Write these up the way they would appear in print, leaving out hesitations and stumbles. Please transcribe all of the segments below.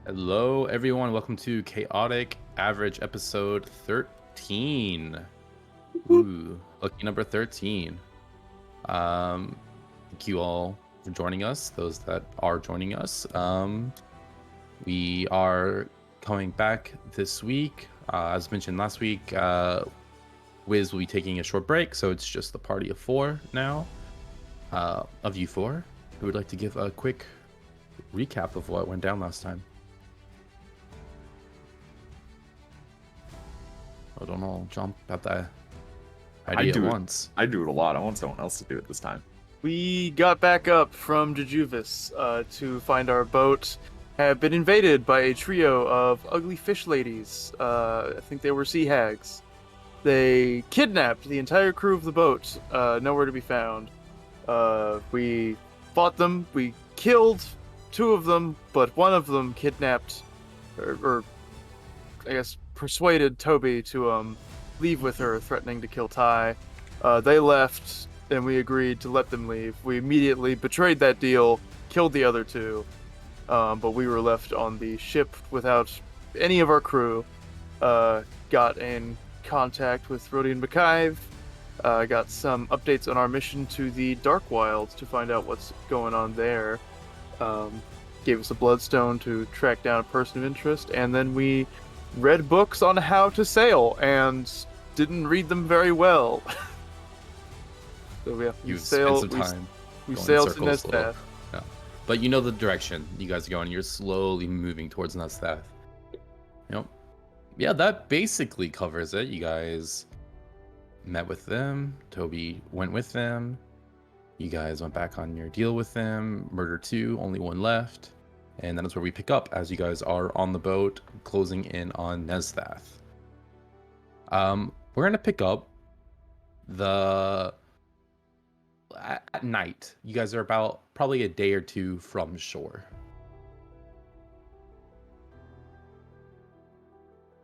Hello, everyone. Welcome to Chaotic Average episode 13. Ooh, lucky number 13. Thank you all for joining us, those that are joining us. We are coming back this week. As mentioned last week, Wiz will be taking a short break, so it's just the party of four now. Of you four, who would like to give a quick recap of what went down last time? I don't know, jump at that idea at once. I do it a lot. I want someone else to do it this time. We got back up from Jujuvis to find our boat had been invaded by a trio of ugly fish ladies. I think they were sea hags. They kidnapped the entire crew of the boat, nowhere to be found. We fought them. We killed two of them, but one of them kidnapped, or I guess persuaded Toby to leave with her, threatening to kill Ty. They left, and we agreed to let them leave. We immediately betrayed that deal, killed the other two, but we were left on the ship without any of our crew. Got in contact with Rhodey and McIve. Got some updates on our mission to the Dark Wilds to find out what's going on there. Gave us a bloodstone to track down a person of interest, and then we read books on how to sail and didn't read them very well. So yeah, You spent some time. We sailed to Nestath. Yeah. But you know the direction you guys are going. You're slowly moving towards Nestath. Yep. Yeah, that basically covers it. You guys met with them. Toby went with them. You guys went back on your deal with them. Murder 2, only one left. And that is where we pick up as you guys are on the boat closing in on Nestath. We're going to pick up at night. You guys are about probably a day or two from shore.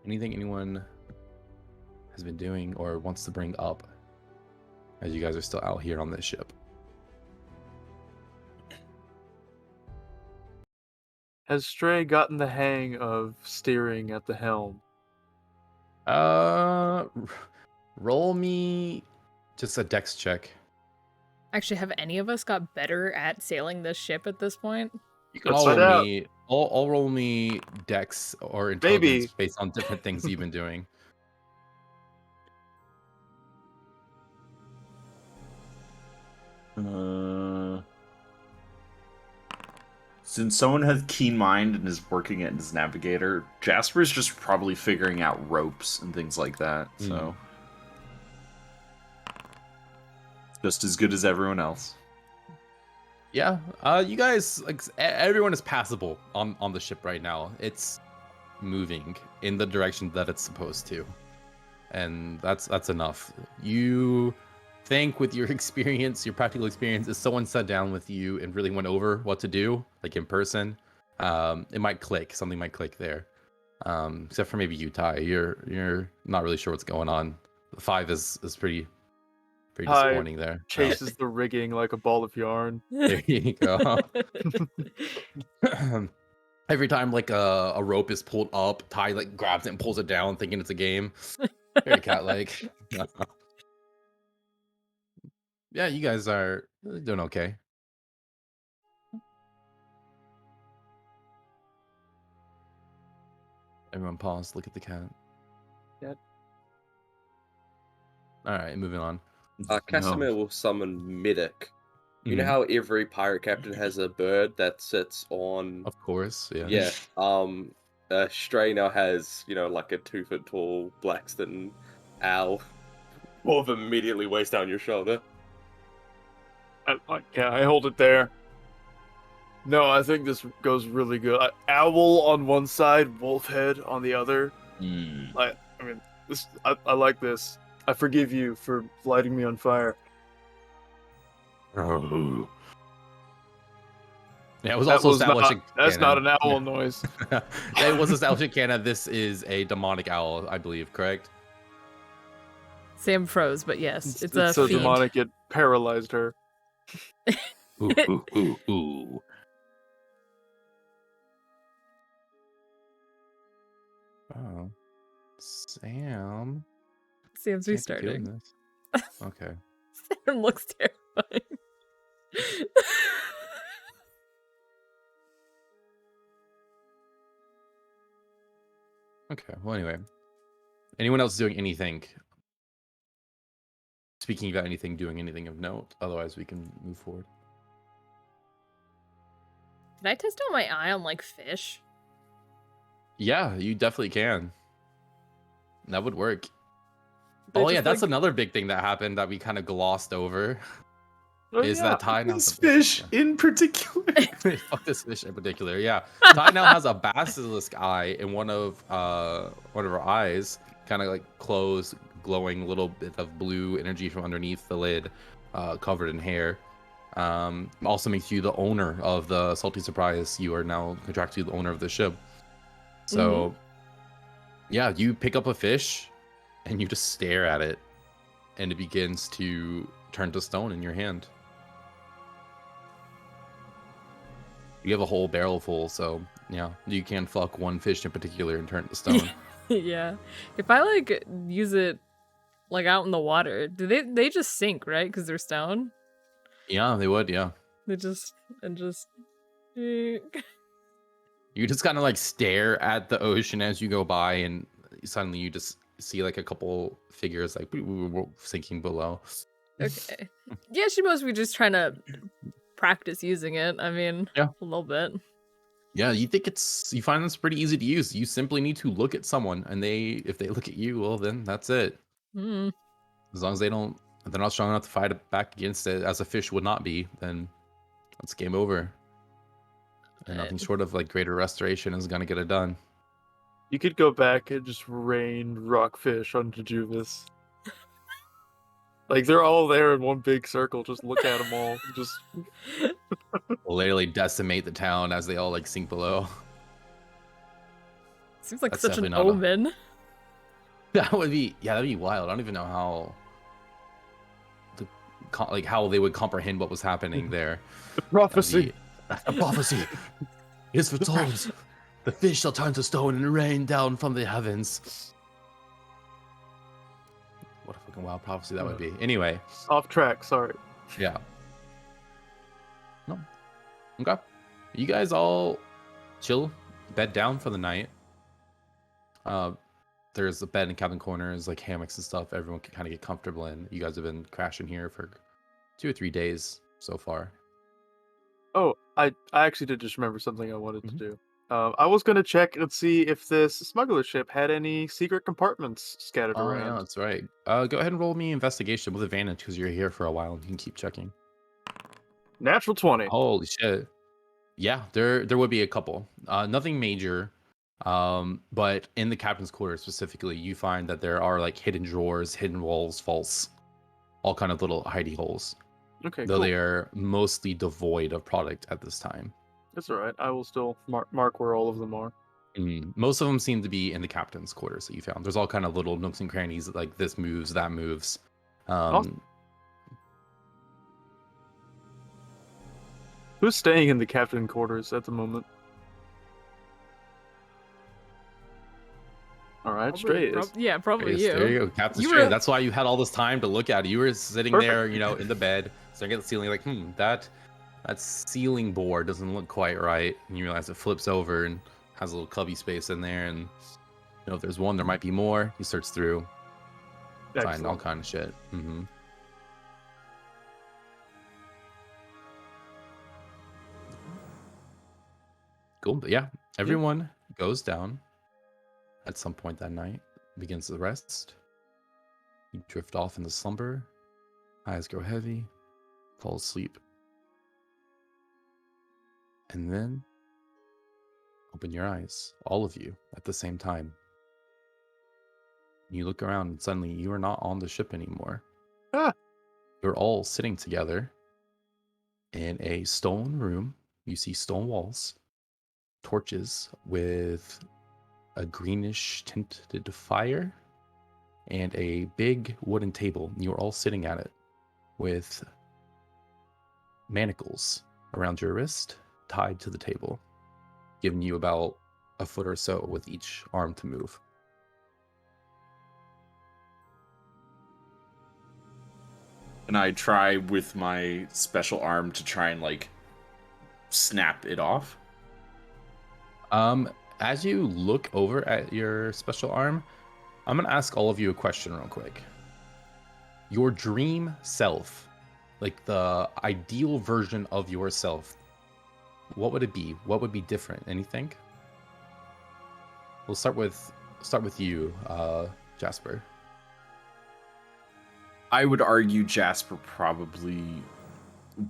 Anything anyone has been doing or wants to bring up as you guys are still out here on this ship? Has Stray gotten the hang of steering at the helm? Roll me just a dex check. Actually, have any of us got better at sailing this ship at this point? You can Let's find all roll out. me. I'll roll me dex or intelligence based on different things you've been doing. Since someone has keen mind and is working it as navigator, Jasper's just probably figuring out ropes and things like that. So just as good as everyone else. Yeah, you guys, like, everyone is passable on the ship right now. It's moving in the direction that it's supposed to, and that's enough. You think with your experience, your practical experience, if someone sat down with you and really went over what to do, like in person, it might click. Something might click there. Except for maybe you, Ty. You're not really sure what's going on. The 5 is pretty disappointing there. Chases the rigging like a ball of yarn. There you go. Every time like a rope is pulled up, Ty like grabs it and pulls it down, thinking it's a game. Very cat-like. Yeah, you guys are doing okay. Everyone pause, look at the cat. Yeah. Alright, moving on. Casimir will summon Middick. You know how every pirate captain has a bird that sits on... Of course, yeah. Yeah. Stray now has, like a 2-foot tall Blackston owl. Wolf immediately weighs down your shoulder. I hold it there. No, I think this goes really good. Owl on one side, wolf head on the other. I like this. I forgive you for lighting me on fire. Oh. Yeah, it was also established. That's not an owl noise. It was established in canon. This is a demonic owl, I believe, correct? Sam froze, but yes, it's so fiend. demonic it paralyzed her. Ooh. Oh, Sam. Sam's Can't be doing restarting. this. Okay. Sam looks terrifying. Okay. Well, anyway. Anyone else doing anything? Speaking about anything, doing anything of note? Otherwise, we can move forward. Did I test out my eye on like fish? Yeah, you definitely can. That would work. They Oh yeah, just, that's like- another big thing that happened that we kind of glossed over. Oh, Is yeah. that Ty now This has a fish in particular. Fuck this fish in particular. Yeah, Ty now has a basilisk eye in one of her eyes, kind of like closed, glowing, little bit of blue energy from underneath the lid, covered in hair. Also makes you the owner of the Salty Surprise. You are now contractually the owner of the ship. So, yeah, you pick up a fish, and you just stare at it, and it begins to turn to stone in your hand. You have a whole barrel full, so yeah, you can fuck one fish in particular and turn it to stone. Yeah. If I like use it like out in the water, do they just sink, right? Because they're stone? Yeah, they would, yeah. They just You just kind of like stare at the ocean as you go by, and suddenly you just see like a couple figures like sinking below. Okay. Yeah, she must be just trying to practice using it. I mean, Yeah. a little bit. Yeah, you find this pretty easy to use. You simply need to look at someone, and if they look at you, well, then that's it. Mm. As long as they're not strong enough to fight back against it, as a fish would not be, then it's game over. And nothing short of like greater restoration is gonna get it done. You could go back and just rain rockfish on Jujuvis. Like, they're all there in one big circle. Just look at them all. Just Literally decimate the town as they all like sink below. Seems like That's such an definitely not omen. That'd be wild. I don't even know how they would comprehend what was happening there. the prophecy. A prophecy is foretold. The fish shall turn to stone and rain down from the heavens. What a fucking wild prophecy that would be. Anyway, Off track, sorry. yeah. No. Okay. You guys all chill, bed down for the night. There's a bed in cabin corners, like hammocks and stuff. Everyone can kind of get comfortable in. You guys have been crashing here for 2 or 3 days so far. Oh, I actually did just remember something I wanted to Mhm. do. I was gonna check and see if this smuggler ship had any secret compartments scattered Oh around. yeah, that's right. Go ahead and roll me investigation with advantage because you're here for a while and you can keep checking. Natural 20. Holy shit. Yeah, there would be a couple. Nothing major. But in the captain's quarters specifically, you find that there are like hidden drawers, hidden walls, vaults, all kind of little hidey holes. Okay, Though cool. they are mostly devoid of product at this time. That's alright. I will still mark where all of them are. Most of them seem to be in the captain's quarters that you found. There's all kind of little nooks and crannies, like this moves, that moves. Awesome. Who's staying in the captain quarters at the moment? Alright, Stray is. Yeah, probably Yes, you. there you go, Captain You Stray. were- That's why you had all this time to look at it. You were sitting Perfect. there, in the bed, staring at the ceiling, like, that ceiling board doesn't look quite right. And you realize it flips over and has a little cubby space in there. And if there's one, there might be more. You search through, find all Excellent. kind of shit. Cool. But yeah, everyone goes down at some point that night, begins to rest. You drift off into slumber. Eyes grow heavy, fall asleep. And then open your eyes, all of you, at the same time. You look around and suddenly you are not on the ship anymore. Ah. You're all sitting together in a stone room. You see stone walls, torches with a greenish tinted fire, and a big wooden table. You're all sitting at it with manacles around your wrist tied to the table, giving you about a foot or so with each arm to move. And I try with my special arm to try and like snap it off. As you look over at your special arm, I'm gonna ask all of you a question real quick. Your dream self, like the ideal version of yourself, what would it be? What would be different? Anything? We'll start with you, Jasper. I would argue Jasper probably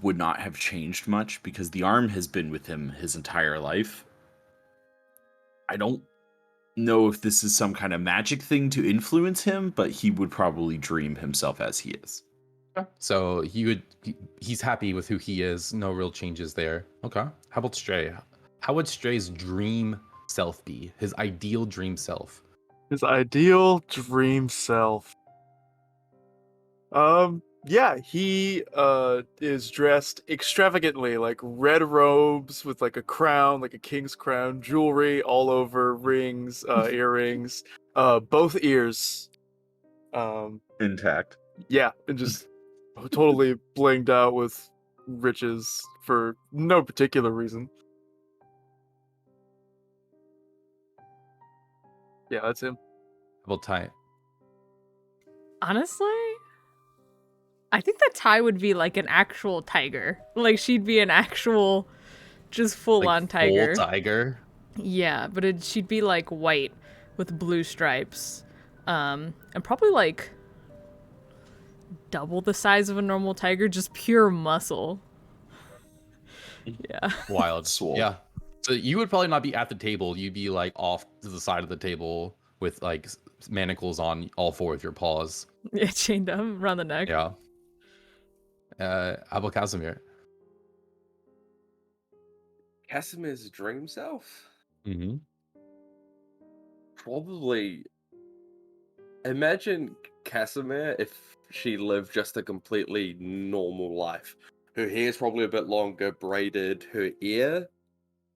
would not have changed much because the arm has been with him his entire life. I don't know if this is some kind of magic thing to influence him, but he would probably dream himself as he is. So he's happy with who he is. No real changes there. Okay. How about Stray? How would Stray's dream self be? His ideal dream self. His ideal dream self. Yeah, he is dressed extravagantly, like red robes with like a crown, like a king's crown, jewelry all over, rings, earrings, both ears. Intact. Yeah, and just totally blinged out with riches for no particular reason. Yeah, that's him. How about Ty? Honestly, I think that Ty would be like an actual tiger. Like she'd be an actual, just full on tiger. Full tiger. Yeah, but she'd be like white with blue stripes, and probably like double the size of a normal tiger, just pure muscle. Yeah. Wild. Swole. Yeah. So you would probably not be at the table. You'd be like off to the side of the table with like manacles on all four of your paws. Yeah, chained up around the neck. Yeah. How about Casimir? Casimir's dream self? Mm-hmm. Probably. Imagine Casimir if she lived just a completely normal life. Her hair's probably a bit longer, braided. Her ear,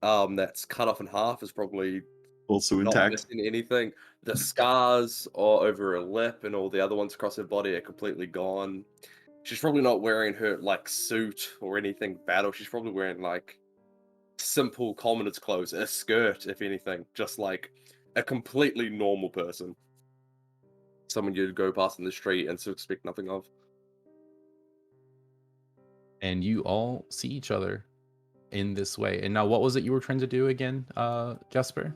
that's cut off in half, is probably Also not intact. missing anything. The scars are over her lip, and all the other ones across her body are completely gone. She's probably not wearing her like suit or anything battle. She's probably wearing like simple commoner's clothes, a skirt, if anything, just like a completely normal person. Someone you'd go past in the street and still expect nothing of. And you all see each other in this way. And now, what was it you were trying to do again, Jasper?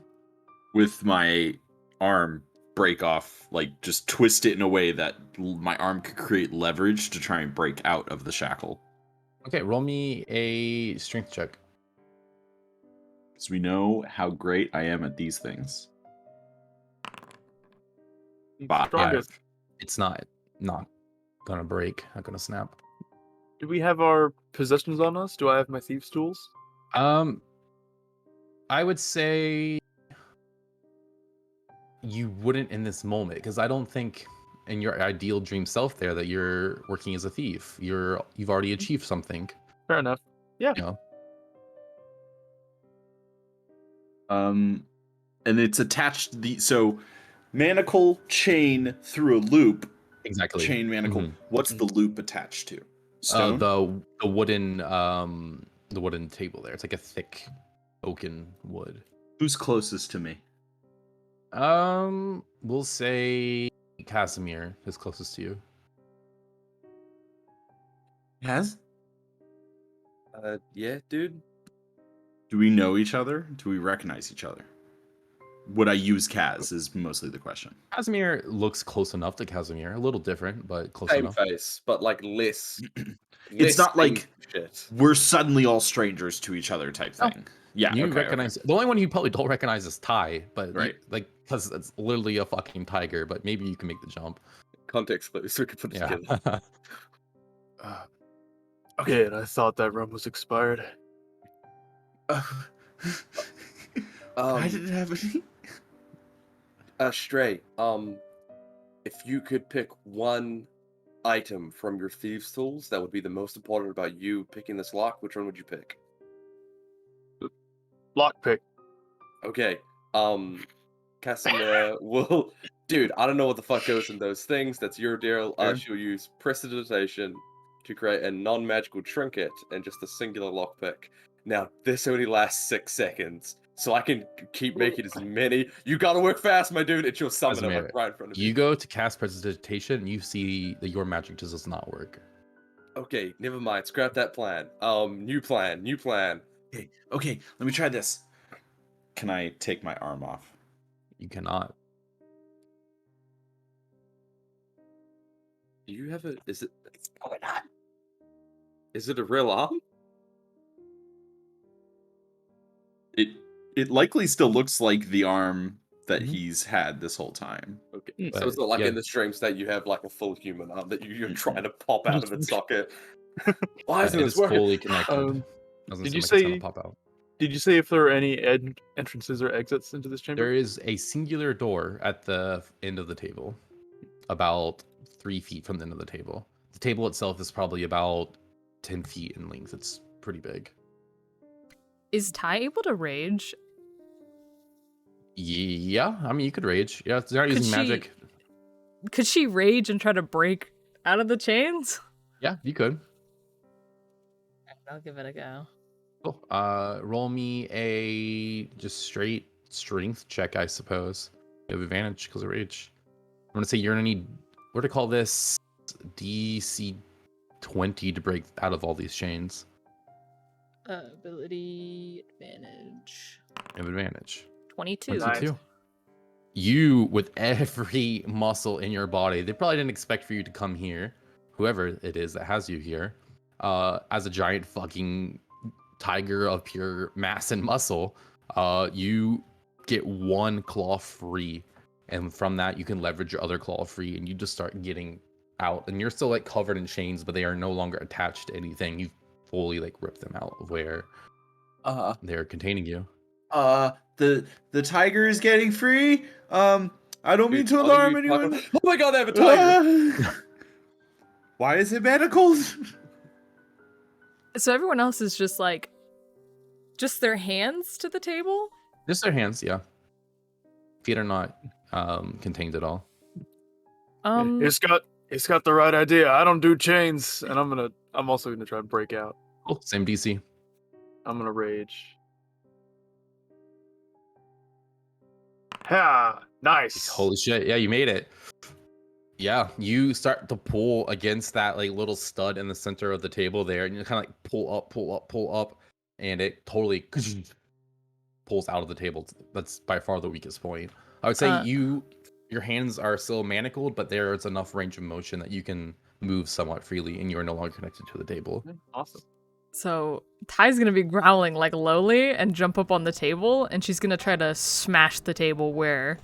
With my arm break off, like just twist it in a way that my arm could create leverage to try and break out of the shackle. Okay, roll me a strength check. Because we know how great I am at these things. Five. Strongest. It's not gonna break, not gonna snap. Do we have our possessions on us? Do I have my thieves' tools? I would say you wouldn't in this moment, because I don't think in your ideal dream self there that you're working as a thief. You've already achieved something. Fair enough. Yeah. You know? And it's attached so manacle chain through a loop. Exactly. Chain manacle. Mhm. What's the loop attached to? Stone? The wooden table there. It's like a thick oaken wood. Who's closest to me? We'll say Casimir is closest to you. Has? Yeah, dude. Do we know each other? Do we recognize each other? Would I use Kaz is mostly the question. Casimir looks close enough to Casimir. A little different, but close Same enough. face, but like less. It's not like shit. we're suddenly all strangers to each other type No. thing. Yeah, You okay, recognize the only one you probably don't recognize is Ty, but Right. because it's literally a fucking tiger. But maybe you can make the jump. Context clues, we could put it Yeah. together. Okay, and I thought that rum was expired. I didn't have any. Stray, if you could pick one item from your thieves' tools that would be the most important about you picking this lock, which one would you pick? Lockpick. Okay, Casimir will... Dude, I don't know what the fuck goes in those things. That's your deal. Sure. She'll use prestidigitation. to create a non-magical trinket and just a singular lockpick. Now, this only lasts 6 seconds, so I can keep making as many. You gotta work fast, my dude. It's your summoner Casimir, right in front of you. You go to cast Prestidigitation, and you see that your magic just does not work. Okay, never mind. Scrap that plan. New plan. Okay, let me try this. Can I take my arm off? You cannot. Do you have a? Is it? Why not? Is it a real arm? It likely still looks like the arm that Mhm. he's had this whole time. Okay, But, so it's not like yeah. in the stream state you have like a full human arm that you're trying to pop out of its socket. Why isn't It this is working? fully connected. Doesn't did seem you like it's gonna say- pop out. Did you say if there are any entrances or exits into this chamber? There is a singular door at the end of the table, about 3 feet from the end of the table. The table itself is probably about 10 feet in length. It's pretty big. Is Ty able to rage? Yeah, I mean, you could rage. Yeah, they're not Could using she- magic. Could she rage and try to break out of the chains? Yeah, you could. I'll give it a go. Cool. Roll me a just straight strength check, I suppose. You have advantage because of rage. I'm gonna say you're gonna need what to call this DC 20 to break out of all these chains. Ability advantage. You have advantage. 22. 22. You, with every muscle in your body, they probably didn't expect for you to come here, whoever it is that has you here, as a giant fucking tiger of pure mass and muscle. You get one claw free, and from that you can leverage your other claw free, and you just start getting out. And you're still like covered in chains, but they are no longer attached to anything. You've fully like ripped them out of where they're containing you. The tiger is getting free. I don't mean to Dude, alarm are you talking- anyone. Oh my god, they have a tiger! Why is it manacled? So everyone else is just like, just their hands to the table? Just their hands, yeah. Feet are not contained at all. It's got the right idea. I don't do chains, and I'm also gonna try and break out. Cool. Same DC. I'm gonna rage. Ha! Nice. Holy shit! Yeah, you made it. Yeah, you start to pull against that like little stud in the center of the table there, and you kind of like pull up, and it totally pulls out of the table. That's by far the weakest point. I would say your hands are still manacled, but there's enough range of motion that you can move somewhat freely, and you are no longer connected to the table. Awesome. So Ty's gonna be growling like Lowly and jump up on the table, and she's gonna try to smash the table where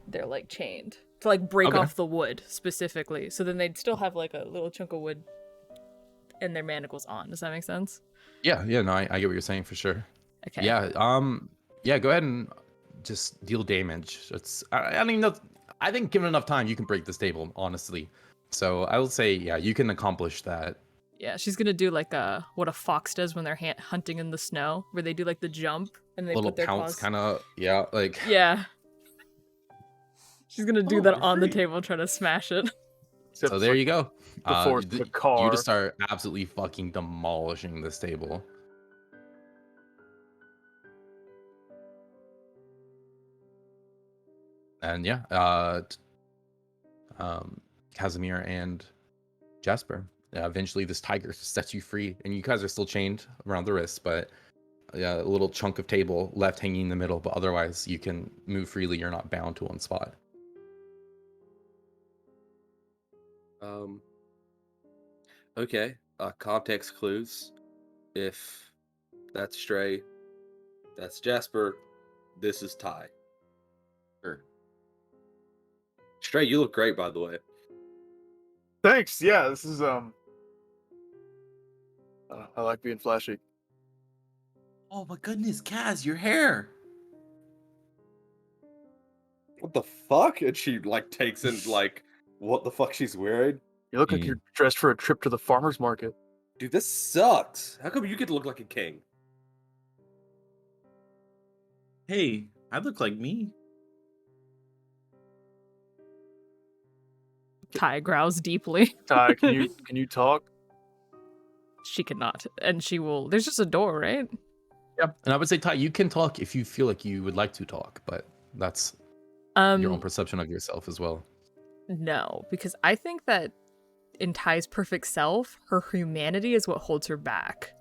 they're like chained to like break Okay. off the wood specifically. So then they'd still have like a little chunk of wood and their manacles on. Does that make sense? Yeah, no, I get what you're saying for sure. Okay. Yeah, go ahead and just deal damage. I don't even know. I think given enough time, you can break this table, honestly. So I will say, yeah, you can accomplish that. Yeah, she's gonna do like what a fox does when they're hunting in the snow, where they do like the jump and they Little put their pounce, claws. kind of, yeah, like. Yeah. She's gonna do Oh, that you're on the free. table, try to smash it. Except So it's there like you go. the force of the car. You just start absolutely fucking demolishing this table. And yeah, Casimir and Jasper. Eventually, this tiger sets you free, and you guys are still chained around the wrist, but a little chunk of table left hanging in the middle. But otherwise, you can move freely. You're not bound to one spot. Okay. Context clues. If that's Stray, that's Jasper. This is Ty. Sure. Stray, you look great, by the way. Thanks. Yeah, this is I like being flashy. Oh my goodness, Kaz, your hair. What the fuck? And she like takes in like what the fuck she's wearing. You look like you're dressed for a trip to the farmer's market. Dude, this sucks. How come you get to look like a king? Hey, I look like me. Ty growls deeply. Ty, can you talk? she cannot, and she will. There's just a door, right? Yeah, and I would say, Ty, you can talk if you feel like you would like to talk, but that's your own perception of yourself as well. No, because I think that in Ty's perfect self, her humanity is what holds her back.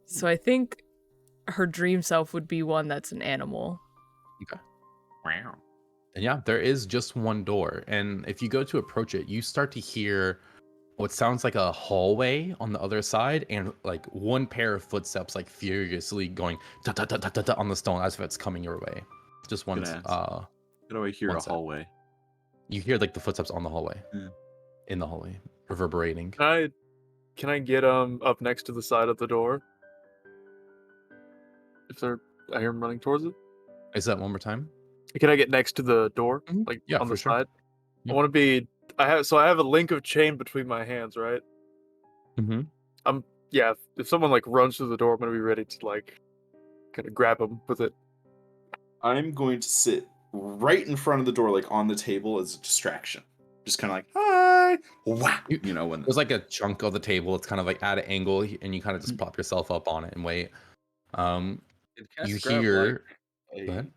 So I think her dream self would be one that's an animal. Okay. Wow. And yeah, there is just one door, and if you go to approach it, you start to hear what sounds like a hallway on the other side, and like one pair of footsteps like furiously going ta ta ta ta ta on the stone as if it's coming your way. Just once. Good ass. How do I hear one a sec. hallway? You hear like the footsteps on the hallway, in the hallway, reverberating. Can I get up next to the side of the door? If they're, I hear them running towards it. Is that one more time? Can I get next to the door, Mhm. like Yeah, on for the sure. side? Yeah. I want to be. I have a link of chain between my hands, right? Mm-hmm. Yeah. If someone like runs through the door, I'm gonna be ready to like, kind of grab them with it. I'm going to sit right in front of the door, like on the table, as a distraction. Just kind of like, hi, wow. You know, when There's like a chunk of the table. It's kind of like at an angle, and you kind of just plop yourself up on it and wait. Did Cass You grab, hear. like, Go ahead.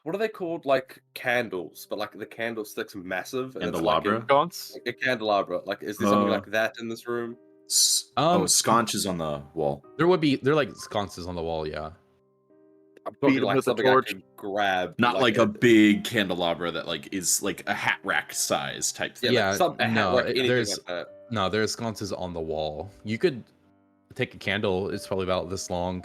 what are they called? Like candles, but like the candlestick's massive and it's like candelabra. Gaunts. a candelabra. Like, is there something Uh, like that in this room? Sconch is on the wall. They're like sconces on the wall. Yeah. I'm Beat talking him like with a something I torch. can grab. Not like a big candelabra that like is like a hat rack size type thing. Yeah, a hat no, rack, anything there's like that. no, there's sconces on the wall. You could take a candle. It's probably about this long.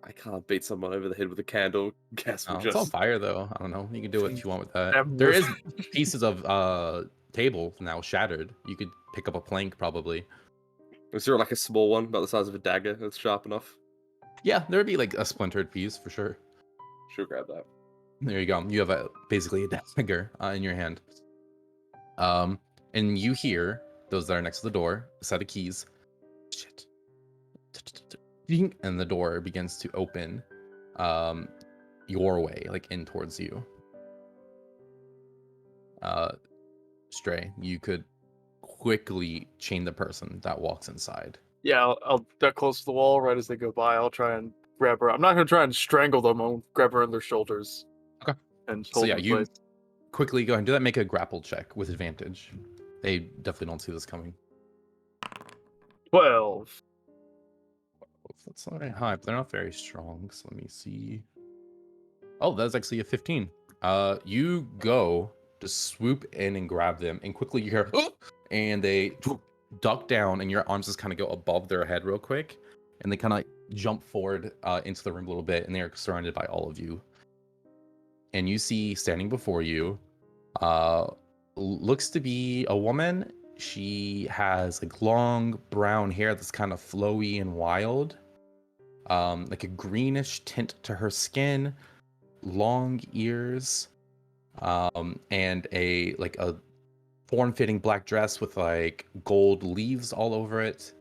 I can't beat someone over the head with a candle. Gas will It's on just. fire though. I don't know. You can do what you want with that. Damn There nerf. is pieces of table now shattered. You could pick up a plank probably. Is there like a small one about the size of a dagger that's sharp enough? Yeah, there would be like a splintered piece for sure. Should grab that. There you go. You have basically a dagger in your hand. And you hear those that are next to the door, a set of keys. Shit. Ding, and the door begins to open your way, like in towards you. Stray, you could quickly chain the person that walks inside. Yeah, I'll duck close to the wall right as they go by. I'll try and grab her. I'm not gonna try and strangle them. I'll grab her in their shoulders. Okay. And So hold yeah, in you place. quickly go ahead and do that. Make a grapple check with advantage. They definitely don't see this coming. 12. That's not very high, but they're not very strong. So let me see. Oh, that's actually a 15. You go to swoop in and grab them, and quickly you hear, "Oh!" and they duck down, and your arms just kind of go above their head real quick, and they kind of jump forward into the room a little bit, and they are surrounded by all of you. And you see standing before you, looks to be a woman. She has like long brown hair that's kind of flowy and wild, like a greenish tint to her skin, long ears, and a form-fitting black dress with like gold leaves all over it.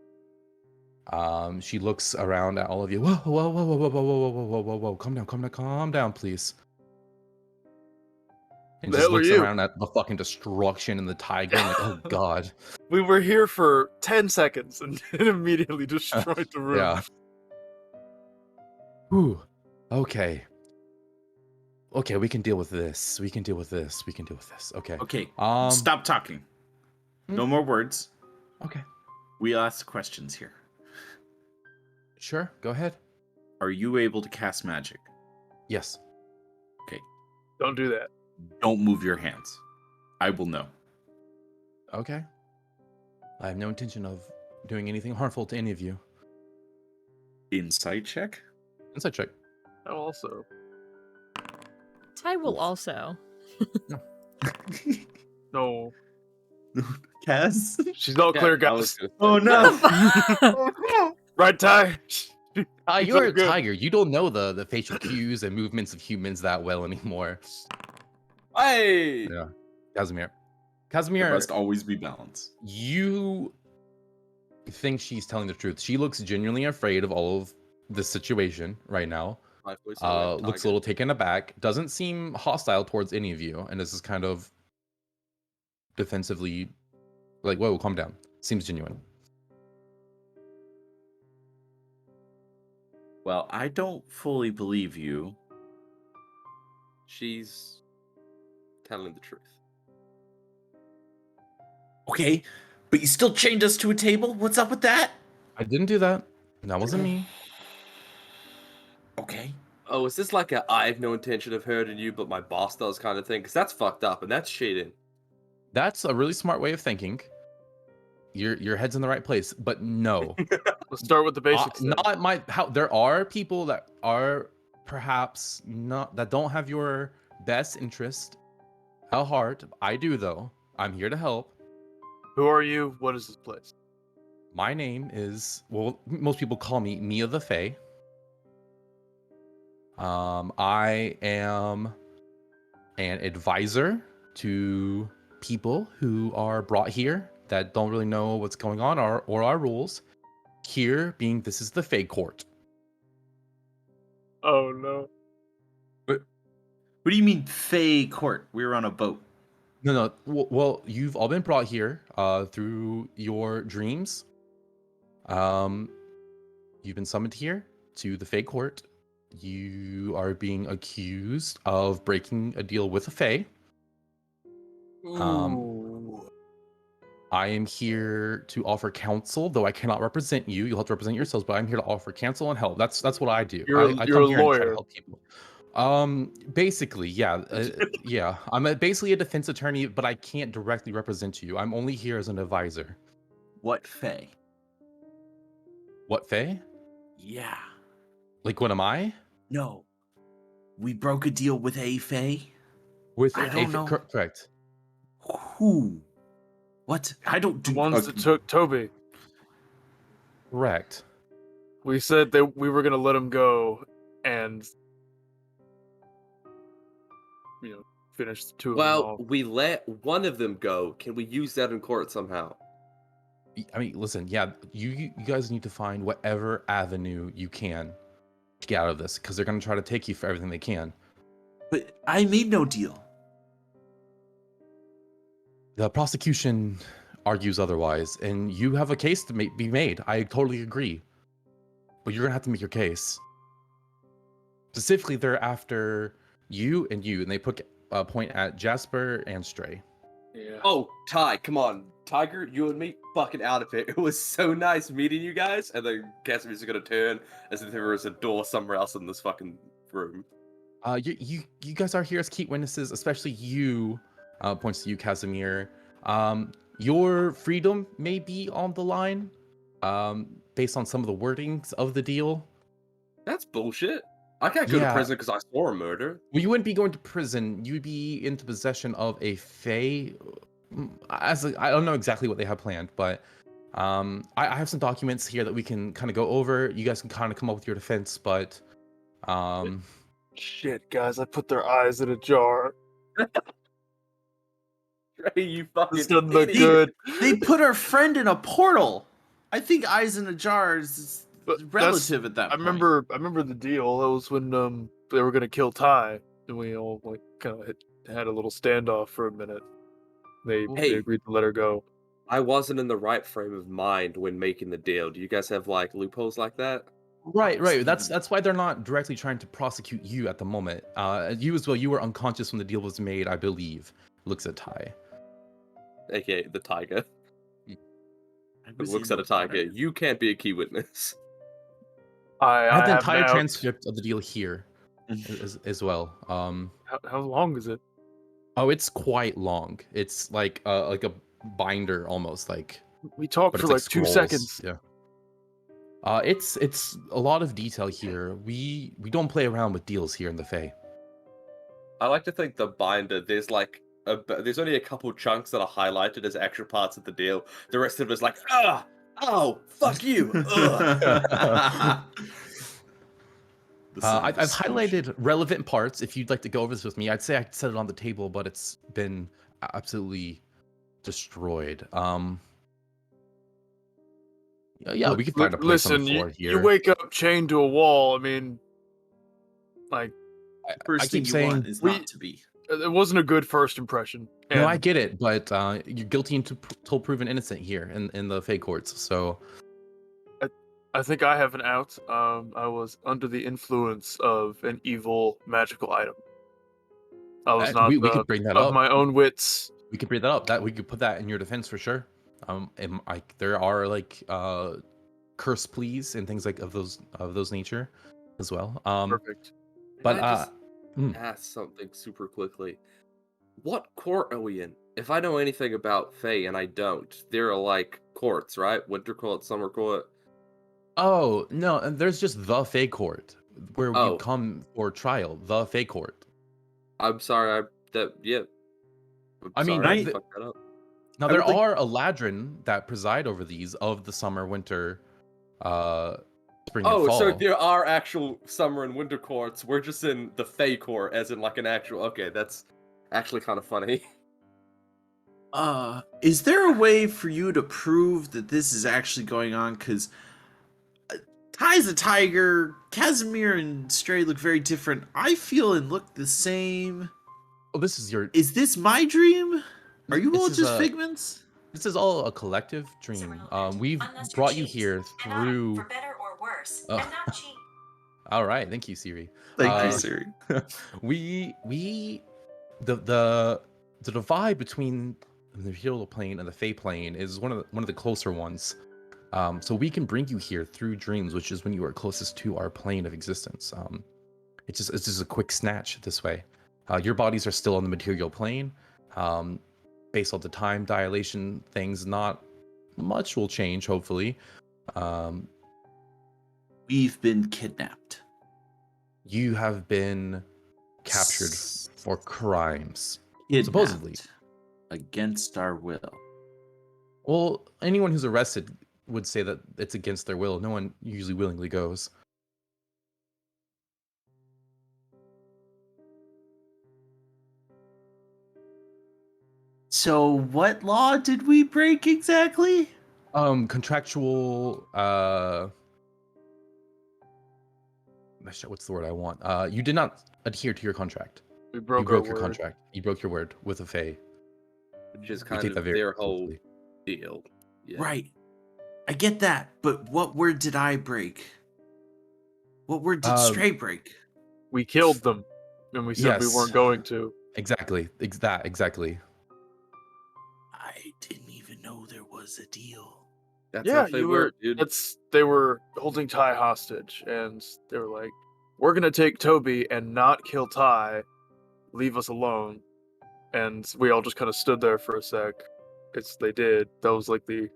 She looks around at all of you. Whoa, whoa, whoa, whoa, whoa, whoa, whoa, whoa, whoa, whoa, whoa! Calm down, please. And The just hell are looks you? around at the fucking destruction and the tiger. And like, oh god. We were here for 10 seconds and it immediately destroyed the room. Yeah. Whew. Okay. Okay, we can deal with this. We can deal with this. We can deal with this. Okay. Okay, Um. stop talking. No more words. Okay. We ask questions here. Sure. Go ahead. Are you able to cast magic? Yes. Don't do that. Don't move your hands. I will know. Okay. I have no intention of doing anything harmful to any of you. Insight check? Insight check. Oh, also. Ty will Oof. also. No. Cass? She's all clear, I was guys. gonna say, Oh no! Right, Ty? You're a good. tiger. You don't know the facial cues and movements of humans that well anymore. Hey! Yeah. Casimir. There Casimir, must always be balance. you think she's telling the truth. She looks genuinely afraid of all of the situation right now. My voice is a red Looks a tiger. little taken aback. Doesn't seem hostile towards any of you. And this is kind of defensively like, whoa, calm down. Seems genuine. Well, I don't fully believe you. She's telling the truth. Okay, but you still chained us to a table? What's up with that? I didn't do that. That wasn't me. Okay. Oh, is this like a I have no intention of hurting you, but my boss does kind of thing? Because that's fucked up and that's cheating. That's a really smart way of thinking. Your head's in the right place, but no. Let's start with the basics. then. Not my how there are people that are perhaps not that don't have your best interest at heart. I do though. I'm here to help. Who are you? What is this place? My name is, well, most people call me Mia the Fae. I am an advisor to people who are brought here that don't really know what's going on or our rules. Here being this is the Fae Court. Oh no. What do you mean, Fae Court? We were on a boat. No. Well, you've all been brought here through your dreams. You've been summoned here to the Fae Court. You are being accused of breaking a deal with a Fae. Ooh. I am here to offer counsel, though I cannot represent you. You'll have to represent yourselves, but I'm here to offer counsel and help. That's what I do. You're a I come here and try lawyer. to help people. Basically, yeah, yeah. I'm basically a defense attorney, but I can't directly represent you. I'm only here as an advisor. What Fae? What Fae? Yeah. Like, what am I? No. We broke a deal with a Fae? With I don't know. Correct. Who? What? I don't The do... ones that took Toby. Correct. We said that we were gonna let him go and finish the two of them Well, off. we let one of them go. Can we use that in court somehow? I mean, listen, yeah, you guys need to find whatever avenue you can to get out of this, because they're going to try to take you for everything they can. But I made no deal. The prosecution argues otherwise, and you have a case to be made. I totally agree. But you're going to have to make your case. Specifically, they're after you, and they put a point at Jasper and Stray. Yeah. Oh, Ty, come on. Tiger, you and me, fucking out of it. It was so nice meeting you guys, and then Casimir's gonna turn as if there was a door somewhere else in this fucking room. You guys are here as key witnesses, especially you, points to you, Casimir. Your freedom may be on the line, based on some of the wordings of the deal. That's bullshit. I can't go to Yeah. prison because I saw a murder. Well, you wouldn't be going to prison. You'd be into possession of a Fae. I don't know exactly what they have planned, but I have some documents here that we can kind of go over. You guys can kind of come up with your defense, but Shit, guys, I put their eyes in a jar. Hey, you fucking This doesn't look idiot. good. They put our friend in a portal. I think eyes in a jar is But that's- relative at that I point. remember the deal. That was when they were gonna kill Ty, and we all like kind of had a little standoff for a minute. They Hey. agreed to let her go. I wasn't in the right frame of mind when making the deal. Do you guys have like loopholes like that? right. That's why they're not directly trying to prosecute you at the moment. You as well. You were unconscious when the deal was made, I believe. Looks at Ty. AKA the tiger. I Who was looks in at a the tiger. water. You can't be a key witness. I have the have entire now- transcript of the deal here as well. How long is it? Oh, it's quite long. It's like a binder almost, like. We talked But for it's like 2 scrolls. seconds. Yeah. It's a lot of detail here. We don't play around with deals here in the Fae. I like to think the binder, there's like there's only a couple chunks that are highlighted as actual parts of the deal. The rest of it is like, oh, fuck you. Ugh. I've highlighted relevant parts. If you'd like to go over this with me, I'd say I could set it on the table, but it's been absolutely destroyed. Yeah, we could find a place on Listen, the floor you here. wake up chained to a wall. I mean, like, I First thing keep you saying want is we- not to be. It wasn't a good first impression. No, I and get it, but you're guilty until proven innocent here in the Fey courts. So I think I have an out. I was under the influence of an evil magical item. I was not we could bring that of up. my own wits. We could bring that up. That we could put that in your defense for sure. And like there are like curse pleas and things like of those nature as well. Perfect. But Can I just mm. ask something super quickly? What court are we in? If I know anything about Fae, and I don't, there are like courts, right? Winter court, summer court. Oh no, and there's just the Fey court where you Oh. come for trial. The Fey court. I'm sorry. Yeah. I mean, sorry, I I- fucked that up. Now I there would like- are Eladrin that preside over these of the summer, winter, spring, and Oh, fall. so there are actual summer and winter courts. We're just in the Fae court, as in like an actual. Okay, that's actually kind of funny. Is there a way for you to prove that this is actually going on? Because Ty's a tiger, Casimir and Stray look very different. I feel and look the same. Oh, this is your. Is this my dream? Are you This all is just a- figments? This is all a collective dream. We've brought you here through. For better or worse, Oh. and not cheap. All right, thank you, Siri. Thank you, Uh, Siri. The divide between the material plane and the Fey plane is one of the closer ones. So we can bring you here through dreams, which is when you are closest to our plane of existence. It's just a quick snatch this way. Your bodies are still on the material plane. Based on the time dilation things, not much will change, hopefully. We've been kidnapped. You have been captured for crimes. Kidnapped Supposedly. Against our will. Well, anyone who's arrested would say that it's against their will. No one usually willingly goes. So what law did we break exactly? Contractual what's the word I want? You did not adhere to your contract. We You broke broke our your word. contract. You broke your word with a Fae. Which is We kind take of that very their whole seriously. deal. Yeah. Right. I get that, but what word did I break? What word did Stray break? We killed them, and we said we Yes. weren't going to. Exactly. Exactly. I didn't even know there was a deal. That's Yeah, how they you work, were. dude. They were holding Ty hostage, and they were like, "We're gonna take Toby and not kill Ty. Leave us alone." And we all just kind of stood there for a sec. They did. That was like the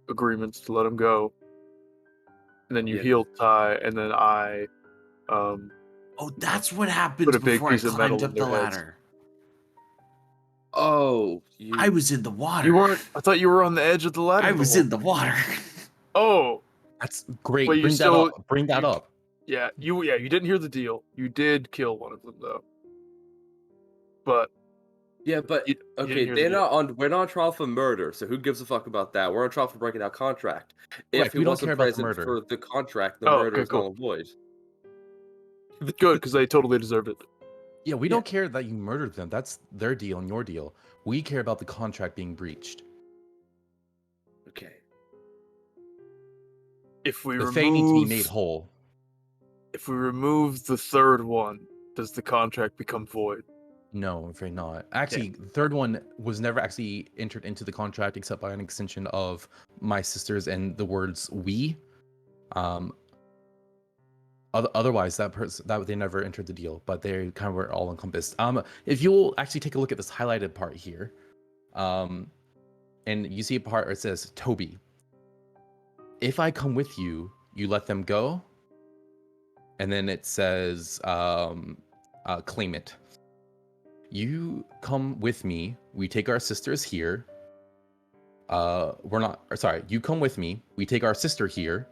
agreements to let him go. And then you Yeah. healed Ty, and then I Oh, that's what happened Put a big before I piece of metal climbed in up the their heads. ladder. Oh, I was in the water. You weren't. I thought you were on the edge of the ladder. I was in the water. Oh, That's great. Wait, you Bring still- that up. Bring that you- up. yeah. You didn't hear the deal. You did kill one of them though. But Yeah, but You didn't okay, hear they're the not on. We're not on trial for murder, so who gives a fuck about that? We're on trial for breaking our contract. If Right, he we don't wasn't care about the present murder. for the contract, the Oh, murder okay, is cool. null and void. good, because they totally deserved it. Yeah, we Yeah. don't care that you murdered them. That's their deal and your deal. We care about the contract being breached. Okay. If we The Fae need to be remove, made whole. if we remove the third one, does the contract become void? No, I'm afraid not. Actually, the third one was never actually entered into the contract except by an extension of my sisters and the words "we." Otherwise, that they never entered the deal, but they kind of were all encompassed. If you'll actually take a look at this highlighted part here, and you see a part where it says Toby. If I come with you, you let them go, and then it says claim it. You come with me. We take our sisters here. You come with me. We take our sister here.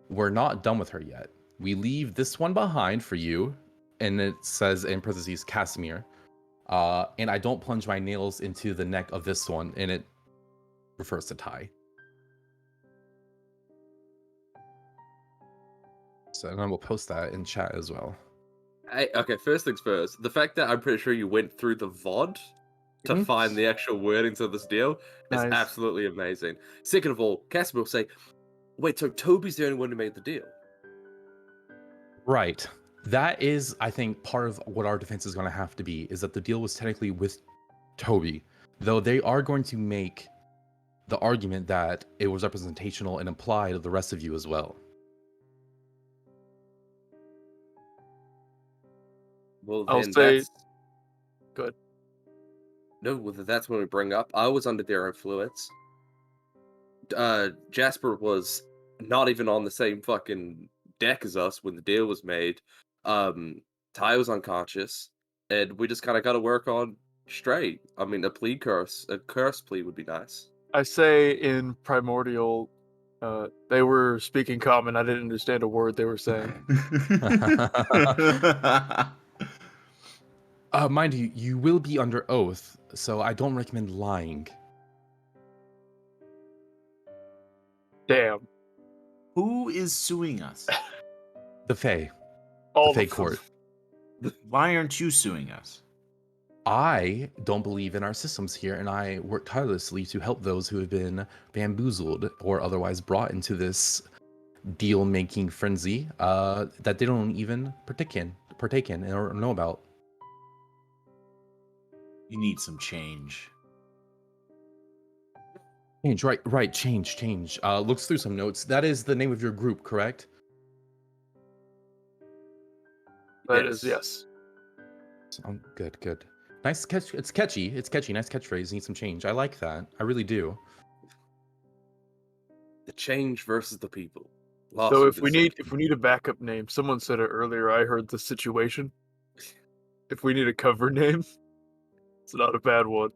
We're not done with her yet. We leave this one behind for you, and it says in parentheses Casimir. And I don't plunge my nails into the neck of this one, and it refers to Ty. So, and I will post that in chat as well. Okay, first things first. The fact that I'm pretty sure you went through the VOD to Mhm. find the actual wordings of this deal is Nice. absolutely amazing. Second of all, Casper will say, wait, so Toby's the only one who made the deal? Right. That is, I think, part of what our defense is going to have to be, is that the deal was technically with Toby, though they are going to make the argument that it was representational and applied to the rest of you as well. Well, I'll then say- that's... Good. No, well, that's when we bring up. I was under their influence. Jasper was not even on the same fucking deck as us when the deal was made. Ty was unconscious, and we just kind of got to work on Stray. I mean, a curse plea would be nice. I say in Primordial, they were speaking common. I didn't understand a word they were saying. Mind you, you will be under oath, so I don't recommend lying. Damn. Who is suing us? The Fae. All The Fae of them. Court. Why aren't you suing us? I don't believe in our systems here, and I work tirelessly to help those who have been bamboozled or otherwise brought into this deal-making frenzy that they don't even partake in or know about. You need some change. Change, right, change. Looks through some notes. That is the name of your group, correct? That is, yes. Good. Nice catch. It's catchy. Nice catchphrase. Need some change. I like that. I really do. The change versus the people. So Lawsuit if we is- need a backup name, someone said it earlier. I heard the situation. If we need a cover name, it's not a bad one.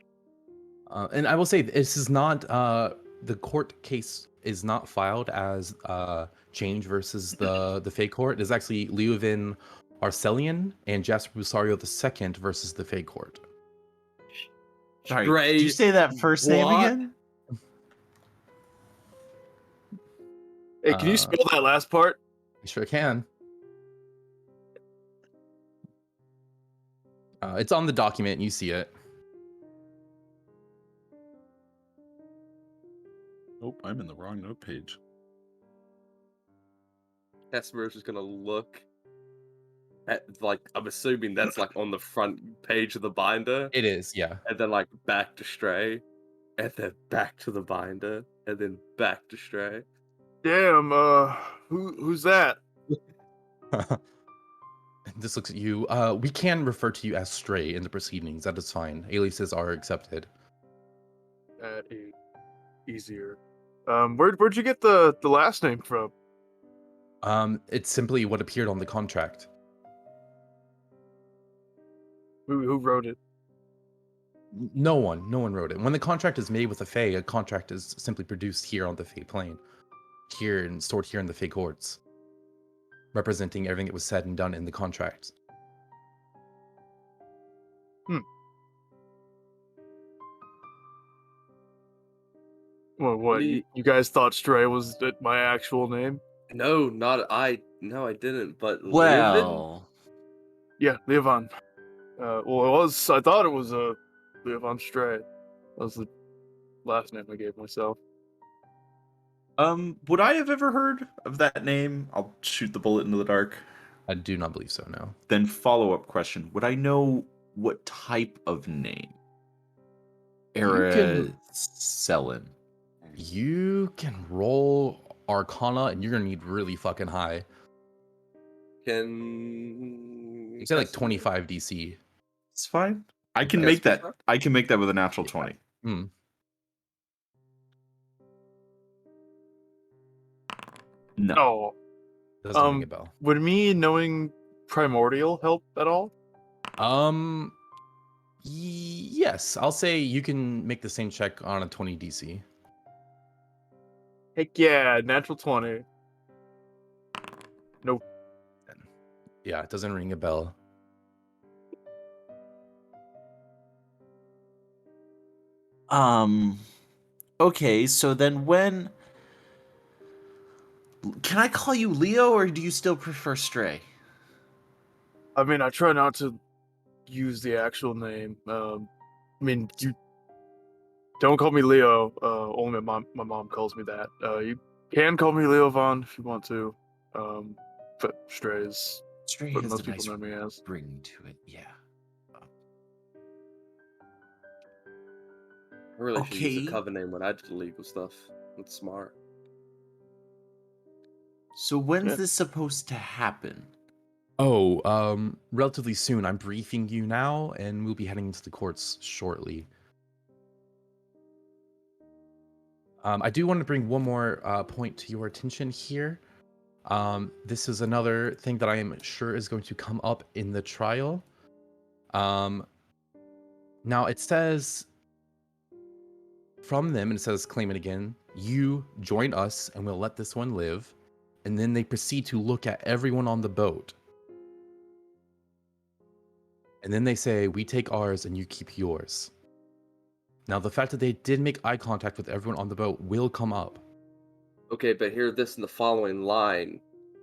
And I will say, this is not the court case is not filed as change versus the Fey Court. It's actually Leovin Arcelian and Jasper Busario II versus the Fey Court. Sorry, Stray, did you say that first name what? again? Hey, can you spell that last part? I sure can. It's on the document, and you see it. Nope, I'm in the wrong note page. Casper is just gonna look at, like, I'm assuming that's like on the front page of the binder, It is, yeah. and then like back to Stray, and then back to the binder, and then back to Stray. Damn. Who's that? This looks at you. We can refer to you as Stray in the proceedings. That is fine. Aliases are accepted. That is easier. Where'd you get the last name from? It's simply what appeared on the contract. Who wrote it? No one wrote it. When the contract is made with the Fae, a contract is simply produced here on the Fae plane, here and stored here in the Fae courts, representing everything that was said and done in the contract. Well, what? Me- You guys thought Stray was my actual name? No, not I. No, I didn't. But Leovin? Well, Yeah, Leovon. Well, it was. I thought it was Leovon Stray. That was the last name I gave myself. would I have ever heard of that name? I'll shoot the bullet into the dark. I do not believe so, no. Then follow-up question. Would I know what type of name? can- Aracelian. You can roll Arcana, and you're gonna need really fucking high. Can You say like Casper- 25 DC. It's fine. I can Yes, make that. Petra? I can make that with a natural 20. Hmm. No. Oh, Doesn't ring a bell. would me knowing Primordial help at all? Yes, I'll say you can make the same check on a 20 DC. Heck yeah, natural 20. Yeah, it doesn't ring a bell. Okay, so then when can I call you Leo or do you still prefer Stray? I mean, I try not to use the actual name. I mean, you don't call me Leo. Only my mom calls me that. You can call me Leo Vaughn if you want to. But Stray is Stray what has most a people nice know me as. ring to it. Yeah. I really should use a Okay. cover name when I did illegal stuff. That's smart. So when's Yeah. this supposed to happen? Oh, relatively soon. I'm briefing you now, and we'll be heading into the courts shortly. I do want to bring one more point to your attention here. This is another thing that I am sure is going to come up in the trial. Now it says from them, and it says, claim it again, you join us and we'll let this one live. And then they proceed to look at everyone on the boat. And then they say, we take ours and you keep yours. Now, the fact that they did make eye contact with everyone on the boat will come up. Okay, but hear this in the following line.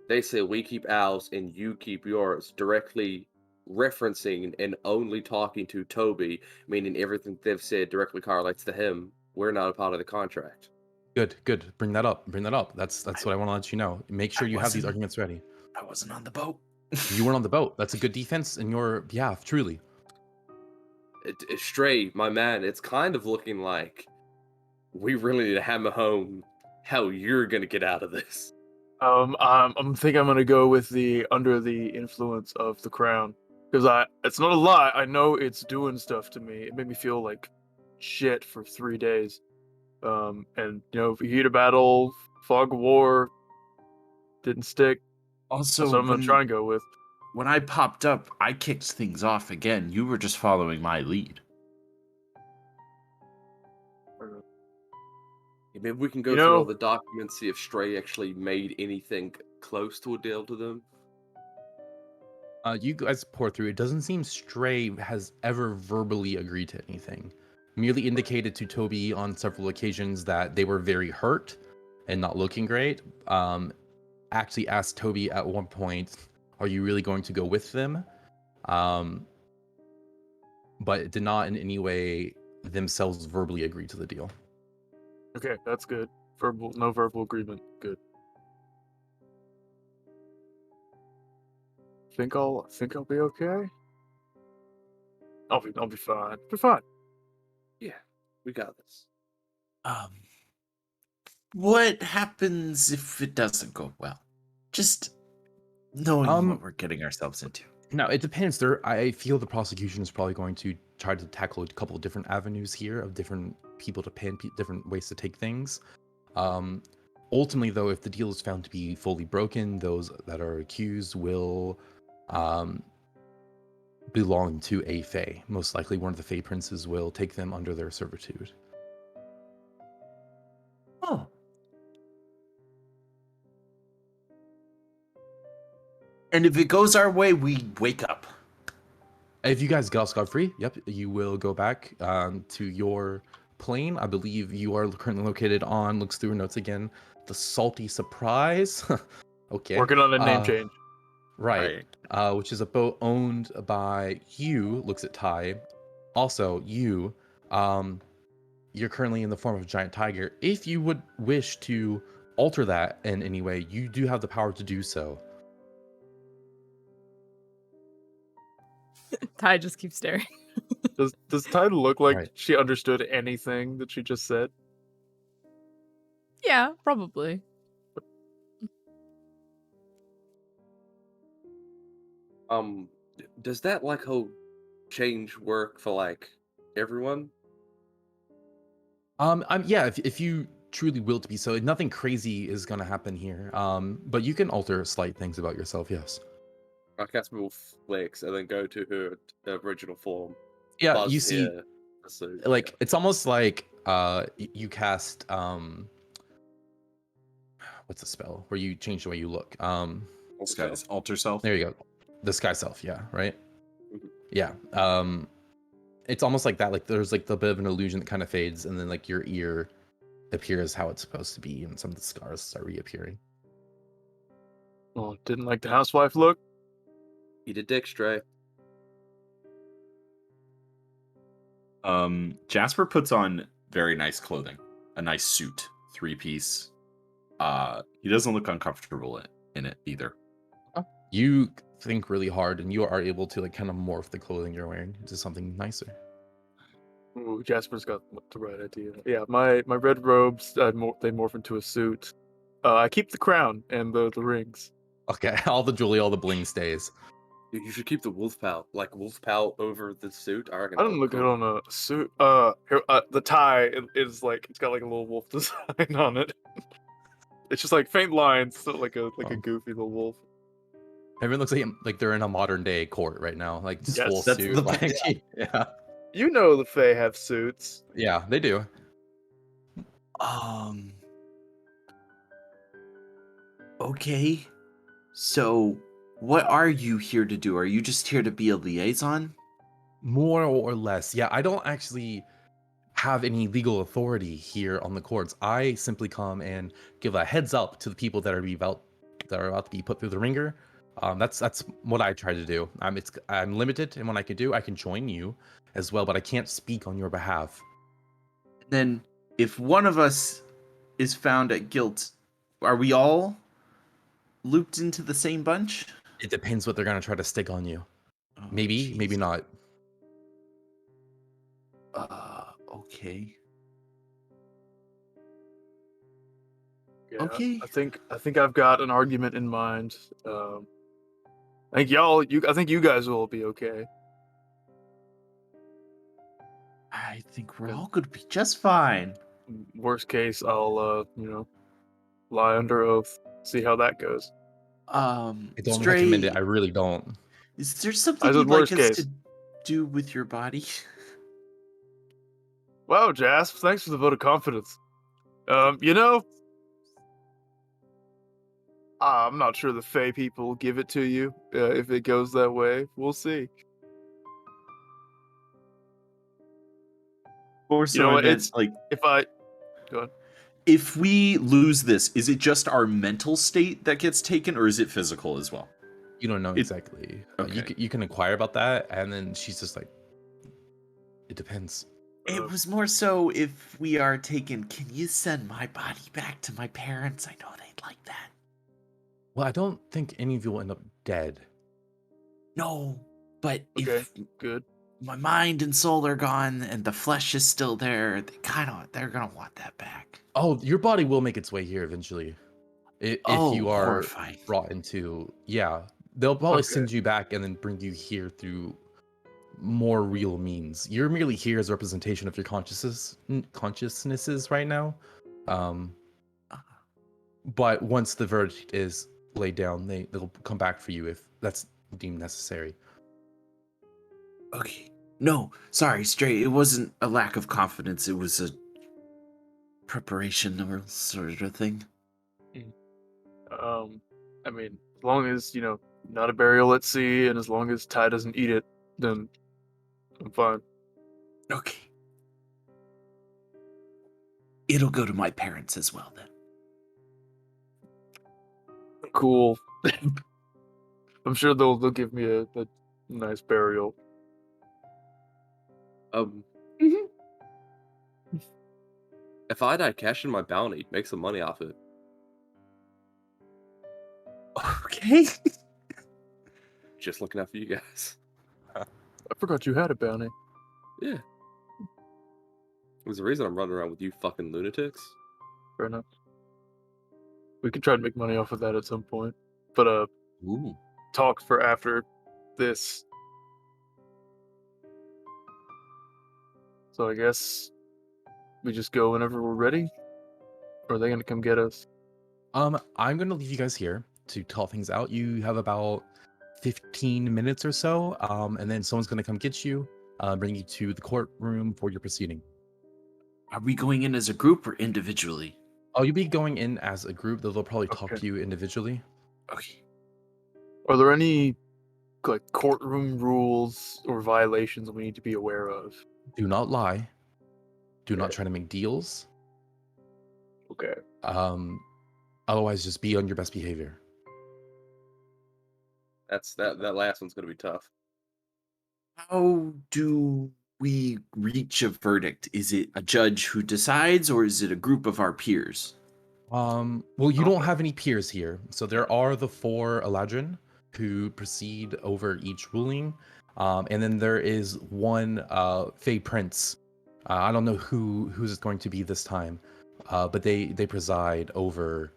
They say we keep ours and you keep yours, directly referencing and only talking to Toby, meaning everything they've said directly correlates to him. We're not a part of the contract. Good, good. Bring that up. Bring that up. That's what I want to let you know. Make sure you have these wasn't- arguments ready. I wasn't on the boat. You weren't on the boat. That's a good defense in your behalf, truly. Stray, my man, it's kind of looking like we really need to hammer home how you're gonna get out of this. I'm think I'm gonna go with the under the influence of the crown because it's not a lie. I know it's doing stuff to me. It made me feel like shit for 3 days. And heat of battle, fog of war, didn't stick. Also, That's what I'm gonna try and go with. when I popped up, I kicked things off again. You were just following my lead. Maybe we can go You through all know- the documents, see if Stray actually made anything close to a deal to them. You guys pour through. It doesn't seem Stray has ever verbally agreed to anything. Merely indicated to Toby on several occasions that they were very hurt and not looking great. Actually asked Toby at one point, "Are you really going to go with them?" But it did not in any way themselves verbally agree to the deal. Okay, that's good. No verbal agreement. Good. Think I'll be okay. I'll be fine. Be fine. Yeah, we got this. What happens if it doesn't go well? Just knowing what we're getting ourselves into. Now it depends. I feel the prosecution is probably going to try to tackle a couple of different avenues here of different people to pin, different ways to take things. Ultimately, though, if the deal is found to be fully broken, those that are accused will belong to a Fae. Most likely, one of the Fae princes will take them under their servitude. Oh. And if it goes our way, we wake up. If you guys got scot-free, yep, you will go back to your plane. I believe you are currently located on, looks through notes again, the Salty Surprise. Okay. Working on a name change. Right. Which is a boat owned by you, looks at Ty. Also, you, you're currently in the form of a giant tiger. If you would wish to alter that in any way, you do have the power to do so. Ty just keeps staring. Does Ty look like Right. she understood anything that she just said? Yeah, probably. Does that like whole change work for like everyone? Yeah, if you truly will to be so, nothing crazy is gonna happen here. But you can alter slight things about yourself, yes. I cast Will Flex and then go to her original form. Yeah, Buzz you see, here, so, like it's almost like you cast what's the spell where you change the way you look? Skies, alter self. There you go. The sky self, yeah, right? Mhm. Yeah. It's almost like that. Like there's like the bit of an illusion that kind of fades, and then like your ear appears how it's supposed to be, and some of the scars start reappearing. Oh, didn't like the housewife look? Eat a dick, Stray. Jasper puts on very nice clothing, a nice suit, 3-piece. He doesn't look uncomfortable in it either. You think really hard, and you are able to like kind of morph the clothing you're wearing into something nicer. Ooh, Jasper's got the right idea. Yeah, my red robes, they morph into a suit. I keep the crown and the rings. Okay, all the jewelry, all the bling stays. Dude, you should keep the wolf pelt, like wolf pelt over the suit. I reckon I that don't would look good on a suit. Here, the tie is like it's got like a little wolf design on it. It's just like faint lines, so like a Oh. goofy little wolf. Everyone looks like they're in a modern day court right now, like just full Yes, that's suit. the- Like, yeah, you know the Fae have suits. yeah, they do. Okay. So, what are you here to do? Are you just here to be a liaison? More or less, yeah. I don't actually have any legal authority here on the courts. I simply come and give a heads up to the people that are about to be put through the ringer. That's what I try to do. I'm limited in what I can do. I can join you as well, but I can't speak on your behalf. Then, if one of us is found at guilt, are we all looped into the same bunch? It depends what they're gonna try to stick on you. Oh, Maybe, maybe jeez. not. Okay. Yeah, Okay. I think I've got an argument in mind. I think you guys will be okay. I think we're all gonna be just fine. Worst case, I'll lie under oath, see how that goes. I don't Stray, recommend it. I really don't. is there something I said you'd like worst us case. to do with your body? Wow, Jasp, thanks for the vote of confidence. I'm not sure the Fae people will give it to you if it goes that way. We'll see. Or You know I what? meant, It's like, if I go on. if we lose this, is it just our mental state that gets taken, or is it physical as well? You don't know It- exactly. okay. You can inquire about that, and then she's just like, it depends. It was more so if we are taken, can you send my body back to my parents? I know they'd like that. Well, I don't think any of you will end up dead. No, but Okay, if good. my mind and soul are gone and the flesh is still there, they're gonna want that back. Oh, your body will make its way here eventually. If you are horrifying. brought into, yeah, they'll probably Okay. send you back and then bring you here through more real means. You're merely here as a representation of your consciousnesses right now. But once the verdict is laid down, they'll come back for you if that's deemed necessary. Okay. No, sorry, Stray. It wasn't a lack of confidence. It was a preparation or sort of thing. I mean, as long as not a burial at sea, and as long as Ty doesn't eat it, then I'm fine. Okay. It'll go to my parents as well then. Cool. I'm sure they'll give me a nice burial. If I die, cash in my bounty, make some money off it. Okay. Just looking out for you guys. I forgot you had a bounty. Yeah. There's a reason I'm running around with you fucking lunatics. Fair enough. We can try to make money off of that at some point. But Ooh. talk for after this. So I guess we just go whenever we're ready? Or are they gonna come get us? I'm gonna leave you guys here to talk things out. You have about 15 minutes or so, and then someone's gonna come get you, bring you to the courtroom for your proceeding. Are we going in as a group or individually? Oh, you'll be going in as a group, though they'll probably talk Okay. to you individually. Okay. Are there any like courtroom rules or violations we need to be aware of? Do not lie. Do not Okay. try to make deals. Okay. Otherwise, just be on your best behavior. That last one's gonna be tough. How do we reach a verdict? Is it a judge who decides, or is it a group of our peers? Well, you don't Okay. have any peers here, so there are the 4 Eladrin who proceed over each ruling, and then there is one Fey Prince. I don't know who's it going to be this time, but they preside over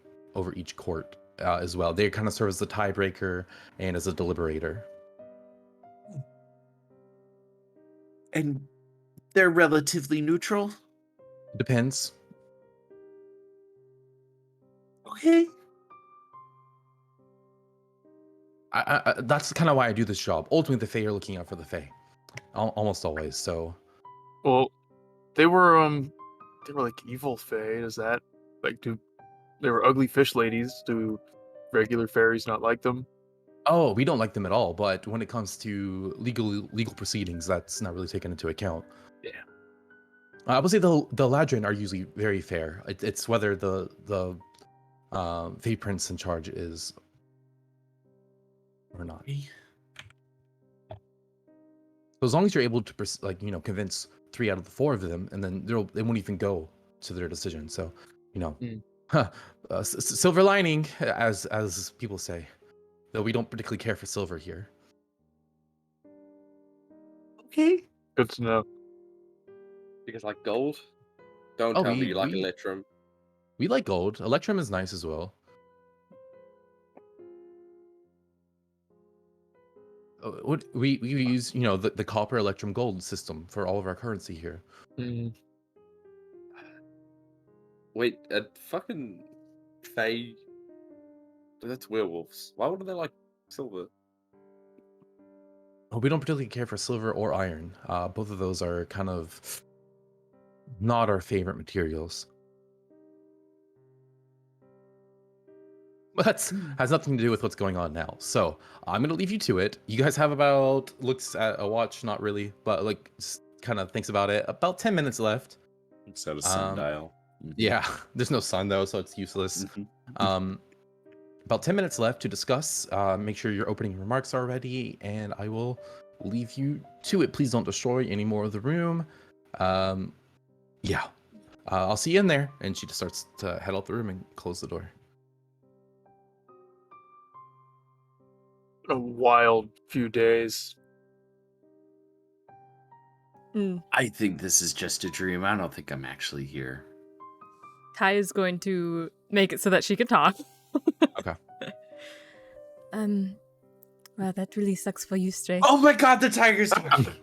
each court as well. They kind of serve as the tiebreaker and as a deliberator. And they're relatively neutral. Depends. Okay. That's kind of why I do this job. Ultimately, the Fae are looking out for the Fae, almost always. So, Well, they were like evil fae. Is that like they were ugly fish ladies? Do regular fairies not like them? oh, we don't like them at all. But when it comes to legal proceedings, that's not really taken into account. Yeah. I would say the Ladrin are usually very fair. It's whether the Fae Prince in charge is or not. So as long as you're able to convince 3 out of the 4 of them, and then they won't even go to their decision. So, Mm. silver lining, as people say, though we don't particularly care for silver here. Okay. Good to know. You guys like gold? Don't Oh, tell me we you like we Electrum. we like gold. Electrum is nice as well. What we use, the copper Electrum gold system for all of our currency here. Mm. Wait, a fucking Fae. That's werewolves. Why wouldn't they like silver? We don't particularly care for silver or iron. Both of those are kind of not our favorite materials. But that has nothing to do with what's going on now. So I'm gonna leave you to it. You guys have looks at a watch, not really, but kind of thinks about it. About 10 minutes left. It's at a sundial. Yeah, there's no sun though, so it's useless. Mhm. About 10 minutes left to discuss. Make sure your opening remarks are ready, and I will leave you to it. Please don't destroy any more of the room. Yeah. I'll see you in there. And she just starts to head out the room and close the door. A wild few days. I think this is just a dream. I don't think I'm actually here. Ty is going to make it so that she can talk. Okay. Well, that really sucks for you, Stray. Oh my god, the tiger's talking.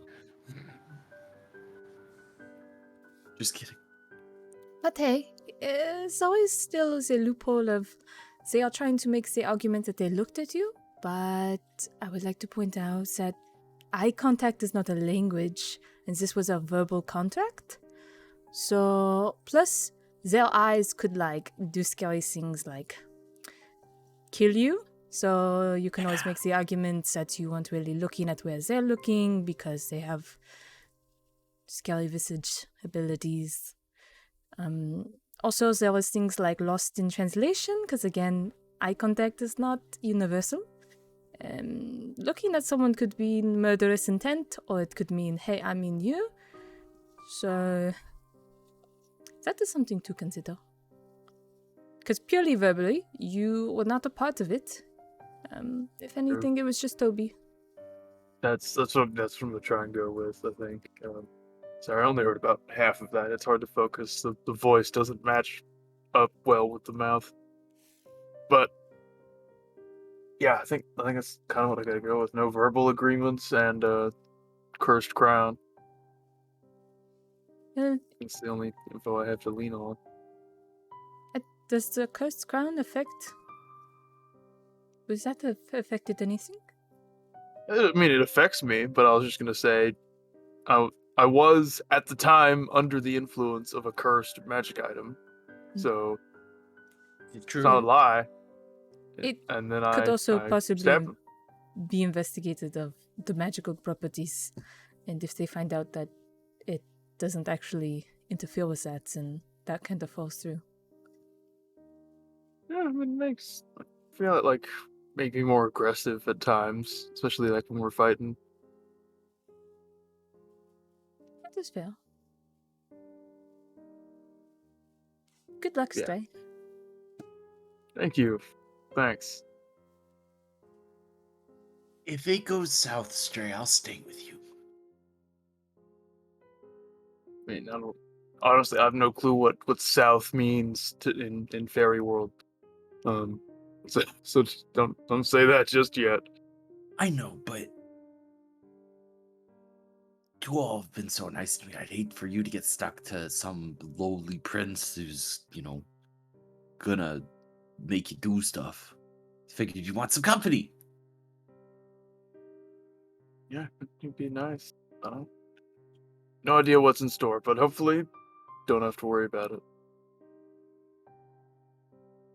Just kidding. But hey, it's always still the loophole of they are trying to make the argument that they looked at you, but I would like to point out that eye contact is not a language, and this was a verbal contract. So, plus, their eyes could, do scary things like kill you. So, you can always make the argument that you weren't really looking at where they're looking because they have scary visage abilities. Also, there was things like lost in translation, because again, eye contact is not universal. Looking at someone could mean murderous intent, or it could mean, hey, I mean you. So, that is something to consider. Because purely verbally, you were not a part of it. If anything, it was just Toby. That's what I'm gonna try and go with. I think. Sorry, I only heard about half of that. It's hard to focus. The voice doesn't match up well with the mouth. But yeah, I think that's kind of what I gotta go with. No verbal agreements and cursed crown. It's the only info I have to lean on. Does the cursed crown affect? Was that affected anything? I mean, it affects me, but I was just gonna say, I was at the time under the influence of a cursed magic item, so it's not a lie. And then Could also I possibly stabbed him. be investigated of the magical properties, and if they find out that it doesn't actually interfere with that, then that kind of falls through. Yeah, I mean, I feel like make me more aggressive at times, especially like when we're fighting. That is fair. Good luck, Yeah. Stray. Thank you. Thanks. If it goes south, Stray, I'll stay with you. I mean, honestly, I have no clue what south means in fairy world. So just don't say that just yet. I know, but you all have been so nice to me. I'd hate for you to get stuck to some lowly prince who's, gonna make you do stuff. Figured you want some company. Yeah, it'd be nice. No idea what's in store, but hopefully don't have to worry about it.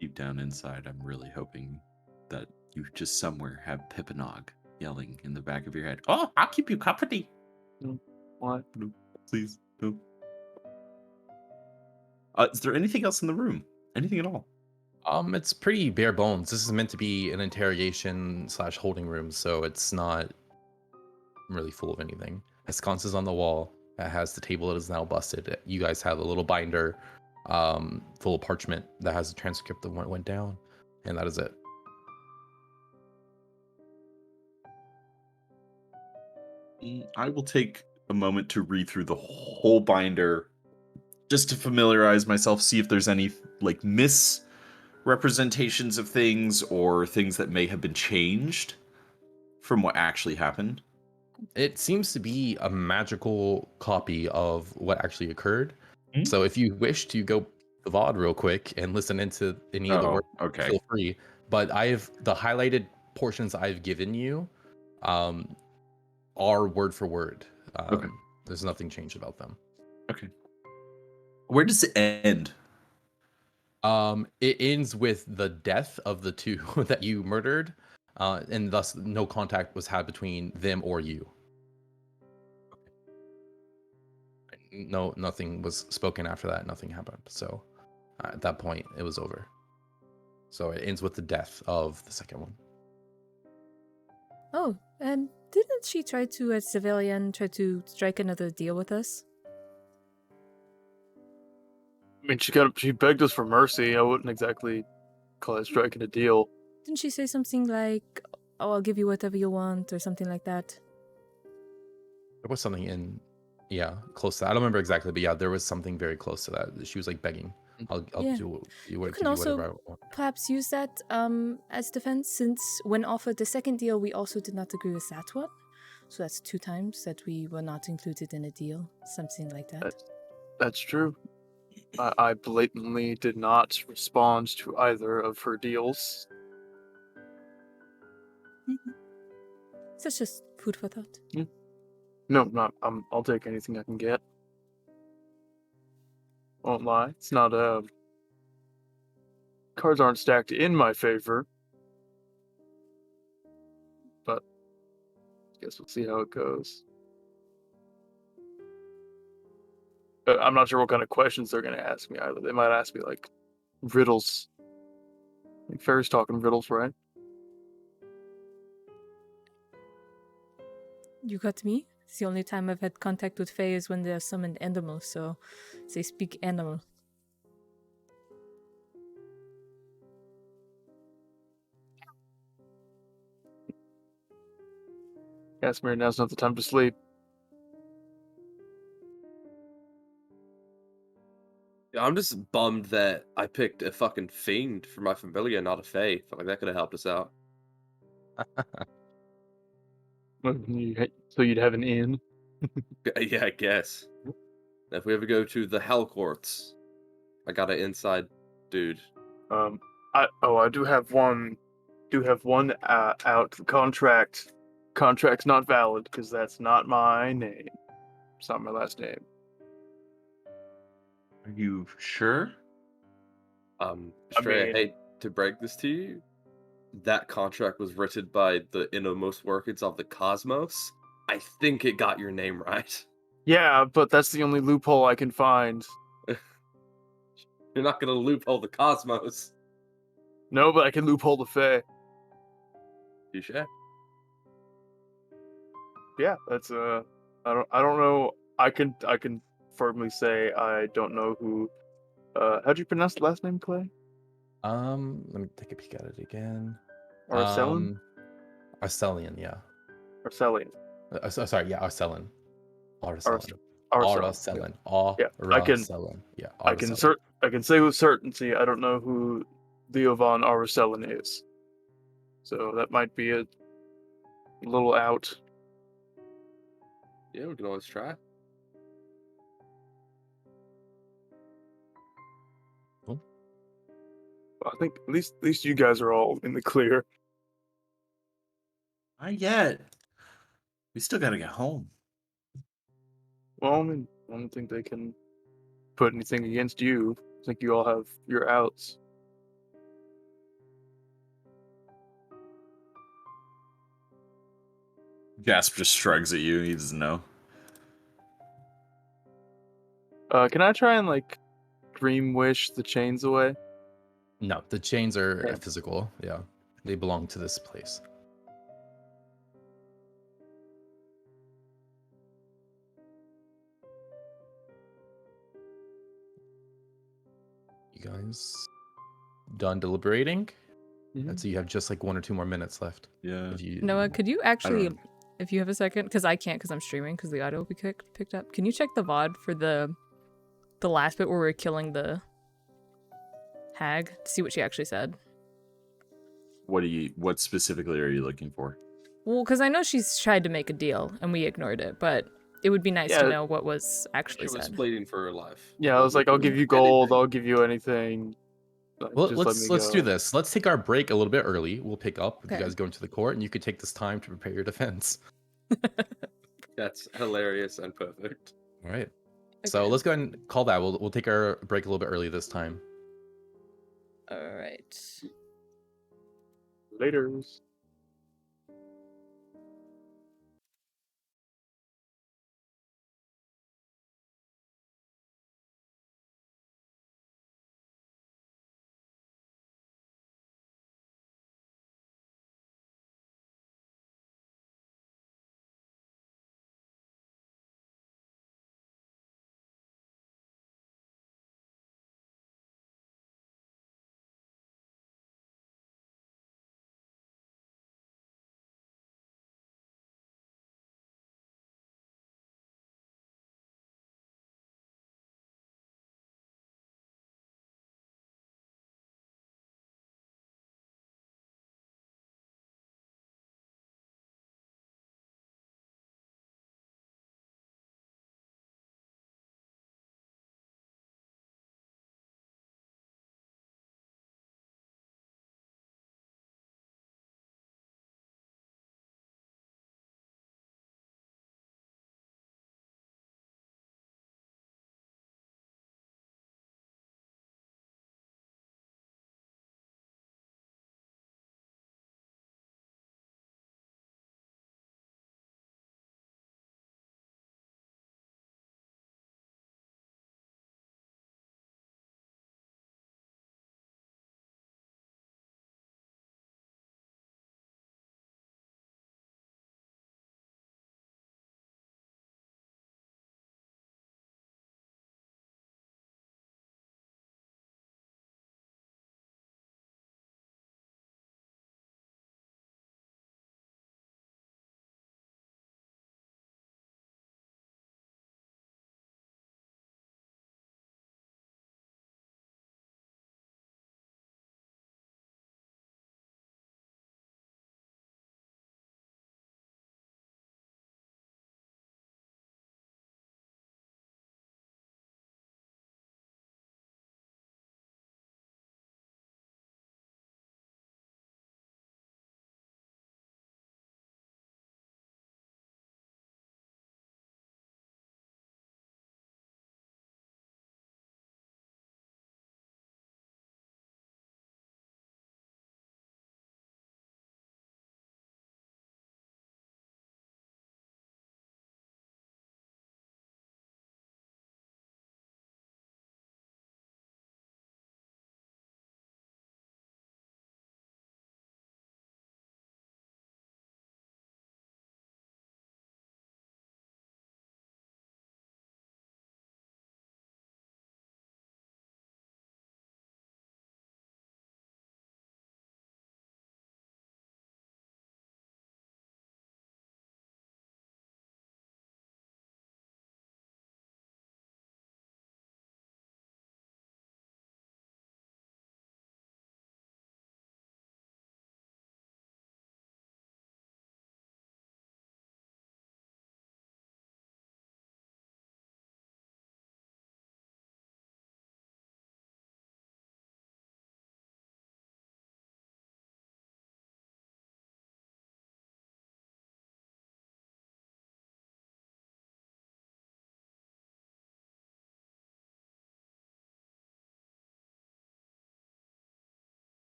Deep down inside, I'm really hoping that you just somewhere have Pippinog yelling in the back of your head, "Oh, I'll keep you company." Why? No, please, no. Is there anything else in the room? Anything at all? It's pretty bare bones. This is meant to be an interrogation / holding room, so it's not really full of anything. A sconce is on the wall that has the table that is now busted. You guys have a little binder full of parchment that has a transcript of what went down, and that is it. I will take a moment to read through the whole binder just to familiarize myself, see if there's any misrepresentations of things or things that may have been changed from what actually happened. It seems to be a magical copy of what actually occurred. Hmm? So if you wish to go the VOD real quick and listen into any of the work, Okay. feel free. But the highlighted portions I've given you are word for word. Okay. There's nothing changed about them. Okay. Where does it end? It ends with the death of the two that you murdered, and thus no contact was had between them or you. No, nothing was spoken after that. Nothing happened. So at that point, it was over. So it ends with the death of the second one. Oh, and didn't she try to, as civilian, try to strike another deal with us? I mean, she begged us for mercy. I wouldn't exactly call it striking a deal. Didn't she say something like, "Oh, I'll give you whatever you want," or something like that? There was something close to that. I don't remember exactly, but yeah, there was something very close to that. She was like begging, I'll Yeah. do You whatever can also I want. perhaps use that as defense, since when offered the second deal, we also did not agree with that one. So that's 2 times that we were not included in a deal, something like that. That's true. I blatantly did not respond to either of her deals. That's just food for thought. No, I'll take anything I can get. Won't lie. It's not cards aren't stacked in my favor. But I guess we'll see how it goes. I'm not sure what kind of questions they're gonna ask me either. They might ask me like riddles. Like Ferris talking riddles, right? You got me? It's the only time I've had contact with Fae is when they're summoned animals, so they speak animal. Casimir, now's not the time to sleep. I'm just bummed that I picked a fucking fiend for my familiar, not a fae. Felt like that could have helped us out. So you'd have an inn. Yeah, I guess. If we ever go to the Hell Courts, I got an inside dude. I do have one. Out. The contract's not valid because that's not my name. It's not my last name. Are you sure? Stray, I mean- hate to break this to you. That contract was written by the innermost workings of the cosmos. I think it got your name right. Yeah, but that's the only loophole I can find. You're not gonna loophole the cosmos. No, but I can loophole the Fae. Touche. Yeah, that's I don't know. I can firmly say I don't know who. How'd you pronounce the last name, Clay? Let me take a peek at it again. Arcellin? Arcelian, yeah. Arcelian. Sorry, yeah, Arcellin. Arce- Arcellin. Arcellin. Aracellin. Yeah, Aracellin. Yeah, Aracellin. I can say with certainty I don't know who Leo von Arcellin is. So that might be a little out. Yeah, we can always try. I think at least you guys are all in the clear. Not yet. We still gotta get home. Well, I mean, I don't think they can put anything against you. I think you all have your outs. Jasper just shrugs at you. He doesn't know. Can I try and like dream wish the chains away? No, the chains are Okay. physical. Yeah, they belong to this place. You guys done deliberating? And so you have just like 1 or 2 more minutes left. Yeah. If you Noah, could you I actually, don't know. if you have a second, because I can't because I'm streaming because the audio will be picked up. Can you check the VOD for the last bit where we're killing the hag to see what she actually said? What specifically are you looking for? Well, because I know she's tried to make a deal and we ignored it, but it would be nice Yeah. to know what was actually She was said. pleading for her life. Yeah, I was like, I'll give you gold. I'll give you anything. Like, well, just let me let's do go. this. Let's take our break a little bit early. We'll pick up if you Okay. guys go into the court, and you could take this time to prepare your defense. That's hilarious and perfect. All right. So Okay. let's go ahead and call that. We'll take our break a little bit early this time. All right. Laters.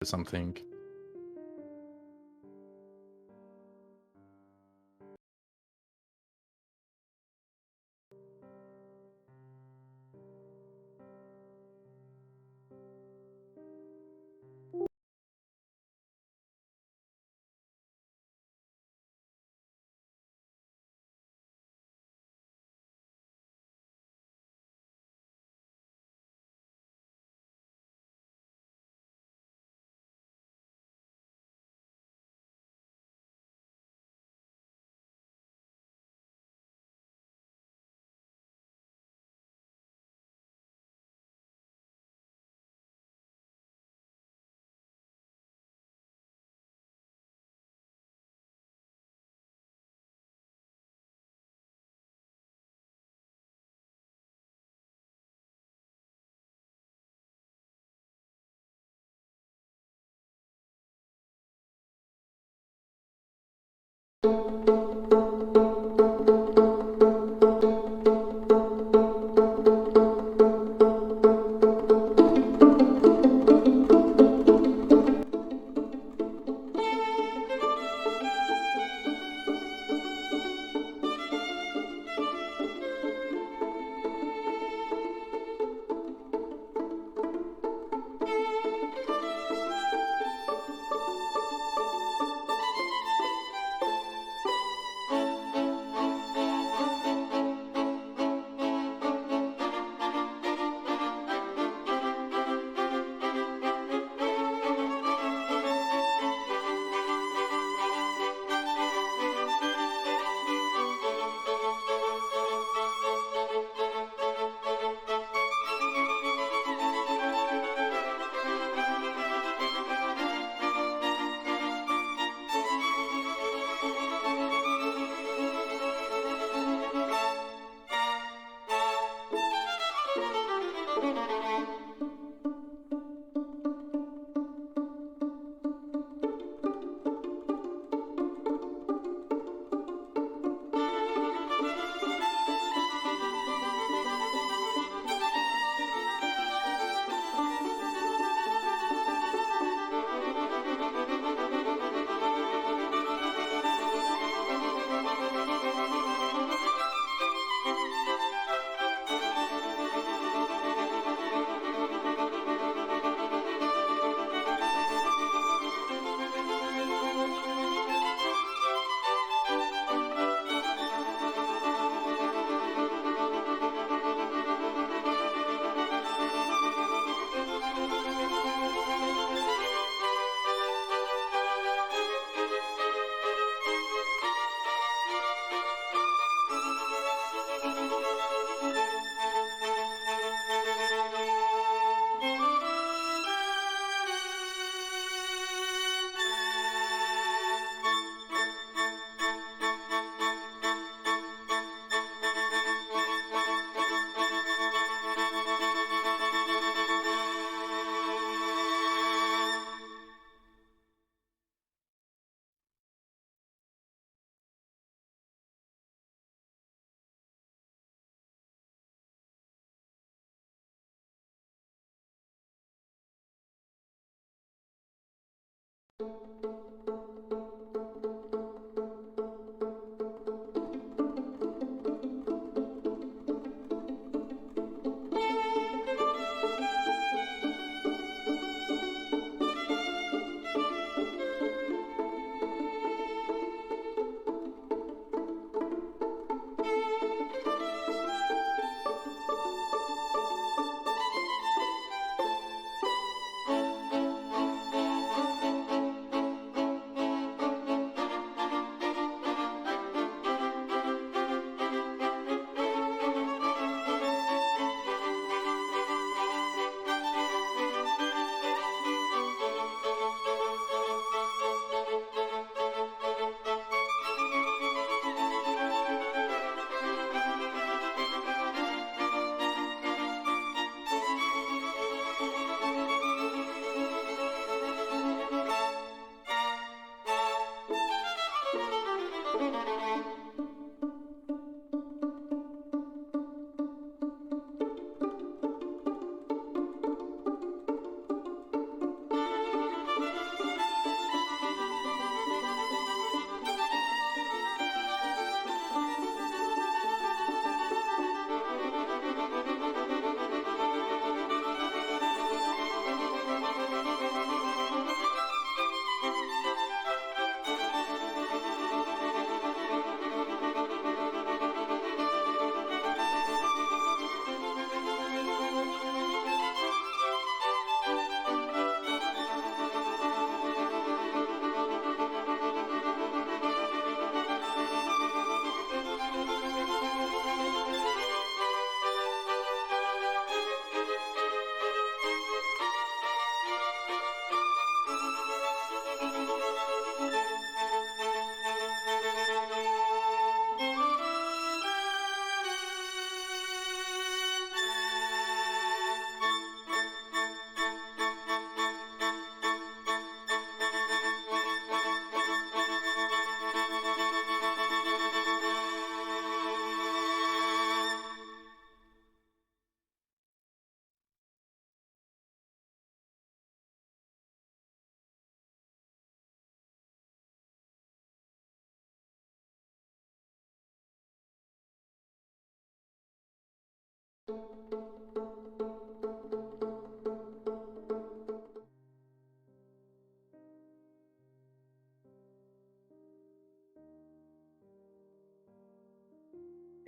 something.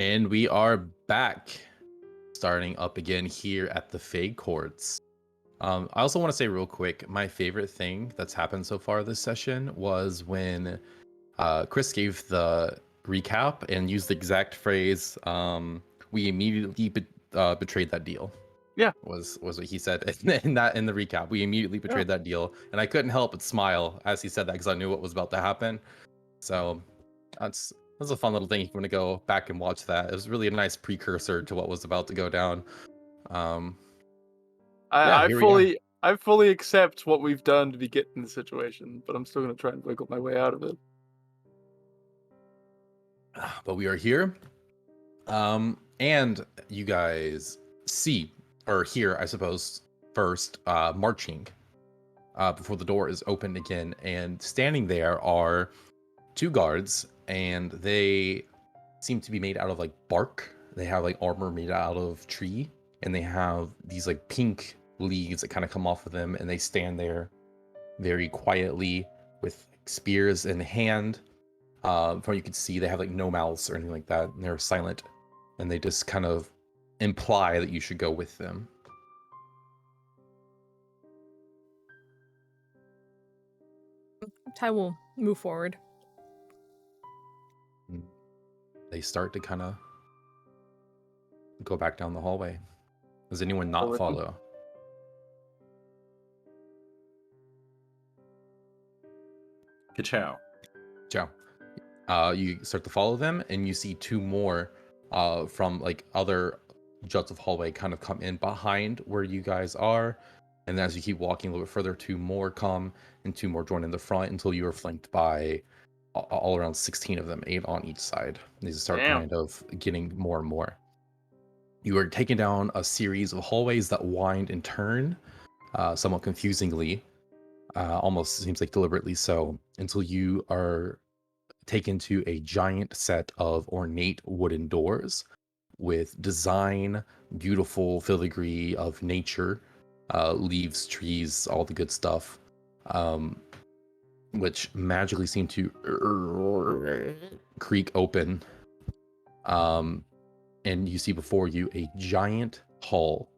And we are back, starting up again here at the Fade Courts. I also want to say real quick, my favorite thing that's happened so far this session was when Chris gave the recap and used the exact phrase, we immediately betrayed that deal. Yeah. Was what he said in the recap. We immediately betrayed that deal. And I couldn't help but smile as he said that because I knew what was about to happen. So that's a fun little thing if you want to go back and watch that. It was really a nice precursor to what was about to go down. I here we fully accept what we've done to be get in the situation, but I'm still gonna try and wiggle my way out of it. But we are here. And you guys see or hear, I suppose, first marching before the door is opened again, and standing there are two guards, and they seem to be made out of like bark. They have like armor made out of tree, and they have these like pink leaves that kind of come off of them, and they stand there very quietly with spears in hand. From what you can see, they have like no mouths or anything like that, and they're silent, and they just kind of imply that you should go with them. Ty will move forward. They start to kind of go back down the hallway. Does anyone not Go with them. follow? Ka-chow. Ciao. You start to follow them, and you see two more from like other juts of hallway kind of come in behind where you guys are. And as you keep walking a little bit further, two more come, and two more join in the front until you are flanked by all around 16 of them, 8 on each side. These start Damn. kind of getting more and more. You are taken down a series of hallways that wind and turn, somewhat confusingly, almost seems like deliberately so, until you are taken to a giant set of ornate wooden doors with design, beautiful filigree of nature, leaves, trees, all the good stuff, which magically seem to creak open. And you see before you a giant hall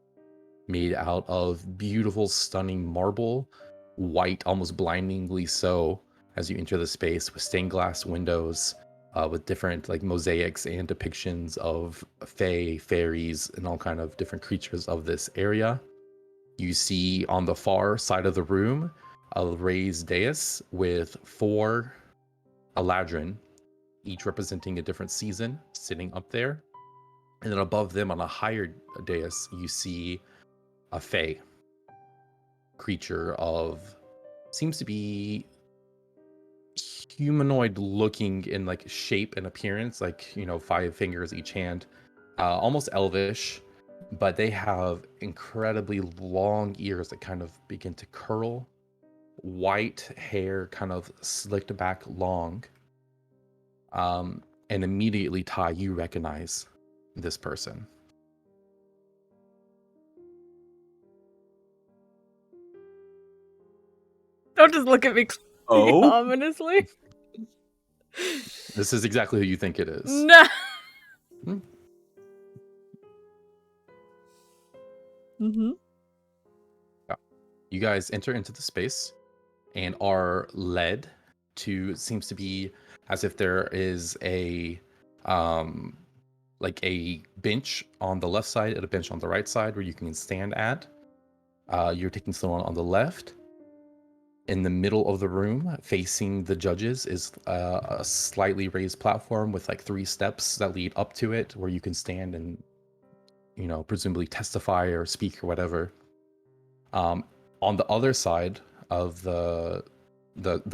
made out of beautiful, stunning marble, white, almost blindingly so, as you enter the space, with stained glass windows, with different like mosaics and depictions of fae, fairies, and all kind of different creatures of this area. You see on the far side of the room a raised dais with 4 Eladrin, each representing a different season, sitting up there. And then above them on a higher dais, you see a fae creature of, seems to be humanoid looking in like shape and appearance, like, 5 fingers each hand, almost elvish, but they have incredibly long ears that kind of begin to curl, white hair kind of slicked back long, and immediately, Ty, you recognize this person. Don't just look at me Oh? ominously. This is exactly who you think it is. No. Mm-hmm. You guys enter into the space and are led to, seems to be as if there is a like a bench on the left side and a bench on the right side where you can stand at. You're taking someone on the left. In the middle of the room, facing the judges, is a slightly raised platform with like 3 steps that lead up to it, where you can stand and, presumably testify or speak or whatever. On the other side of the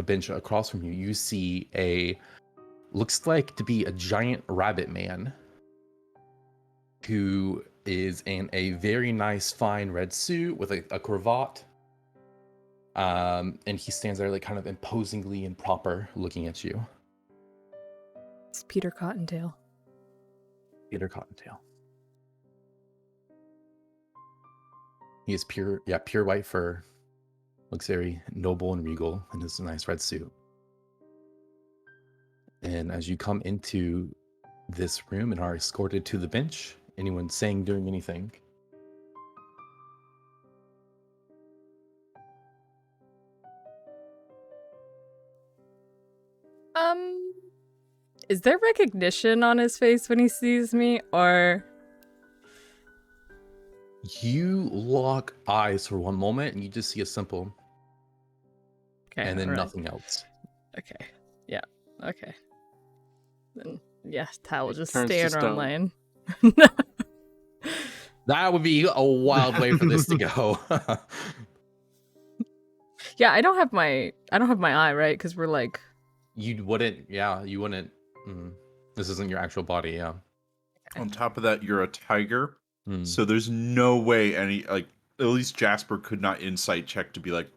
bench across from you, you see looks like to be a giant rabbit man who is in a very nice fine red suit with a cravat. And he stands there like kind of imposingly and proper looking at you. It's Peter Cottontail. Peter Cottontail. He is pure white fur. Looks very noble and regal in his nice red suit. And as you come into this room and are escorted to the bench. Anyone saying, doing anything? Is there recognition on his face when he sees me, or? You lock eyes for one moment and you just see a simple Okay, and then alright. nothing else. Okay. Yeah. Okay. Then yeah, Tal will It just turns stay to in her own stone. lane. That would be a wild way for this to go. Yeah, I don't have my eye, right? Because we're like, You wouldn't, yeah, you wouldn't. This isn't your actual body, yeah. On top of that, you're a tiger, Mm. so there's no way any at least Jasper could not insight check to be like,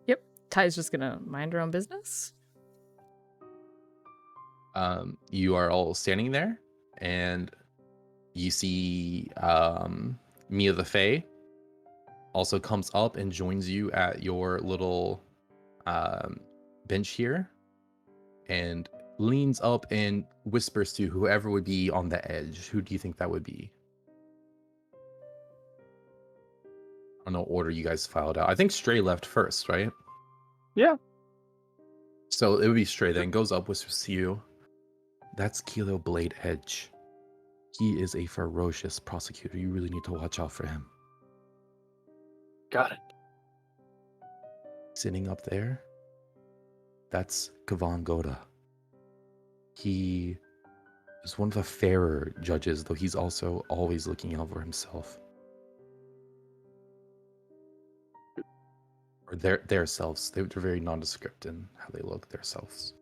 yep, Ty's just gonna mind her own business. You are all standing there, and you see Mia the Fae also comes up and joins you at your little bench here, and leans up and whispers to whoever would be on the edge. Who do you think that would be? I don't know what order you guys filed out. I think Stray left first, right? Yeah. So it would be Stray then. Goes up, whispers to you. That's Kilo Blade Edge. He is a ferocious prosecutor. You really need to watch out for him. Got it. Sitting up there, that's Kavan Goda. He is one of the fairer judges, though he's also always looking out for himself. Or their selves. They're very nondescript in how they look, their selves.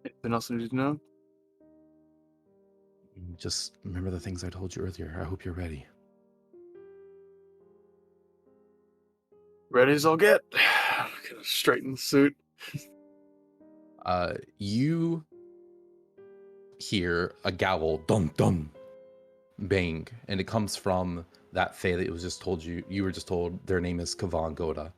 Anything else I need to know? Just remember the things I told you earlier. I hope you're ready. Ready as I'll get. Gonna straighten the suit. You hear a gavel, dum dum, bang, and it comes from that fae that was just told you. You were just told their name is Kavan Goda.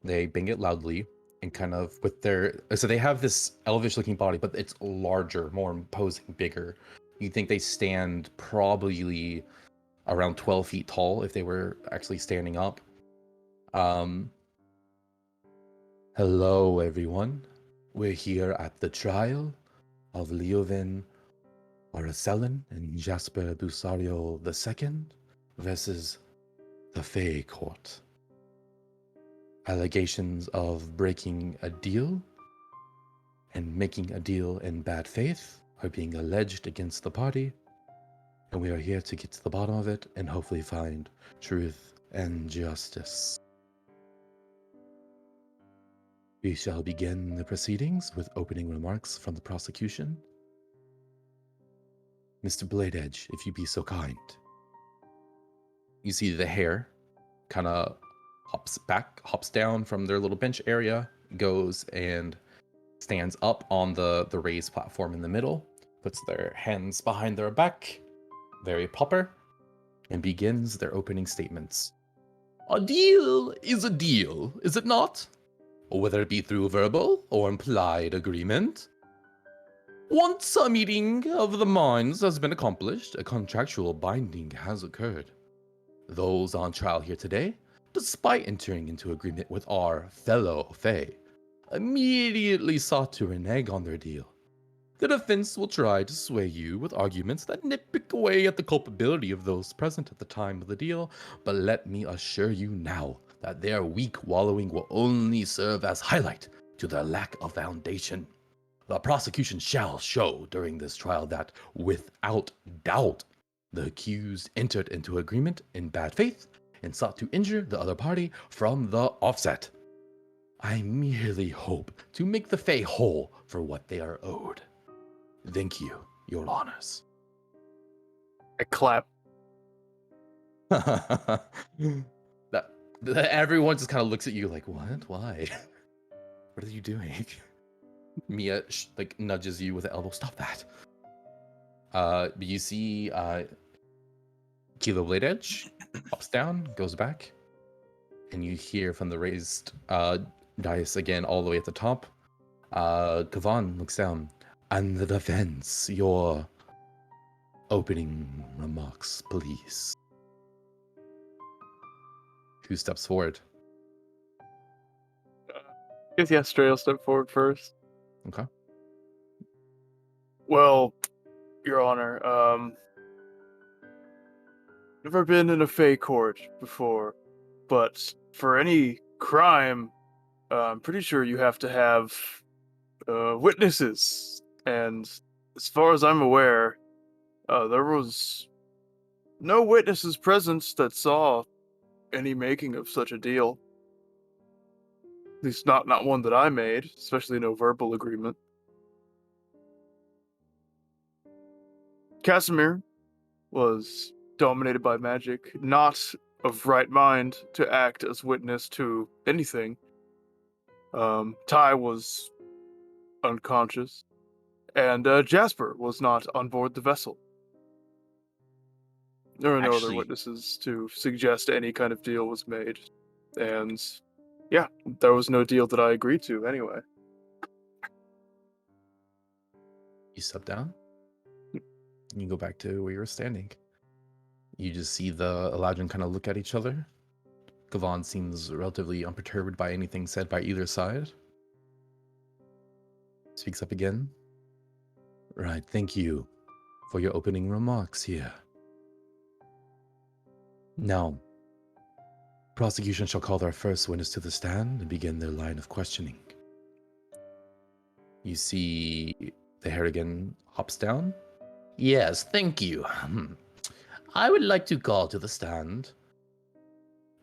They bang it loudly and kind of with their. So they have this elvish-looking body, but it's larger, more imposing, bigger. You think they stand probably around 12 feet tall if they were actually standing up. Hello, everyone. We're here at the trial of Leoven Aracellan and Jasper Busario II versus the Fae Court. Allegations of breaking a deal and making a deal in bad faith are being alleged against the party, and we are here to get to the bottom of it and hopefully find truth and justice. We shall begin the proceedings with opening remarks from the prosecution. Mr. Blade Edge, if you be so kind. You see the hair kind of hops down from their little bench area, goes and stands up on the raised platform in the middle, puts their hands behind their back, very proper, and begins their opening statements. A deal is a deal, is it not? Or whether it be through verbal or implied agreement. Once a meeting of the minds has been accomplished, a contractual binding has occurred. Those on trial here today, despite entering into agreement with our fellow Fae, immediately sought to renege on their deal. The defense will try to sway you with arguments that nitpick away at the culpability of those present at the time of the deal, but let me assure you now that their weak wallowing will only serve as highlight to their lack of foundation. The prosecution shall show during this trial that, without doubt, the accused entered into agreement in bad faith and sought to injure the other party from the offset. I merely hope to make the Fae whole for what they are owed. Thank you, your honors. I clap. Everyone just kind of looks at you like, what? Why? What are you doing? Mia nudges you with the elbow. Stop that. But you see Kilo Blade Edge hops down, goes back. and you hear from the raised dais again, all the way at the top. Kavan looks down. And the defense, your opening remarks, please. Who steps forward? Guess yeah, Stray will step forward first. Okay. Well, Your Honor, never been in a Fey court before, but for any crime, I'm pretty sure you have to have witnesses. And as far as I'm aware, there was no witnesses present that saw any making of such a deal. At least not one that I made, especially no verbal agreement. Casimir was dominated by magic, not of right mind to act as witness to anything. Ty was unconscious, and Jasper was not on board the vessel. There are no other Actually- witnesses to suggest any kind of deal was made. And yeah, there was no deal that I agreed to anyway. You step down. You go back to where you were standing. You just see the Eladrin kind of look at each other. Kavan seems relatively unperturbed by anything said by either side. Speaks up again. Right, thank you for your opening remarks here. Now, prosecution shall call their first witness to the stand and begin their line of questioning. You see the Harrigan hops down. Yes, thank you. I would like to call to the stand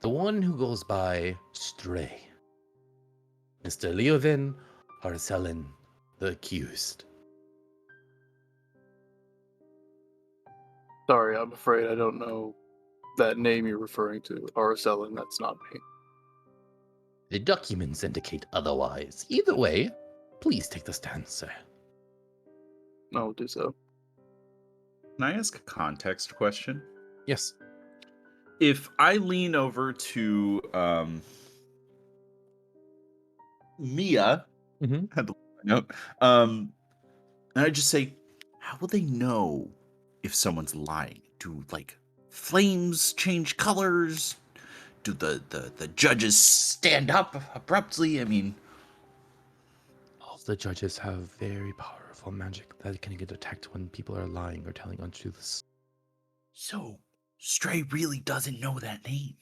the one who goes by Stray. Mr. Leovin Arcelin, the accused. Sorry, I'm afraid I don't know that name you're referring to. Aracellin, that's not me. The documents indicate otherwise. Either way, please take the stand, sir. I will do so. Can I ask a context question? Yes. If I lean over to Mia, Mhm. had to look my note, and I just say, how will they know if someone's lying? Do like flames change colors? Do the judges stand up abruptly? I mean, All of the judges have very powerful magic that can detect when people are lying or telling untruths. so Stray really doesn't know that name.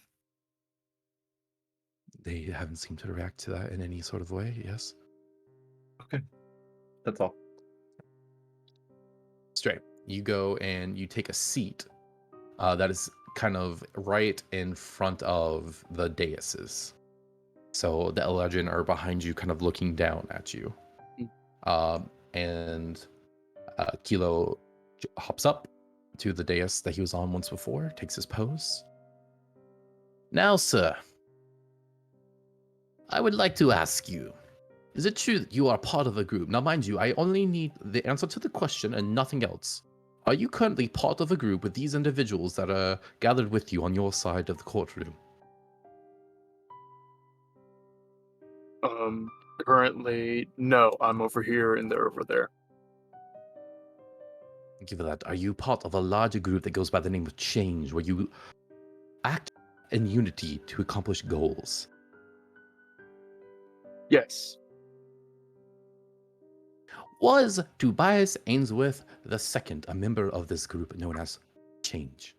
They haven't seemed to react to that in any sort of way, yes? Okay, that's all. Straight. You go and you take a seat that is kind of right in front of the daises. So the Eladrin are behind you, kind of looking down at you. And Kilo hops up to the dais that he was on once before, takes his pose. Now, sir, I would like to ask you, is it true that you are part of a group? Now, mind you, I only need the answer to the question and nothing else. Are you currently part of a group with these individuals that are gathered with you on your side of the courtroom? Currently, no. I'm over here and they're over there. Thank you for that. Are you part of a larger group that goes by the name of Change, where you act in unity to accomplish goals? Yes. Was Tobias Ainsworth II a member of this group known as Change?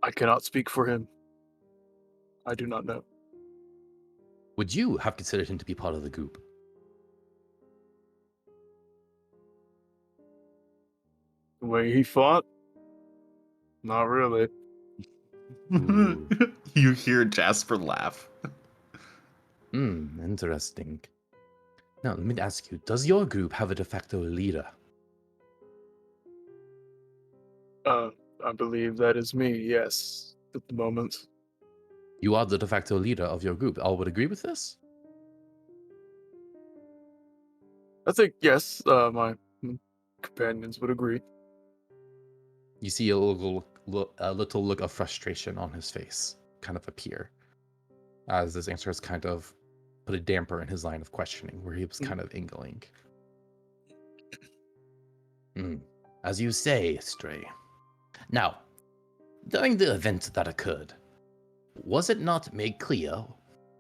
I cannot speak for him. I do not know. Would you have considered him to be part of the group? The way he fought? Not really. Ooh. You hear Jasper laugh. Interesting. Now, let me ask you, does your group have a de facto leader? I believe that is me, yes, at the moment. You are the de facto leader of your group. All would agree with this? I think, yes, my companions would agree. You see a little a little look of frustration on his face kind of appear as this answer has kind of put a damper in his line of questioning, where he was kind of angling. As you say, Stray. Now, during the event that occurred, was it not made clear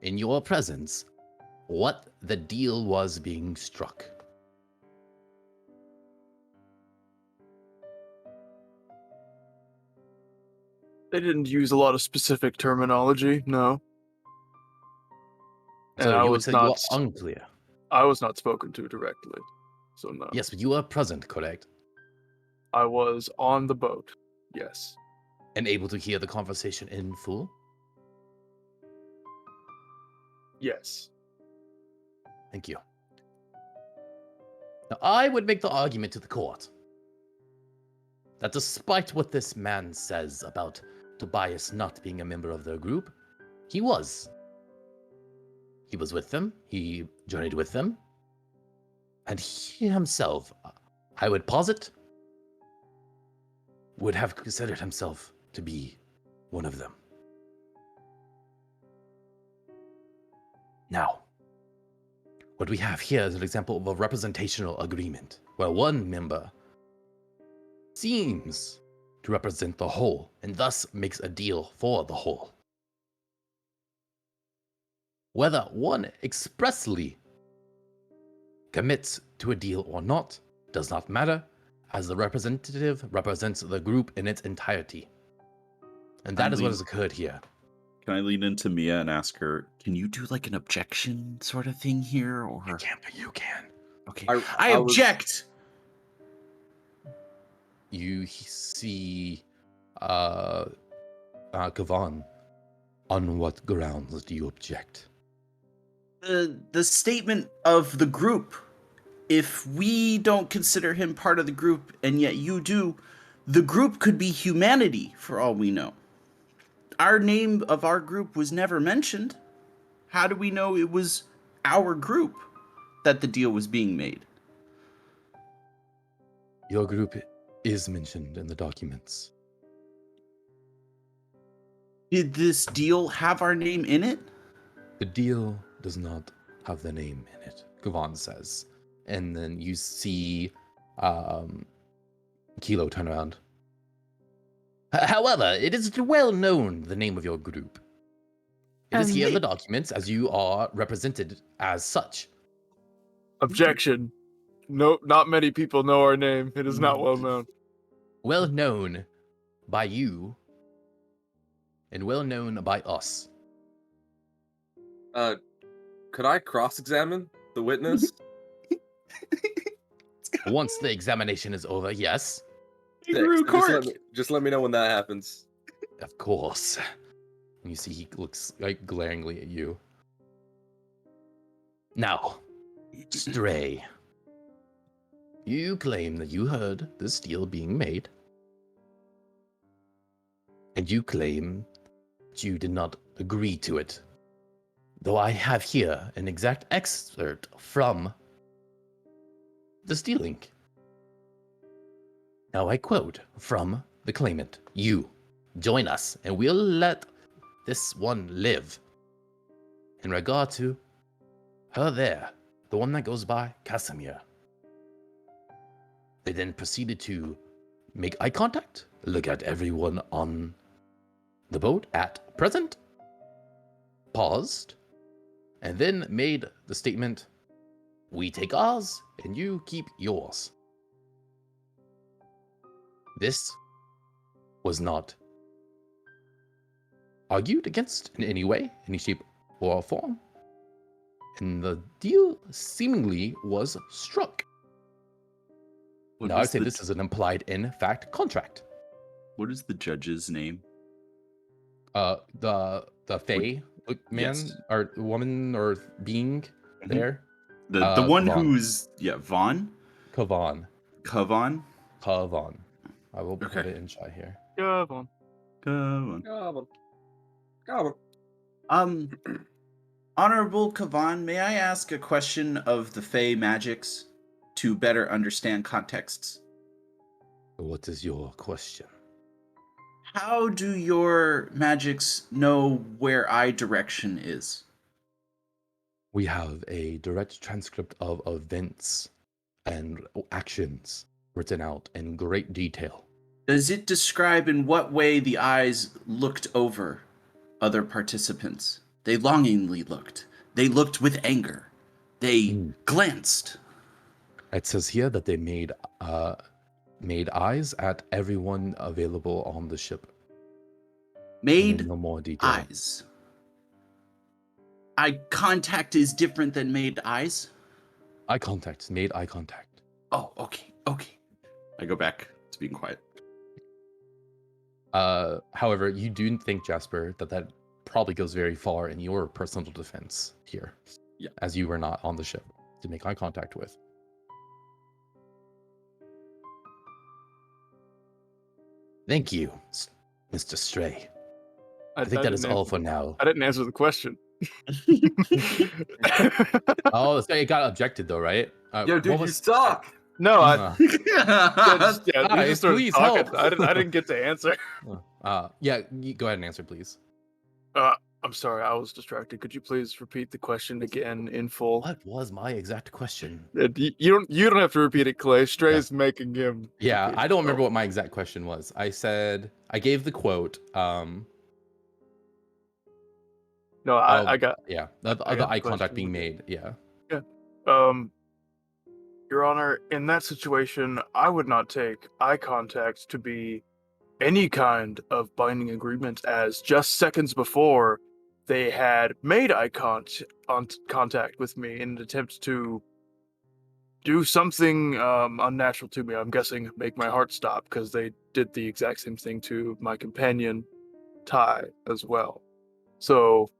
in your presence what the deal was being struck? They didn't use a lot of specific terminology, no. And So I you would was say you not are unclear. I was not spoken to directly. So no. Yes, but you were present, correct? I was on the boat. Yes. And able to hear the conversation in full? Yes. Thank you. Now, I would make the argument to the court that despite what this man says about Tobias not being a member of their group, he was. He was with them, he journeyed with them, and he himself, I would posit, would have considered himself to be one of them. Now, what we have here is an example of a representational agreement, where one member seems to represent the whole, and thus makes a deal for the whole. Whether one expressly commits to a deal or not does not matter, as the representative represents the group in its entirety. And that is what has occurred here. Can I lean into Mia and ask her, can you do like an objection sort of thing here? Or I can't, but you can. Okay. I was- object! You see Kavan. On what grounds do you object? The statement of the group. If we don't consider him part of the group, and yet you do, the group could be humanity, for all we know. Our name of our group was never mentioned. How do we know it was our group that the deal was being made? Your group is mentioned in the documents. Did this deal have our name in it? The deal does not have the name in it, Kavan says. And then you see Kilo turn around. However, it is well known the name of your group. It is here in the documents, as you are represented as such. Objection. No, not many people know our name. It is not well known. Well known by you, and well known by us. Could I cross-examine the witness? Once the examination is over, yes, Six. Just let me know when that happens. of course. You see he looks like glaringly at you. Now, Stray, you claim that you heard this deal being made, and you claim that you did not agree to it. Though I have here an exact excerpt from this deal link. Now I quote from the claimant, "You join us and we'll let this one live." In regard to her there, the one that goes by Casimir. They then proceeded to make eye contact, look at everyone on the boat at present, paused, and then made the statement, "We take ours and you keep yours." This was not argued against in any way, any shape or form, and the deal seemingly was struck. Now I say this is an implied in fact contract. What is the judge's name? The Fae man Yes. or woman or being there. The one Vaughn. who's Vaughn? Kavan. Kavan? Kavan. I will put Okay. it in chat here. Come on. Kavan. Come on. Honorable Kavan, may I ask a question of the Fey magics to better understand contexts? What is your question? How do your magics know where eye direction is? We have a direct transcript of events and actions written out in great detail. Does it describe in what way the eyes looked over other participants? They longingly looked. They looked with anger. They glanced. It says here that they made eyes at everyone available on the ship. Made No more detail. eyes. Eye contact is different than made eyes? Eye contact. Made eye contact. Oh, okay. I go back to being quiet. However, you do think, Jasper, that probably goes very far in your personal defense here. Yeah. As you were not on the ship to make eye contact with. Thank you, Mr. Stray. I think that is all for now. I didn't answer the question. Oh, so it got objected though, right? Yo, dude, you suck. No, you Guys, just started please talking. help. I didn't get to answer. Yeah, go ahead and answer, please. I'm sorry, I was distracted. Could you please repeat the question again in full? What was my exact question? You don't have to repeat it, Clay. Stray's making him. Yeah, repeat I don't himself. remember what my exact question was. I said I gave the quote. No, I got. Yeah, I the got the eye contact question. being made. Yeah. Your Honor, in that situation, I would not take eye contact to be any kind of binding agreement, as just seconds before they had made eye contact with me in an attempt to do something unnatural to me. I'm guessing make my heart stop, because they did the exact same thing to my companion, Ty, as well. So,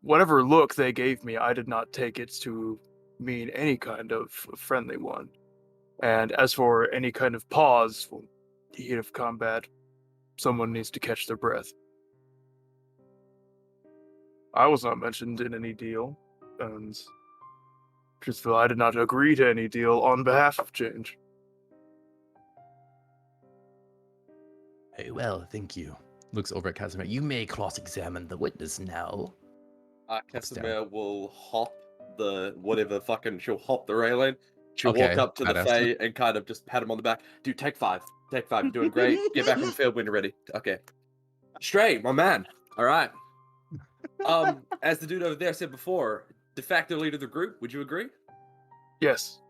whatever look they gave me, I did not take it to mean any kind of friendly one. And as for any kind of pause, well, the heat of combat, someone needs to catch their breath. I was not mentioned in any deal, and truthfully, I did not agree to any deal on behalf of Change. Very well, thank you. Looks over at Casimir. You may cross-examine the witness now. Casimir will hop she'll hop the railing. She'll Okay, walk up to the badass. Fae and kind of just pat him on the back. Dude, take five. You're doing great. Get back on the field when you're ready. Okay. Stray, my man. All right. As the dude over there said before, de facto leader of the group, would you agree? Yes.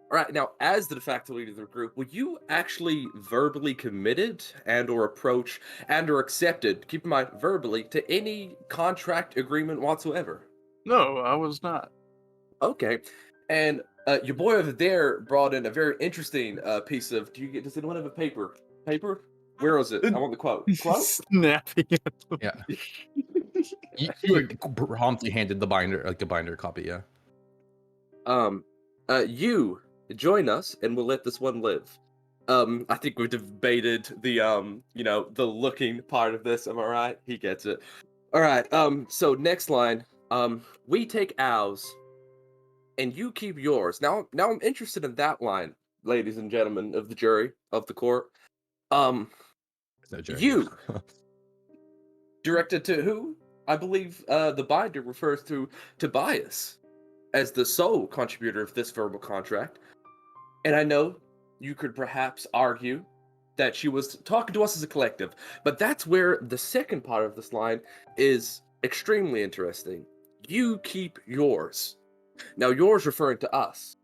All right, now, as the de facto leader of the group, were you actually verbally committed and or approach and or accepted, keep in mind, verbally, to any contract agreement whatsoever? No, I was not. Okay. And your boy over there brought in a very interesting piece of, does anyone have a paper? Paper? Where is it? I want the quote. Quote? Snapping at them. Yeah. you promptly handed the binder, like a binder copy, yeah. You join us and we'll let this one live. I think we've debated the the looking part of this. Am I right? He gets it. All right. So next line. We take ours and you keep yours. Now I'm interested in that line, ladies and gentlemen of the jury, of the court. No jury. You directed to who? I believe the binder refers to Tobias as the sole contributor of this verbal contract. And I know you could perhaps argue that she was talking to us as a collective, but that's where the second part of this line is extremely interesting. You keep yours. Now, yours referring to us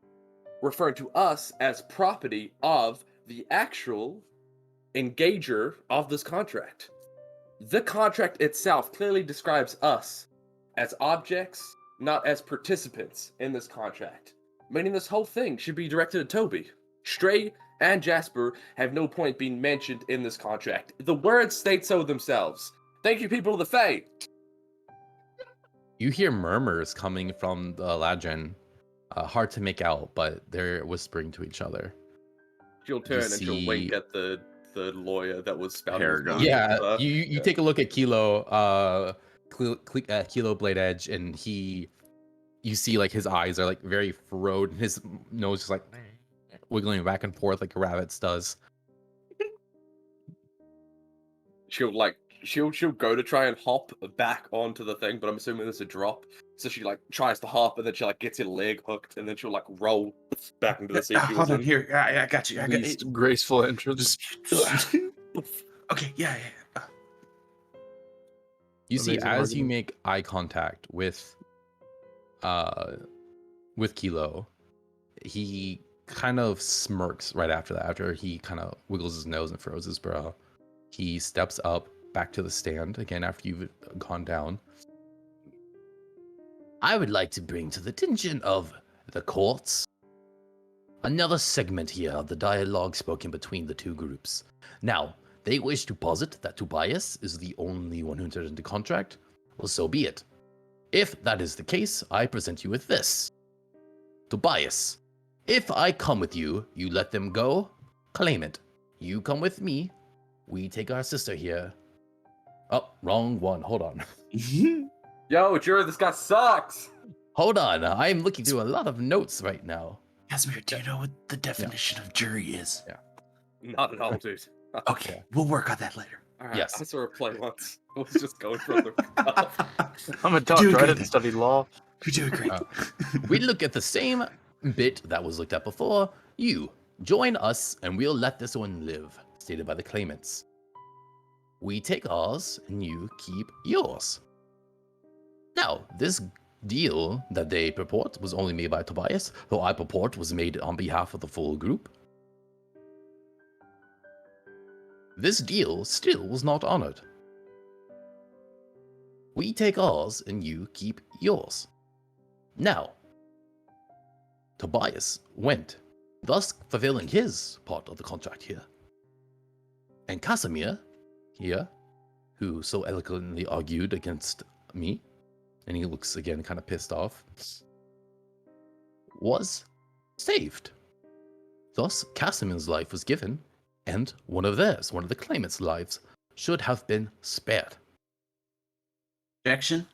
as property of the actual engager of this contract. The contract itself clearly describes us as objects, not as participants in this contract. Meaning this whole thing should be directed at Toby. Stray and Jasper have no point being mentioned in this contract. The words state so themselves. Thank you, people of the Fae. You hear murmurs coming from the Ladrin. Hard to make out, but they're whispering to each other. She'll turn and she'll wink at the lawyer that was spouting. Paragon. Yeah, you take a look at Kilo, Kilo Blade Edge, and you see like his eyes are like very furrowed, and his nose is like wiggling back and forth like a rabbit's does. she'll go to try and hop back onto the thing, but I'm assuming there's a drop. So she like tries to hop, and then she like gets her leg hooked, and then she'll like roll back into the seat. She was Hold on, in. here. I got you. I got Least graceful entrance. Just... okay, yeah. You see, Amazing as you argument. make eye contact with Kilo, he kind of smirks right after that. After he kind of wiggles his nose and furrows his brow, he steps up back to the stand again after you've gone down. I would like to bring to the attention of the courts another segment here of the dialogue spoken between the two groups. Now, they wish to posit that Tobias is the only one who entered into contract. Well, so be it. If that is the case, I present you with this. Tobias, if I come with you, you let them go, claim it. You come with me, we take our sister here. Oh, wrong one. Hold on. Yo, Jura, this guy sucks. Hold on. I'm looking through a lot of notes right now. Casimir, do you know what the definition of jury is? Not at all, dude. Okay, we'll work on that later. All right, Yes. I saw a play once. I was just going from the cuff. I'm a Doing doctor. I good. didn't study law. You're doing great. We look at the same bit that was looked at before. You join us and we'll let this one live, stated by the claimants. We take ours and you keep yours. Now, this deal that they purport was only made by Tobias, though I purport was made on behalf of the full group. This deal still was not honored. We take ours and you keep yours. Now, Tobias went, thus fulfilling his part of the contract here. And Casimir, here, who so eloquently argued against me, and he looks again kind of pissed off, was saved. Thus, Casimir's life was given, and one of theirs, one of the claimants' lives, should have been spared. Objection?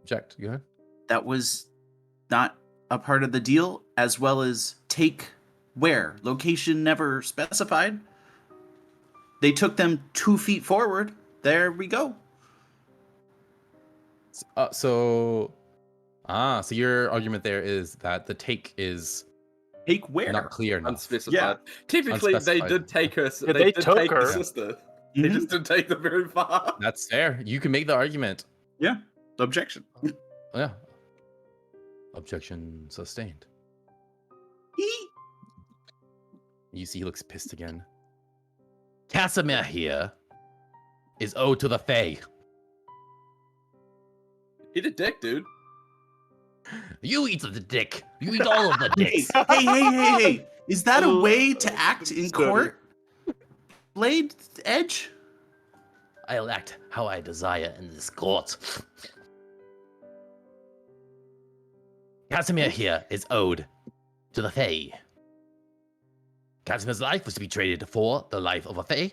Object, go ahead. That was not a part of the deal, as well as take where? Location never specified. They took them 2 feet forward. There we go. So your argument there is that the take is Take where? not clear enough. Unspecified. Yeah. Typically, Unspecified. they did take her. Yeah, they they did took take her. the sister. Mhm. They just didn't take them very far. That's fair. You can make the argument. Yeah. Objection. Yeah. Objection sustained. You see he looks pissed again. Casimir here is owed to the Fae. Eat a dick, dude. You eat the dick. You eat all of the Hey, dicks. hey. Is that a way to act in Study. court? Blade Edge? I'll act how I desire in this court. Casimir here is owed to the Fae. Casimir's life was to be traded for the life of a Fae.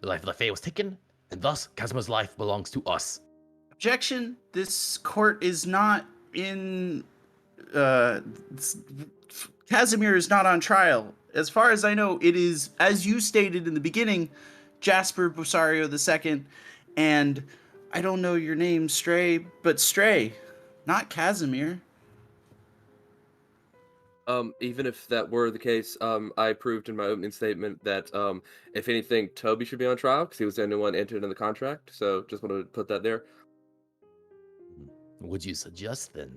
The life of the Fae was taken, and thus Casimir's life belongs to us. Objection. This court is not in. Casimir is not on trial. As far as I know, it is, as you stated in the beginning, Jasper Bosario II, and I don't know your name, Stray, but Stray, not Casimir. Even if that were the case, I proved in my opening statement that, if anything, Toby should be on trial because he was the only one entered in the contract. So just wanted to put that there. Would you suggest then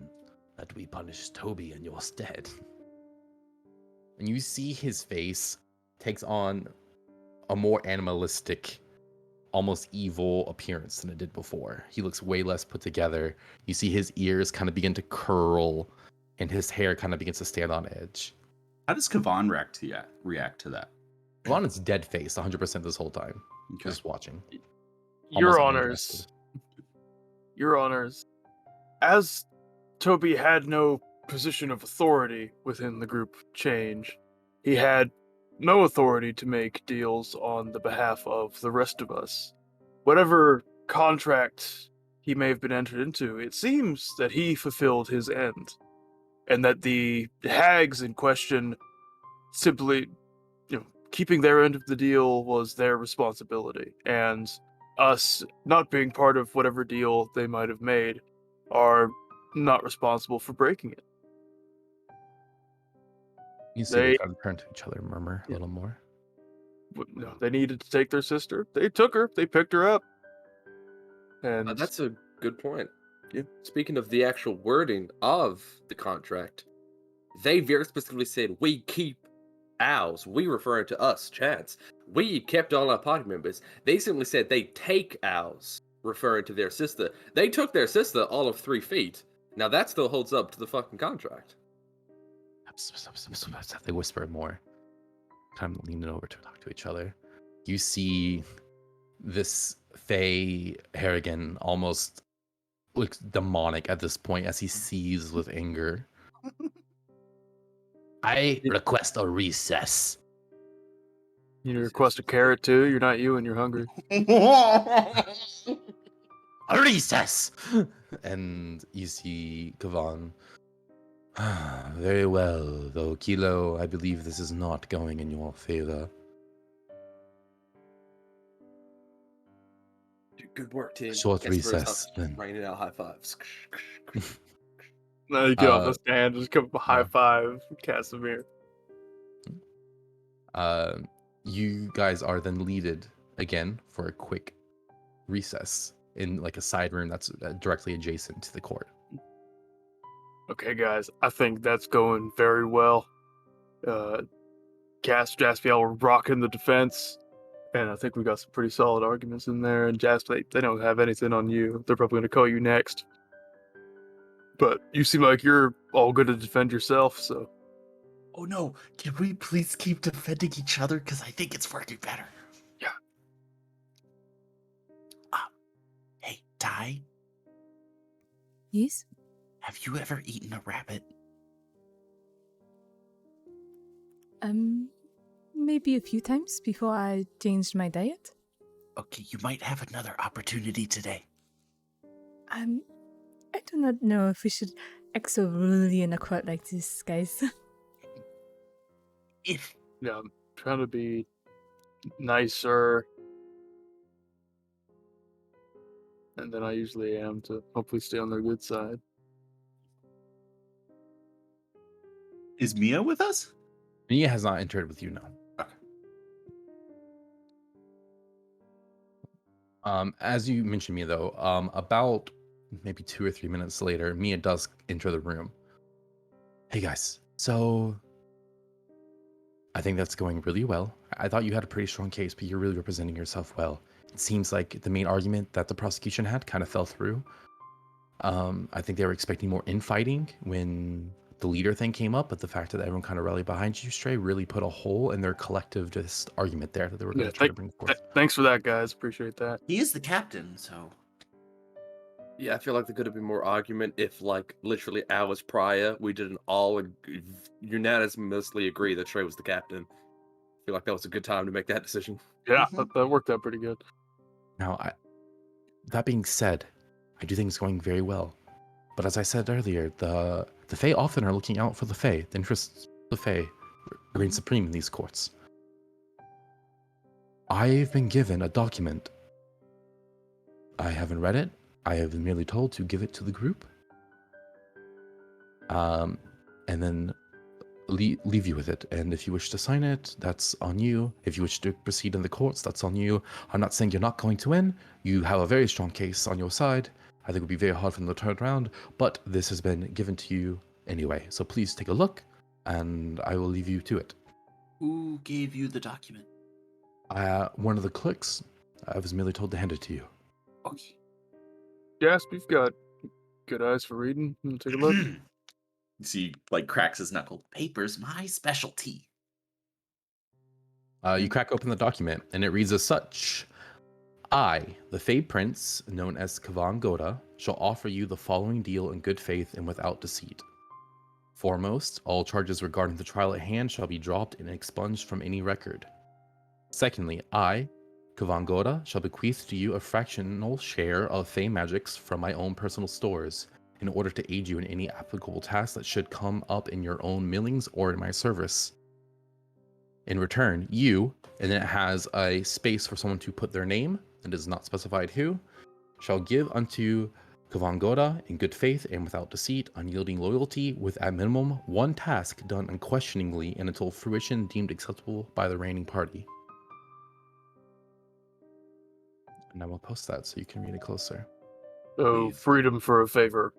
that we punish Toby in your stead? And you see his face takes on a more animalistic, almost evil appearance than it did before. He looks way less put together. You see his ears kind of begin to curl, and his hair kind of begins to stand on edge. How does Kavan react to that? Ron is dead faced 100% this whole time, Okay. just watching. Your Almost honors. uninterested. Your honors. As Toby had no position of authority within the group change, he had no authority to make deals on the behalf of the rest of us. Whatever contract he may have been entered into, it seems that he fulfilled his end, and that the hags in question simply, keeping their end of the deal was their responsibility, and us not being part of whatever deal they might have made are not responsible for breaking it. You see, they They kind of turn to each other, murmur a Yeah. little more. no, they needed to take their sister. They took her. They picked her up, and That's a good point. Yeah. Speaking of the actual wording of the contract, they very specifically said, "We keep ours." We referring to us, Chads. We kept all our party members. They simply said they take ours, referring to their sister. They took their sister all of 3 feet. Now that still holds up to the fucking contract. They whisper more, kind of leaning over to talk to each other. You see this Faye Harrigan almost looks demonic at this point as he seethes with anger. I request a recess. you request a carrot too. You're not you, and you're hungry. A recess! And you see Kavan. Very well, though, Kilo, I believe this is not going in your favor. Good work, team. Short Guess first recess, up, then. raining out high fives. Now you get off the stand, just come high five, Casimir. You guys are then leaded again for a quick recess in like a side room that's directly adjacent to the court. Okay, guys, I think that's going very well. Jaspiel rocking the defense, and I think we got some pretty solid arguments in there. And they don't have anything on you. They're probably going to call you next. But you seem like you're all good to defend yourself, so. Oh no, can we please keep defending each other? Because I think it's working better. Yeah. Hey, Ty, Yes? have you ever eaten a rabbit? Maybe a few times before I changed my diet. Okay, you might have another opportunity today. I do not know if we should act so rudely in a court like this, guys. If Yeah, I'm trying to be nicer. And then I usually am to hopefully stay on their good side. Is Mia with us? Mia has not entered with you now. As you mentioned, Mia, though, about maybe 2 or 3 minutes later, Mia does enter the room. Hey, guys. So, I think that's going really well. I thought you had a pretty strong case, but you're really representing yourself well. It seems like the main argument that the prosecution had kind of fell through. I think they were expecting more infighting when the leader thing came up, but the fact that everyone kind of rallied behind you, Stray, really put a hole in their collective just argument there that they were going to try to bring forth. Thanks for that, guys. Appreciate that. He is the captain, so. Yeah, I feel like there could have been more argument if, like, literally hours prior, we didn't all unanimously agree that Trey was the captain. I feel like that was a good time to make that decision. Yeah, that worked out pretty good. Now, that being said, I do think it's going very well. But as I said earlier, the Fae often are looking out for the Fae. The interests of the Fae reign supreme in these courts. I've been given a document. I haven't read it. I have been merely told to give it to the group. And then leave you with it. And if you wish to sign it, that's on you. If you wish to proceed in the courts, that's on you. I'm not saying you're not going to win. You have a very strong case on your side. I think it would be very hard for them to turn around, but this has been given to you anyway. So please take a look, and I will leave you to it. Who gave you the document? One of the clerks. I was merely told to hand it to you. Okay. Jasp, you've got good eyes for reading. Take a look. You see, like, cracks his knuckle. Paper's my specialty. You crack open the document, and it reads as such. I, the Fae Prince, known as Kavan Goda, shall offer you the following deal in good faith and without deceit. Foremost, all charges regarding the trial at hand shall be dropped and expunged from any record. Secondly, I, Kavan Goda, shall bequeath to you a fractional share of Fae magics from my own personal stores, in order to aid you in any applicable tasks that should come up in your own millings or in my service. In return, you, and then it has a space for someone to put their name, and is not specified who, shall give unto Kavangoda in good faith and without deceit, unyielding loyalty, with at minimum one task done unquestioningly and until fruition deemed acceptable by the reigning party. And I will post that so you can read it closer. So Please. freedom for a favor.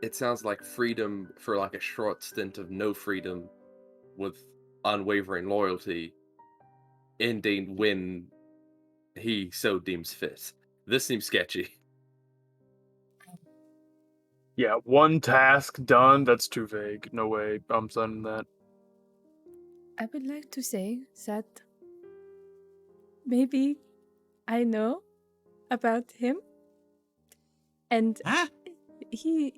It sounds like freedom for like a short stint of no freedom with unwavering loyalty, ending when he so deems fit. This seems sketchy. Yeah, one task done. That's too vague. No way. I'm signing that. I would like to say that maybe I know about him, and Huh? he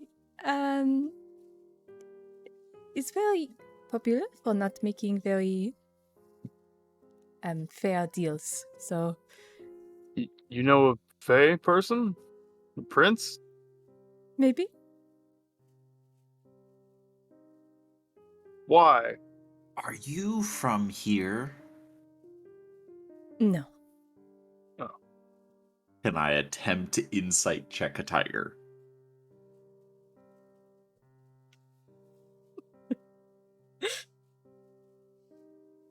is very popular for not making very fair deals. So You know a Fey person? A prince? maybe Why? Are you from here? no. Can I attempt to insight check a tiger?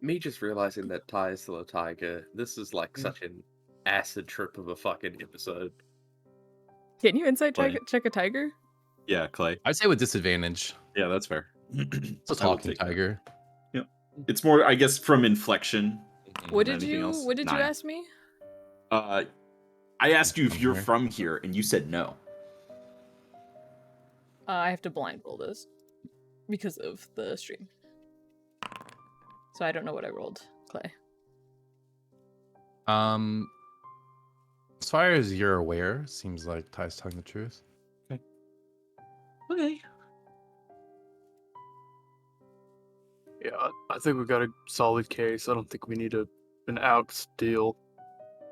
Me just realizing that Ty is still a tiger. This is like such an acid trip of a fucking episode. Can you insight Play. check a tiger? Yeah, Clay. I'd say with disadvantage. Yeah, that's fair. It's a I will talking take that. tiger. It's more, I guess, from inflection. What than did anything you else. What did you 9. ask me? I asked you if From you're here. from here, and you said no. I have to blind roll this because of the stream, so I don't know what I rolled, Clay. As far as you're aware, seems like Ty's telling the truth. Okay. Yeah, I think we got a solid case. I don't think we need an out deal.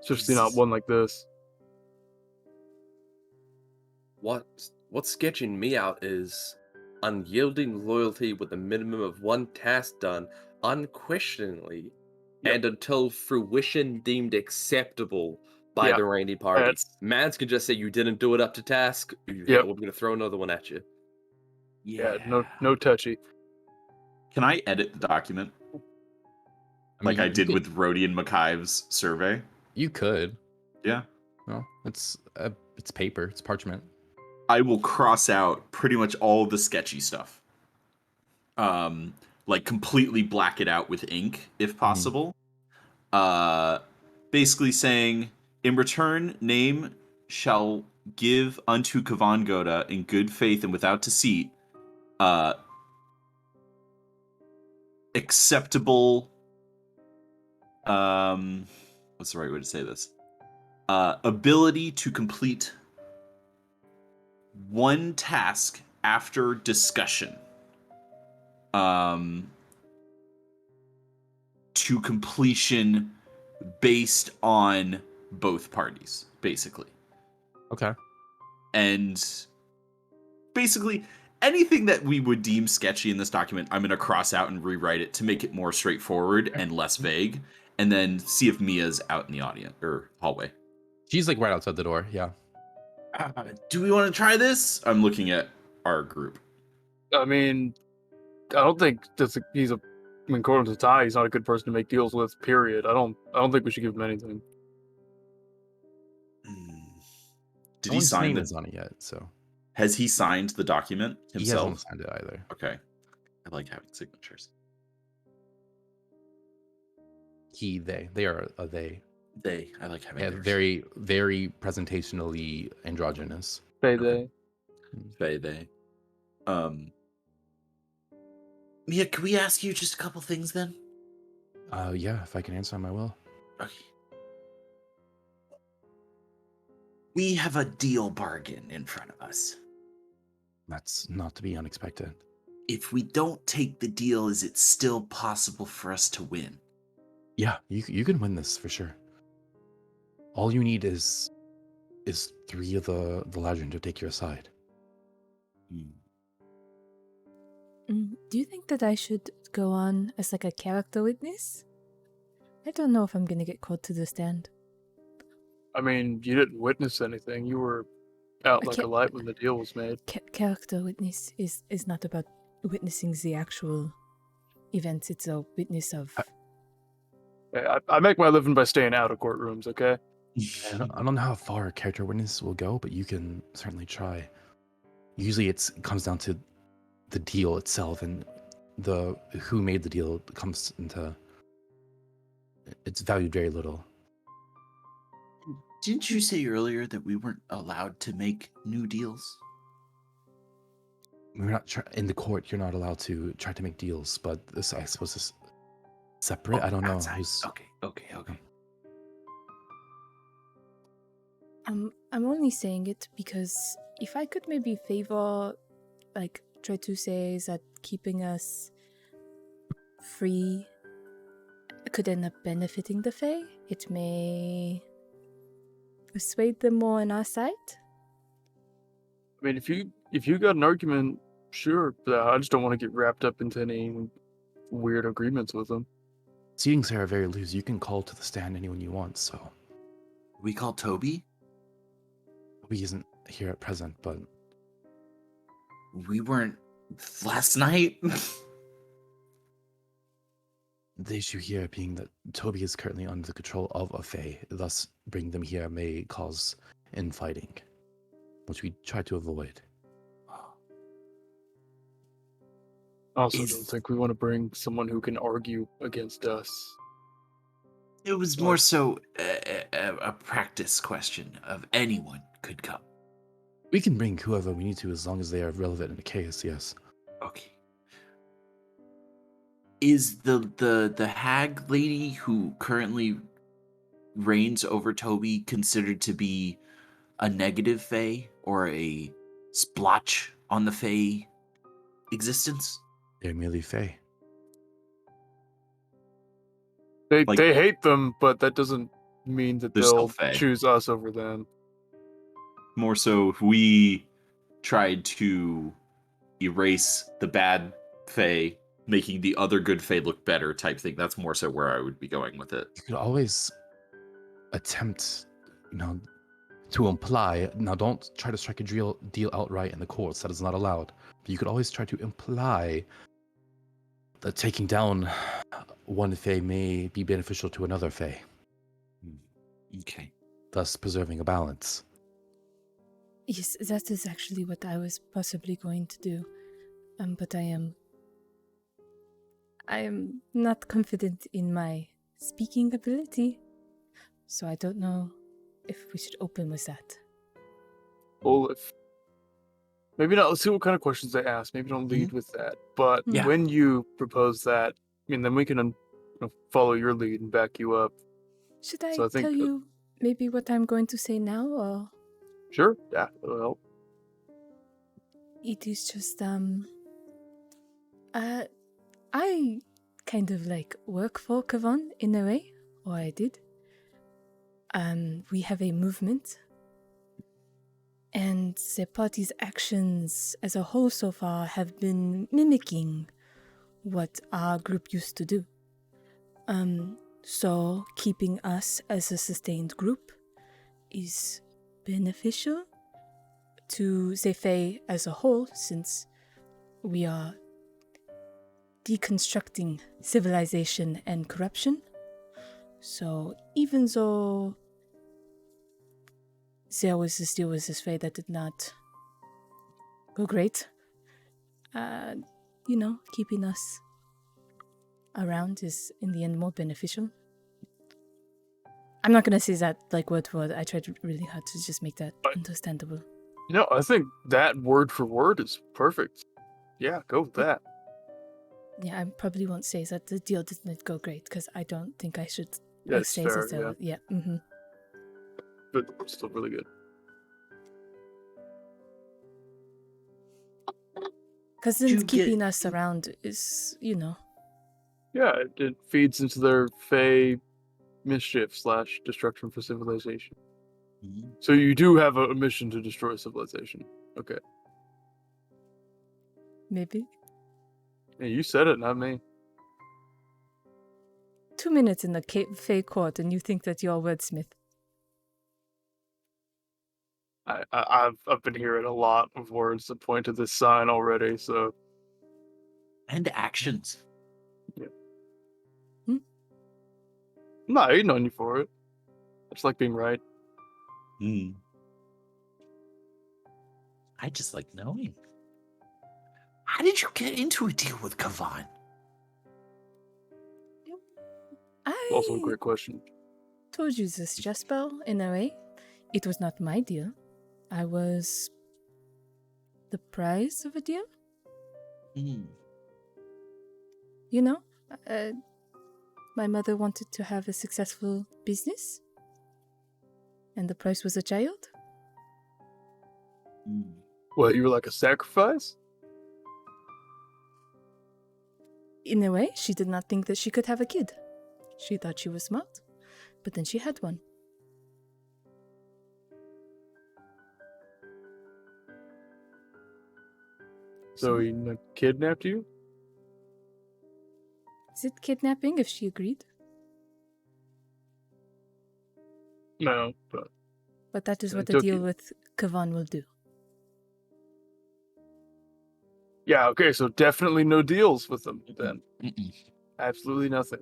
Especially not one like this. What's sketching me out is unyielding loyalty with a minimum of one task done unquestioningly Yep. and until fruition deemed acceptable by Yeah, the reigning party. that's- Mans can just say you didn't do it up to task. Yep. We're gonna throw another one at you. Yeah, no touchy. Can I edit the document like I did with Rodian McKive's survey? You could. Yeah. Well, it's paper. It's parchment. I will cross out pretty much all the sketchy stuff. Like completely black it out with ink if possible. Basically saying, in return, name shall give unto Kavan Goda in good faith and without deceit, acceptable, what's the right way to say this? Ability to complete one task after discussion. To completion based on both parties, basically. Okay. And basically, anything that we would deem sketchy in this document, I'm going to cross out and rewrite it to make it more straightforward and less vague, and then see if Mia's out in the audience or hallway. She's like right outside the door. Yeah. Do we want to try this? I'm looking at our group. I mean, I don't think according to Ty, he's not a good person to make deals with. Period. I don't think we should give him anything. Did No he one's sign name the? is on it yet, so Has he signed the document he himself? hasn't signed it either. Okay, I like having signatures. They are a they. I like having. Yeah, theirs. very, very presentationally androgynous. They. They. Mia, can we ask you just a couple things then? Yeah, if I can answer them, I will. Okay. We have a deal bargain in front of us. That's not to be unexpected. If we don't take the deal, is it still possible for us to win? Yeah, you can win this for sure. All you need is 3 of the Ladrin to take your side. Do you think that I should go on as like a character witness? I don't know if I'm gonna get called to the stand. I mean, you didn't witness anything. You were out I like can't- a light when the deal was made. Character witness is not about witnessing the actual events. It's a witness of. Hey, I make my living by staying out of courtrooms, okay? I don't know how far a character witness will go, but you can certainly try. Usually it comes down to the deal itself, and the who made the deal comes into it's valued very little. Didn't you say earlier that we weren't allowed to make new deals? We're not in the court. You're not allowed to try to make deals, but this, I suppose, is separate. I don't know. Outside. Who's... Okay. I'm only saying it because if I could maybe favor, like, try to say that keeping us free could end up benefiting the Fae, it may persuade them more on our side. I mean, if you got an argument, sure. But I just don't want to get wrapped up into any weird agreements with them. Seatings here are very loose. You can call to the stand anyone you want, so... We call Toby? He isn't here at present, but... We weren't last night? The issue here being that Toby is currently under the control of a Fae, thus bringing them here may cause infighting, which we try to avoid. I also don't think we want to bring someone who can argue against us. It was more so a practice question of anyone could come. We can bring whoever we need to as long as they are relevant in the case, yes. Okay. Is the hag lady who currently reigns over Toby considered to be a negative Fae or a splotch on the Fae existence? They're merely Fae. They Like- they hate them, but that doesn't mean that They're still they'll Fae. choose us over them. More so if we tried to erase the bad Fae, making the other good Fae look better type thing. That's more so where I would be going with it. You could always attempt, to imply. Now, don't try to strike a deal outright in the courts. That is not allowed. But you could always try to imply that taking down one Fae may be beneficial to another Fae, Okay. thus preserving a balance. Yes, that is actually what I was possibly going to do. But I am not confident in my speaking ability, so I don't know if we should open with that. Well, if maybe not. Let's see what kind of questions they ask. Maybe don't lead with that. But Yeah. when you propose that, I mean, then we can follow your lead and back you up. Should I So I think tell you maybe what I'm going to say now, or Sure. Yeah, that'll help. it is just I kind of like work for Kavan in a way, or I did. We have a movement, and the party's actions as a whole so far have been mimicking what our group used to do. So keeping us as a sustained group is beneficial to Fae as a whole, since we are deconstructing civilization and corruption. So even though there was this deal with this Fae that did not go great, keeping us around is in the end more beneficial. I'm not gonna say that like word for word. I tried really hard to just make that understandable. I think that word for word is perfect. Yeah, go with that. Yeah, I probably won't say that the deal didn't go great, because I don't think I should Yeah, it's say fair. that. Yeah, Yeah. but still really good. Because Did you keeping get- us around is, Yeah, it feeds into their Fey mischief / destruction for civilization. So you do have a mission to destroy civilization. Okay. maybe. Yeah, you said it, not me. 2 minutes in the Fey court, and you think that you're a wordsmith. I've been hearing a lot of words that point to this sign already, so And actions. I'm not hating on you for it. I just like being right. I just like knowing. How did you get into a deal with Kavan? Also a I great question. told you this, Jasper, in a way. It was not my deal. I was the prize of a deal. You know, my mother wanted to have a successful business, and the price was a child. What, you were like a sacrifice? In a way, she did not think that she could have a kid. She thought she was smart, but then she had one. So he kidnapped you? Is it kidnapping if she agreed? No, but But that is So what he a took deal you. with Kavan will do. yeah, okay, so definitely no deals with them then. Absolutely nothing.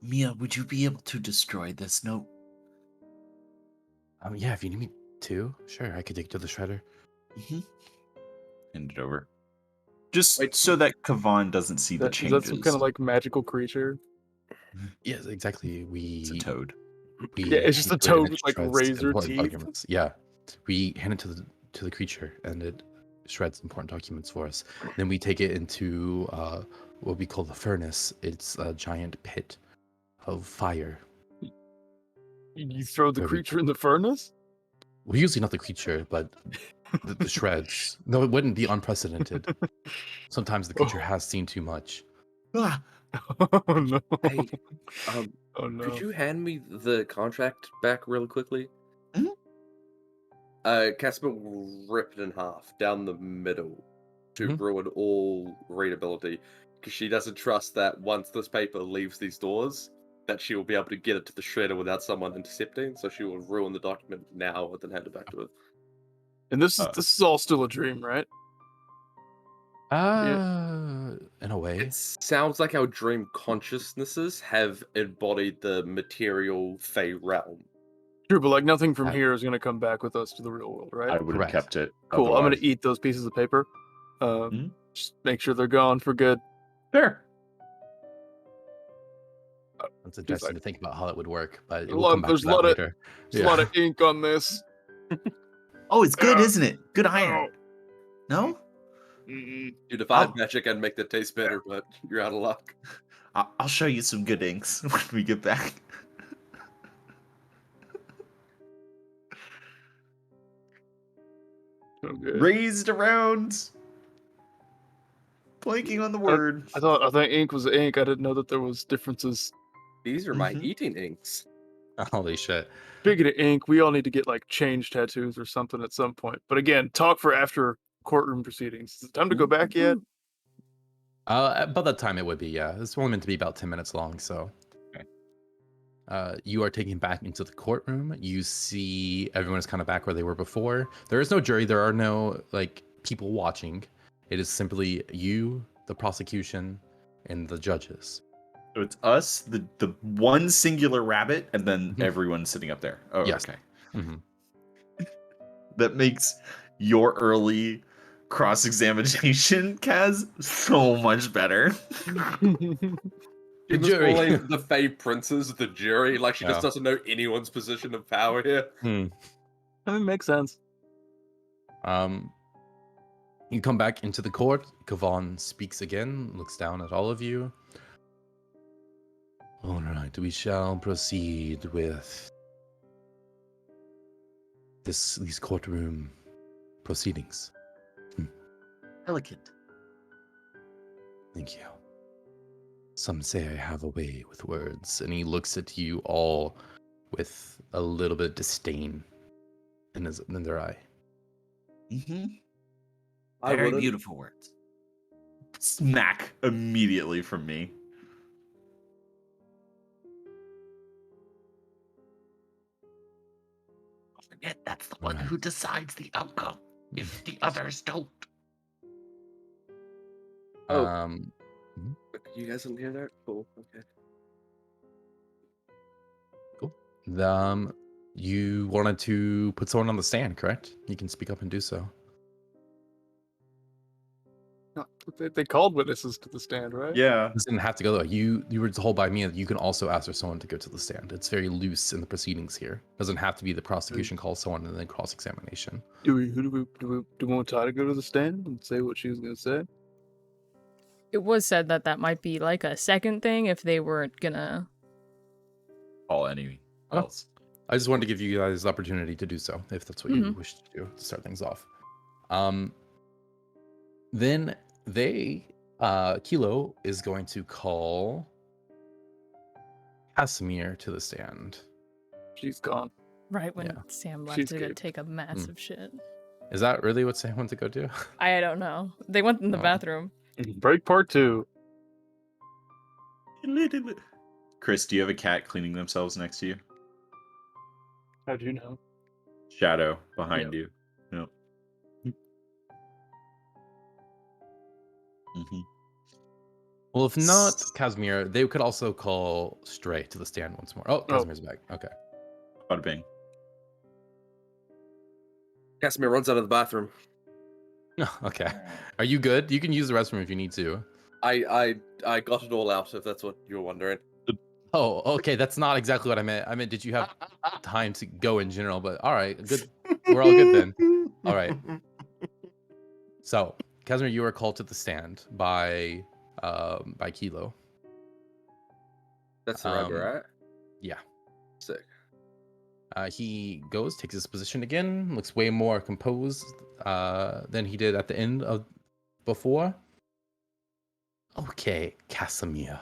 Mia, would you be able to destroy this note? Yeah, if you need me to, sure, I could take it to the shredder. Hand it over. Just Wait. so that Kavan doesn't see the Is changes. that some kind of like magical creature? Yes, exactly. It's a toad. Yeah, it's just a we put it toad and it with, like, shreds razor important teeth. documents. Yeah, we hand it to the creature, and it shreds important documents for us. Then we take it into what we call the furnace. It's a giant pit of fire. You throw the Where we- creature in the furnace? Well, usually not the creature, but the shreds. No, it wouldn't be unprecedented. Sometimes the creature has seen too much. Ah, Oh no. Hey, Oh no. could you hand me the contract back really quickly? Mhm. Casper will rip it in half down the middle to Mhm. ruin all readability, because she doesn't trust that once this paper leaves these doors, that she will be able to get it to the shredder without someone intercepting. So she will ruin the document now and then hand it back to her. And this is all still a dream, right? In a way. It sounds like our dream consciousnesses have embodied the material Fey realm. True, but like nothing from Uh, here is gonna come back with us to the real world, right? I would have Correct. kept it. Cool. I'm gonna otherwise. eat those pieces of paper. Mhm. Just make sure they're gone for good. Fair. It's interesting to think about how it would work, but There's we'll come back there's to a that lot of later. there's a lot of ink on this. Oh, it's good, Yeah. isn't it? Good iron. No? Mm-mm. You define Oh. magic and make that taste better, but you're out of luck. I'll show you some good inks when we get back. So good. Raised around. Blanking on the word. I thought ink was ink. I didn't know that there was differences. These are my Mhm. eating inks. Holy shit. Speaking of ink, we all need to get like change tattoos or something at some point. But again, talk for after courtroom proceedings. Is it time to go back yet? About that time it would be, yeah. It's only meant to be about 10 minutes long, so. Okay. You are taken back into the courtroom. You see everyone is kind of back where they were before. There is no jury. There are no like people watching. It is simply you, the prosecution, and the judges. So it's us, the one singular rabbit, and then Mhm. everyone sitting up there. Oh, Yes. okay. Mm-hmm. That makes your early cross-examination, Kaz, so much better. She The was jury. calling the Fey princes the jury, like she Yeah. just doesn't know anyone's position of power here. That makes sense. You come back into the court. Kavan speaks again, looks down at all of you. All right, we shall proceed with these courtroom proceedings. Elegant. Thank you. Some say I have a way with words, and he looks at you all with a little bit of disdain in their eye. Mm-hmm. I Very wouldn't. beautiful words. Smack immediately from me. Forget that's the one who decides the outcome if the others don't. Oh. Um, You guys didn't hear that? Cool. Okay. you wanted to put someone on the stand, correct? You can speak up and do so. They called witnesses to the stand, right? Yeah. This didn't have to go though. You were told by me that you can also ask for someone to go to the stand. It's very loose in the proceedings here. Doesn't have to be the prosecution calls someone and then cross-examination. Do we want Ty to go to the stand and say what she was gonna say? It was said that that might be like a second thing if they weren't gonna. Call any Oh. else. I just wanted to give you guys the opportunity to do so, if that's what you Mhm. wish to do to start things off. Then Kilo is going to call Casimir to the stand. She's gone. Right when Yeah. Sam left She's to go good. take a massive shit. Is that really what Sam went to go do? I don't know. They went in the Oh. bathroom. Break part 2. Chris, do you have a cat cleaning themselves next to you? How'd you know? Shadow behind you. Yep. Mm-hmm. Well, if not Casimir, they could also call Stray to the stand once more. Oh, Casimir's back. Okay. Bada bing. Casimir runs out of the bathroom. Okay. Are you good? You can use the restroom if you need to. I got it all out, if that's what you're wondering. Oh, okay. That's not exactly what I meant. I meant, did you have time to go in general? But all right, good. We're all good then. All right. So, Casimir, you were called to the stand by Kilo. That's the rubber, right? Yeah. Sick. He goes, takes his position again, looks way more composed than he did at the end of before. Okay, Casimir.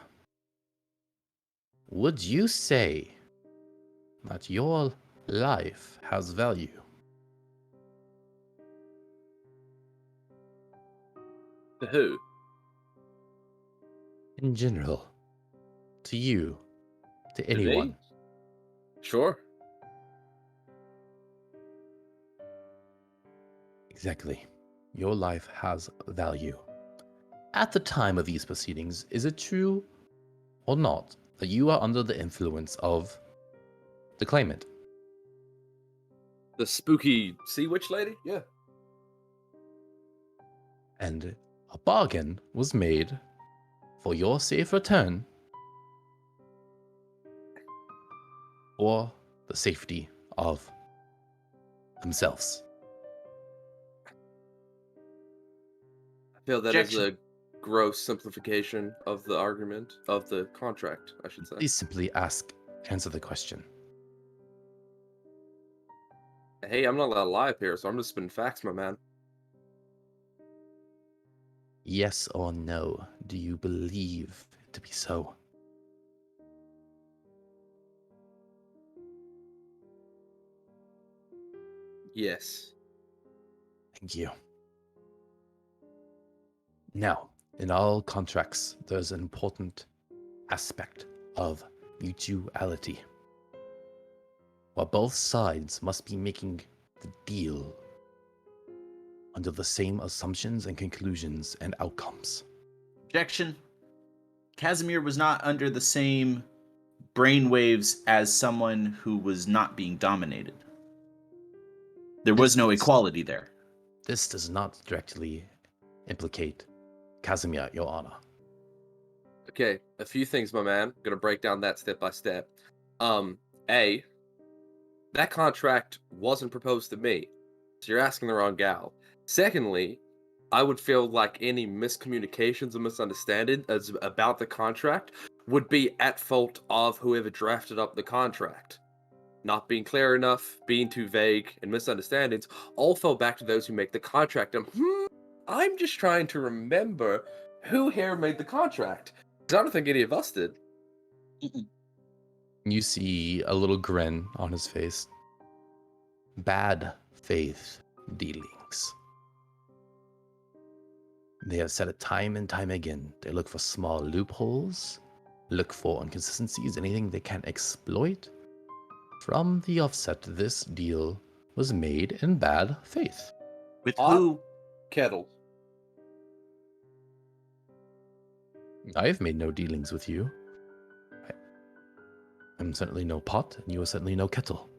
Would you say that your life has value? To who? In general, to you, to To me? anyone. Sure. Exactly. Your life has value. At the time of these proceedings, is it true or not that you are under the influence of the claimant? The spooky sea witch lady? Yeah. And a bargain was made for your safe return or the safety of themselves. I feel that is Objection. a gross simplification of the argument, of the contract, I should say. Please simply answer the question. Hey, I'm not allowed to lie up here, so I'm just spitting facts, my man. Yes or no, do you believe it to be so? Yes. Thank you. Now, in all contracts, there's an important aspect of mutuality, where both sides must be making the deal under the same assumptions and conclusions and outcomes. Objection. Casimir was not under the same brainwaves as someone who was not being dominated. There was no equality there. This does not directly implicate Casimir, Your Honor. Okay, a few things, my man. Gonna break down that step by step. A, that contract wasn't proposed to me, so you're asking the wrong gal. Secondly, I would feel like any miscommunications or misunderstanding about the contract would be at fault of whoever drafted up the contract. Not being clear enough, being too vague, and misunderstandings all fell back to those who make the contract. And I'm just trying to remember who here made the contract. 'Cause I don't think any of us did. You see a little grin on his face. Bad faith dealings. They have said it time and time again. They look for small loopholes, look for inconsistencies, anything they can exploit. From the offset, this deal was made in bad faith. With Pot? who? Kettle. I have made no dealings with you. I'm certainly no pot, and you are certainly no kettle.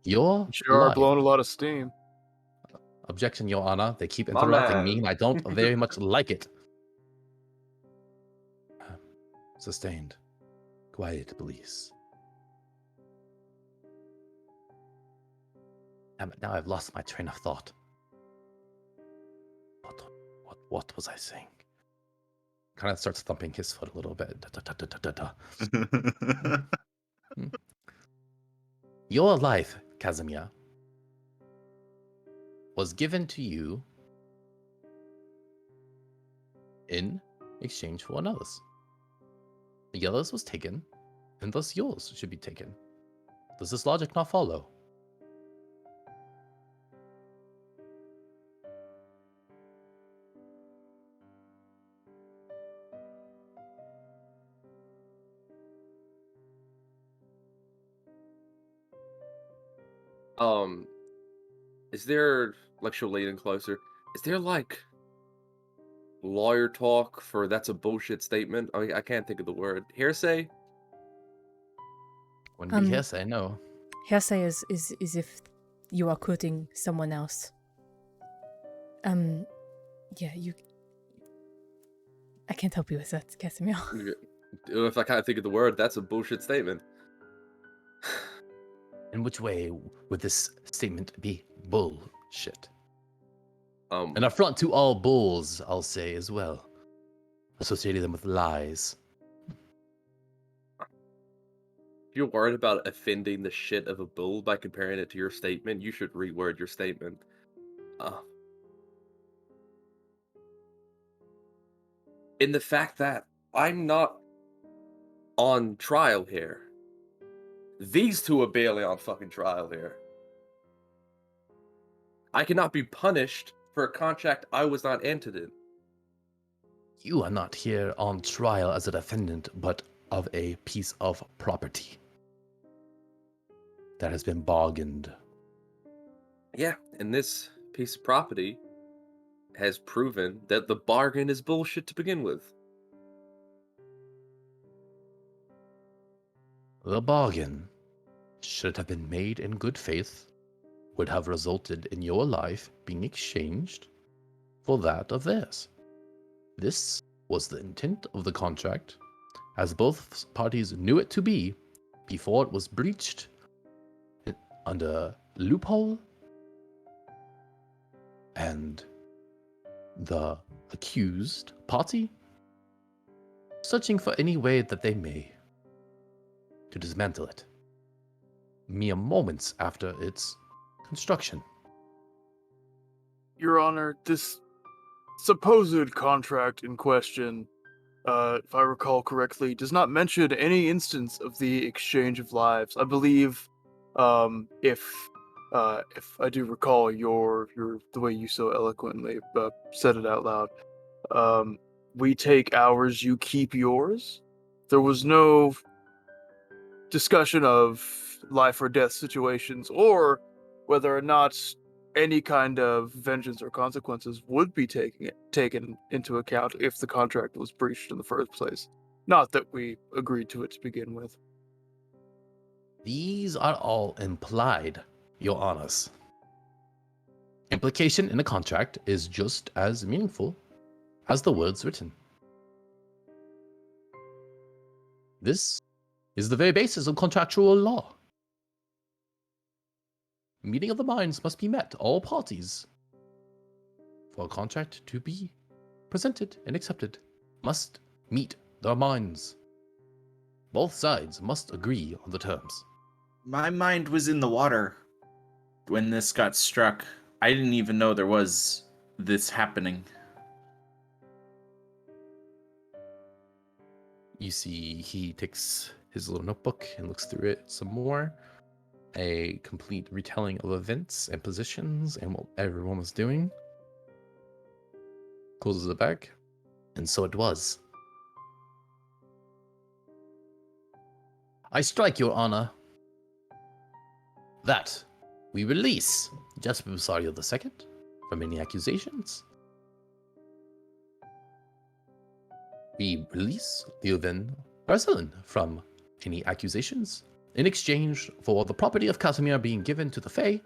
Your Sure are lie. blowing a lot of steam. Objection, Your Honor. They keep My interrupting me, man. and I don't very much like it. Sustained. Quiet, please. Damn it, now I've lost my train of thought. What was I saying? Kind of starts thumping his foot a little bit. Your life, Casimir, was given to you in exchange for another's. The other's was taken, and thus yours should be taken. Does this logic not follow? Is there, like, she'll lean in closer, is there, like, lawyer talk for that's a bullshit statement? I can't think of the word. Hearsay? Wouldn't be hearsay, no. Hearsay is if you are quoting someone else. Yeah, you. I can't help you with that, Casimir. If I can't think of the word, that's a bullshit statement. In which way would this statement be bullshit? Um, An affront to all bulls, I'll say as well. Associating them with lies. if you're worried about offending the shit of a bull by comparing it to your statement, you should reword your statement. In the fact that I'm not on trial here. These two are barely on fucking trial here. I cannot be punished for a contract I was not entered in. You are not here on trial as a defendant, but of a piece of property that has been bargained. Yeah, and this piece of property has proven that the bargain is bullshit to begin with. The bargain, should it have been made in good faith, would have resulted in your life being exchanged for that of theirs. This was the intent of the contract, as both parties knew it to be before it was breached under loophole, and the accused party searching for any way that they may to dismantle it, mere moments after its construction. Your Honor, this supposed contract in question, if I recall correctly, does not mention any instance of the exchange of lives. I believe, if I do recall your the way you so eloquently said it out loud, we take ours, you keep yours. There was no discussion of life or death situations, or whether or not any kind of vengeance or consequences would be taken into account if the contract was breached in the first place. Not that we agreed to it to begin with. These are all implied, Your Honors. Implication in a contract is just as meaningful as the words written. This is the very basis of contractual law. Meeting of the minds must be met, all parties. For a contract to be presented and accepted, must meet their minds. Both sides must agree on the terms. My mind was in the water when this got struck. I didn't even know there was this happening. You see, he takes his little notebook and looks through it some more. A complete retelling of events and positions and what everyone was doing. closes it back. And so it was. I strike your honor that we release Jasper Busario II from any accusations. We release Theoden Barcelon from any accusations in exchange for the property of Casimir being given to the Fae,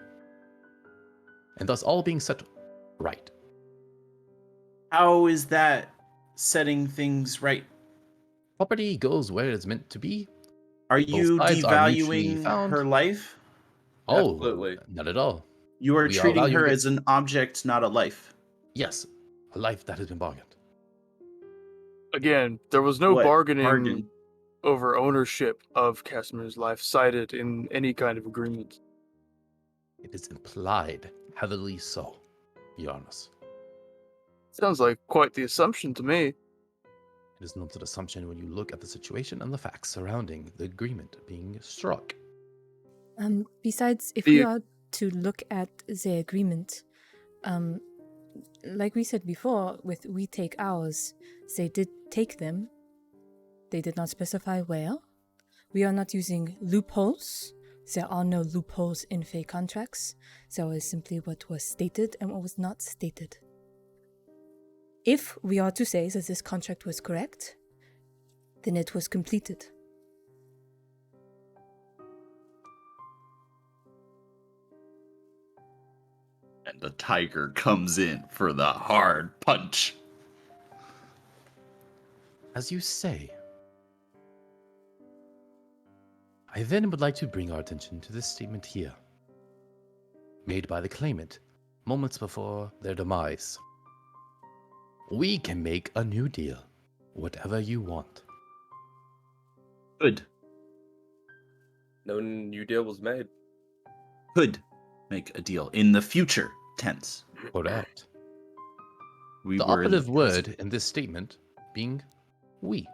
and thus all being set right. How is that setting things right? Property goes where it's meant to be. Are Both you sides are mutually devaluing found. her life? Oh, Absolutely. not at all. You are We are treating her valuing it- as an object, not a life. Yes, a life that has been bargained. Again, there was no What bargaining bargain? over ownership of Casimir's life cited in any kind of agreement. It is implied, heavily so, Your Honors. Sounds like quite the assumption to me. It is not an assumption when you look at the situation and the facts surrounding the agreement being struck. Besides, if The- we are to look at the agreement, like we said before, with we take ours, they did take them. They did not specify where. We are not using loopholes. There are no loopholes in Fey contracts. There was simply what was stated and what was not stated. If we are to say that this contract was correct, then it was completed. And the tiger comes in for the hard punch. As you say, I then would like to bring our attention to this statement here, made by the claimant moments before their demise. We can make a new deal, whatever you want. Could. No new deal was made. Could make a deal in the future tense. Correct. We The were in operative the word in this statement being we.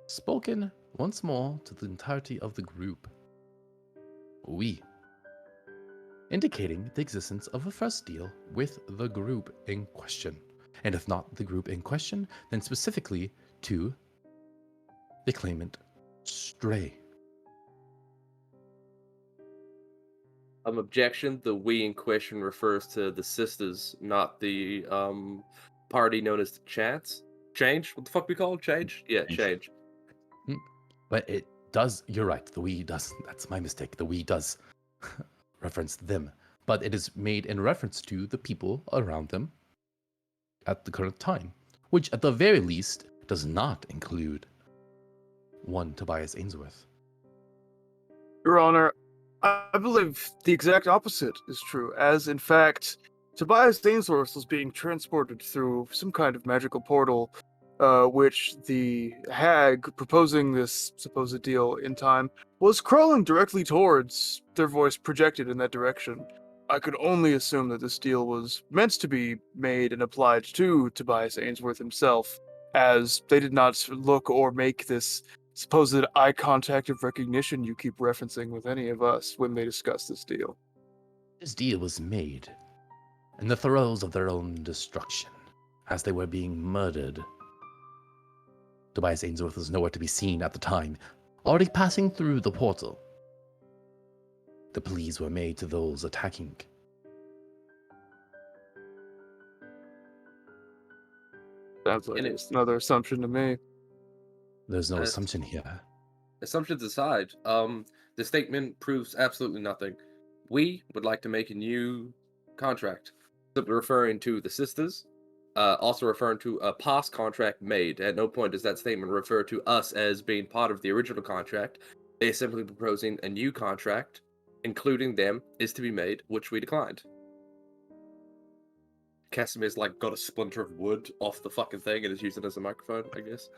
Spoken once more to the entirety of the group. We. Indicating the existence of a first deal with the group in question. And if not the group in question, then specifically to the claimant Stray. Objection. The we in question refers to the sisters, not the party known as the Chance. Change? What the fuck we call it? Change? Yeah, Change. change. But it does, you're right, the we does, that's my mistake, the we does reference them. But it is made in reference to the people around them at the current time, which at the very least does not include one Tobias Ainsworth. Your Honor, I believe the exact opposite is true, as in fact, Tobias Ainsworth was being transported through some kind of magical portal, which the hag proposing this supposed deal in time was crawling directly towards, their voice projected in that direction. I could only assume that this deal was meant to be made and applied to Tobias Ainsworth himself, as they did not look or make this supposed eye contact of recognition you keep referencing with any of us when they discuss this deal. This deal was made in the throes of their own destruction, as they were being murdered. Tobias Ainsworth was nowhere to be seen at the time, already passing through the portal. The pleas were made to those attacking. Sounds like And it's another assumption to me. There's no That's- assumption here. Assumptions aside, the statement proves absolutely nothing. We would like to make a new contract, simply referring to the sisters, also referring to a past contract made. At no point does that statement refer to us as being part of the original contract. They're simply proposing a new contract, including them, is to be made, which we declined. Casimir's like got a splinter of wood off the fucking thing and is using it as a microphone, I guess.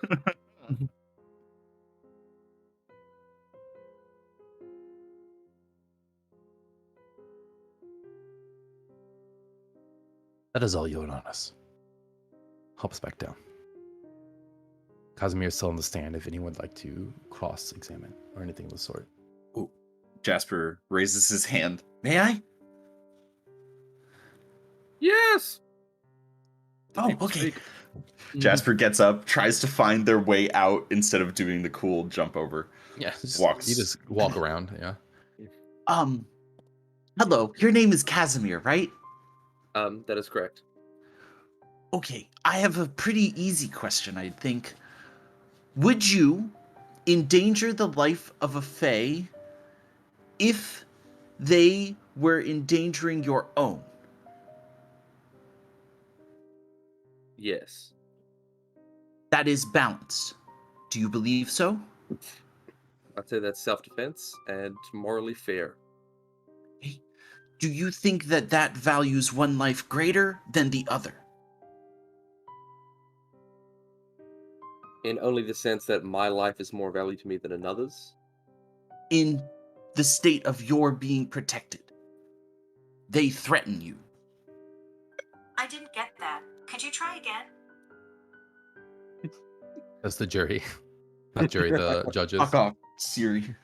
That is all, Your Honors. Hops back down. Casimir's still on the stand if anyone would like to cross-examine or anything of the sort. Jasper raises his hand. May I? Yes! Oh, okay. Jasper gets up, tries to find their way out instead of doing the cool jump over. Yeah, Walks. you just walk around. Yeah. Hello, your name is Casimir, right? That is correct. Okay, I have a pretty easy question, I think. Would you endanger the life of a Fae if they were endangering your own? Yes. That is balanced. Do you believe so? I'd say that's self-defense and morally fair. Do you think that that values one life greater than the other? In only the sense that my life is more valued to me than another's. In the state of your being protected, they threaten you. I didn't get that. Could you try again? That's the jury. Not jury, the judges. Fuck off, Siri.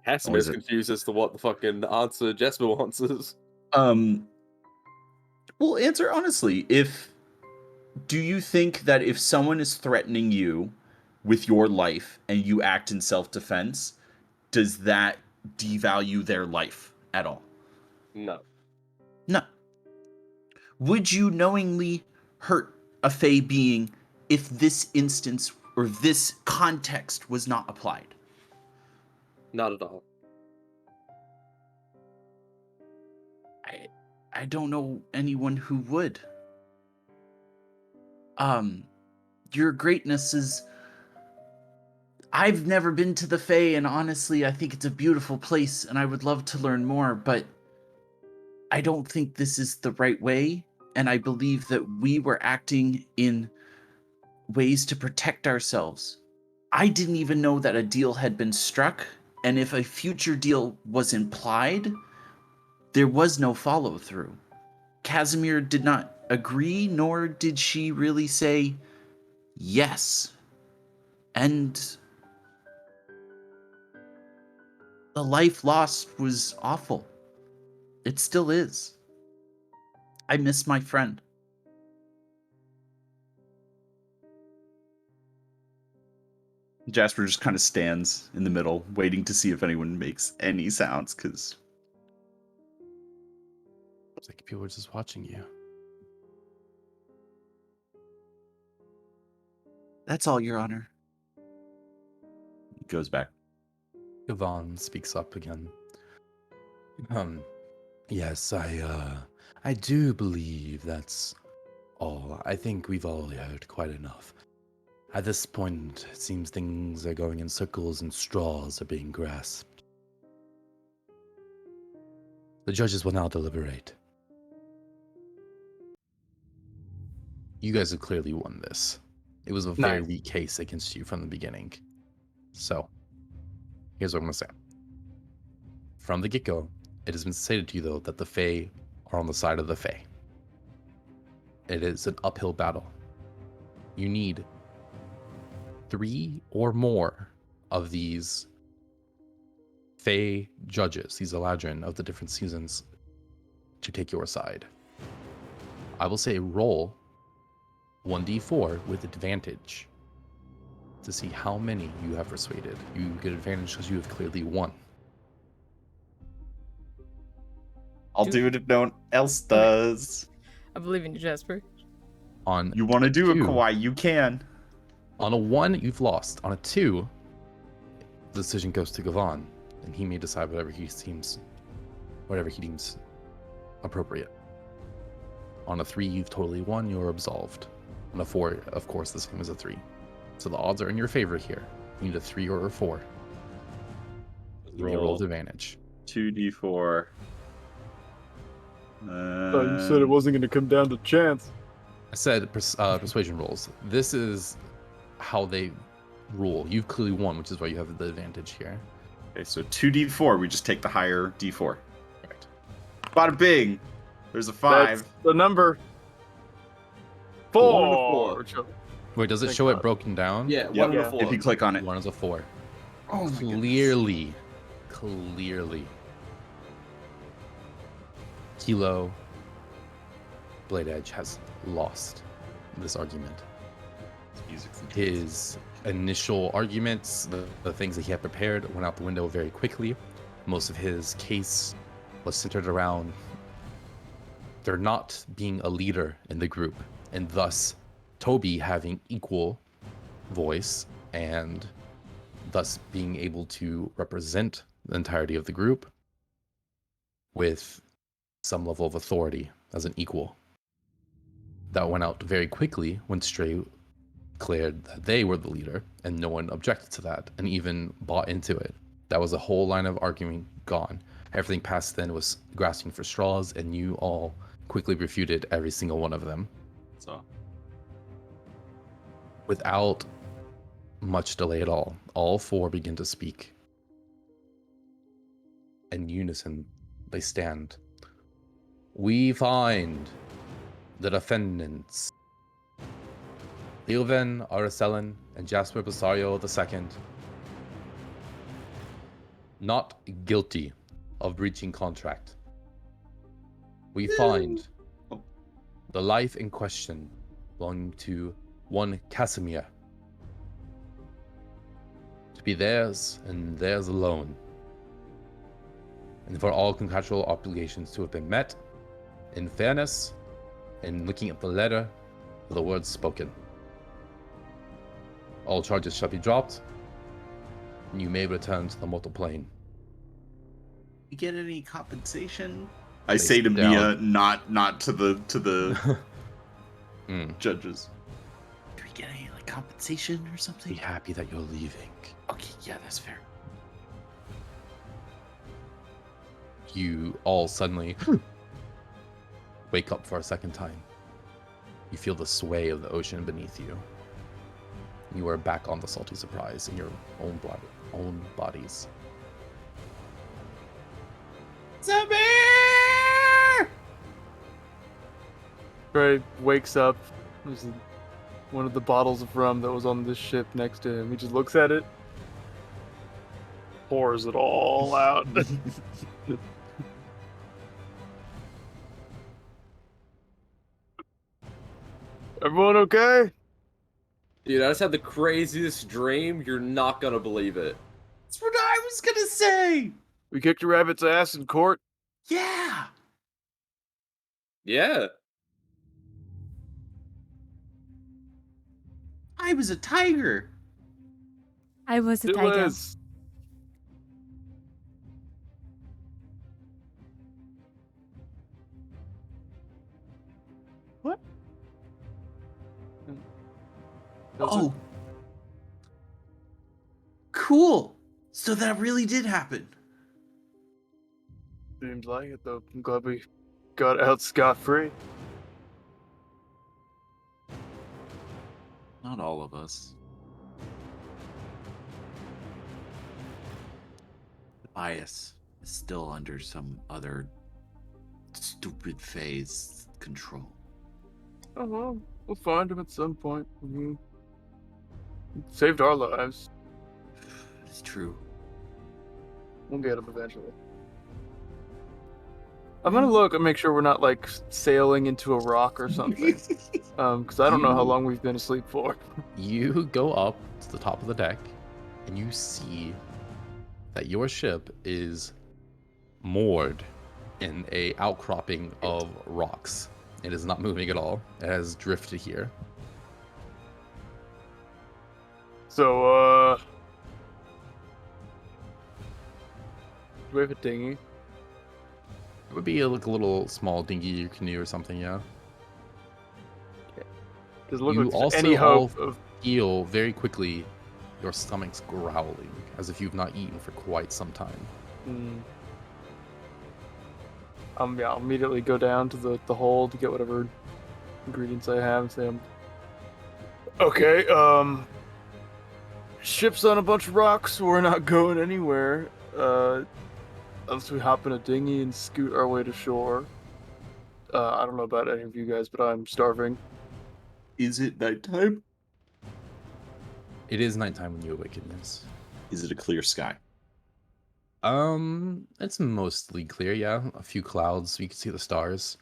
Casimir's is it? confused as to what the fucking answer Jasper wants is. Well, answer honestly. Do you think that if someone is threatening you with your life and you act in self-defense, does that devalue their life at all? No. No. Would you knowingly hurt a Fey being if this instance or this context was not applied? Not at all. I don't know anyone who would. Your greatness is... I've never been to the Fae, and honestly, I think it's a beautiful place, and I would love to learn more, but I don't think this is the right way, and I believe that we were acting in ways to protect ourselves. I didn't even know that a deal had been struck, and if a future deal was implied, there was no follow-through. Casimir did not agree, nor did she really say yes. And the life lost was awful. It still is. I miss my friend. Jasper just kind of stands in the middle, waiting to see if anyone makes any sounds, because... It's like people are just watching you. That's all, Your Honor. He goes back. Yvonne speaks up again. Yes, I do believe that's all. I think we've all heard quite enough. At this point, it seems things are going in circles and straws are being grasped. The judges will now deliberate. You guys have clearly won this. It was a very Nice. weak case against you from the beginning. So, here's what I'm going to say. From the get-go, it has been stated to you, though, that the Fae are on the side of the Fae. It is an uphill battle. You need 3 or more of these Fae judges, these Eladrin of the different seasons, to take your side. I will say roll 1d4 with advantage to see how many you have persuaded. You get advantage because you have clearly won. I'll do it if no one else does. I believe in you, Jasper. On You want to do it, 2, Kawhi, you can. On a 1, you've lost. On a 2, the decision goes to Gavan, and he may decide whatever he deems appropriate. On a 3, you've totally won. You're absolved. On a 4, of course, the same as a 3. So the odds are in your favor here. You need a 3 or a 4. You may roll with advantage. 2d4. You said it wasn't going to come down to chance. I said persuasion rolls. This is how they rule. You've clearly won, which is why you have the advantage here. Okay, so 2d4. We just take the higher d4. Right. Bada bing! There's a 5. That's the number 4. Wait, does it Thank show it God. broken down? Yeah, Yep. 1 and a Yeah. 4. If you click on it. 1 is a 4. Oh my goodness. Clearly. Kilo Blade Edge has lost this argument. His initial arguments, the things that he had prepared, went out the window very quickly. Most of his case was centered around there not being a leader in the group, and thus Toby having equal voice and thus being able to represent the entirety of the group with some level of authority as an equal. That went out very quickly when Stray declared that they were the leader, and no one objected to that and even bought into it. That was a whole line of argument gone. Everything past then was grasping for straws, and you all quickly refuted every single one of them. So Without much delay at all 4 begin to speak. In unison, they stand. We find the defendants, Leoven Aracellin and Jasper Basario II, not guilty of breaching contract. We find the life in question belonging to one Casimir to be theirs and theirs alone, and for all contractual obligations to have been met in fairness and looking at the letter of the words spoken. All charges shall be dropped, and you may return to the mortal plane. you get any compensation? I Face say to down. Mia, not to the Mm. judges. Do we get any like compensation or Be something? happy that you're leaving. Okay, yeah, that's fair. You all suddenly wake up for a second time. You feel the sway of the ocean beneath you. You are back on the Salty Surprise in your own bodies. Trey wakes up. There's one of the bottles of rum that was on the ship next to him. He just looks at it, pours it all out. Everyone okay? Dude, I just had the craziest dream. You're not gonna believe it. That's what I was gonna say. We kicked a rabbit's ass in court. Yeah. Yeah. I was a tiger. I was a It tiger. was. What? Oh. Cool. So that really did happen. Seems like it, though. I'm glad we got out scot-free. Not all of us. The bias is still under some other stupid phase control. Oh well, we'll find him at some point. Saved our lives. It's true. We'll get him eventually. I'm gonna look and make sure we're not like sailing into a rock or something. Because I don't know how long we've been asleep for. You go up to the top of the deck, and you see that your ship is moored in a outcropping of rocks. It is not moving at all. It has drifted here. So, do we have a dinghy? It would be like a little small dinghy or canoe or something, yeah. Does it look You like there's also any hope all of? feel very quickly your stomach's growling as if you've not eaten for quite some time. Yeah, I'll immediately go down to the hold to get whatever ingredients I have and say, okay, ship's on a bunch of rocks, so we're not going anywhere. Unless we hop in a dinghy and scoot our way to shore. I don't know about any of you guys, but I'm starving. Is it nighttime? It is nighttime when you awaken, yes. Is it a clear sky? It's mostly clear, yeah. A few clouds, so you can see the stars.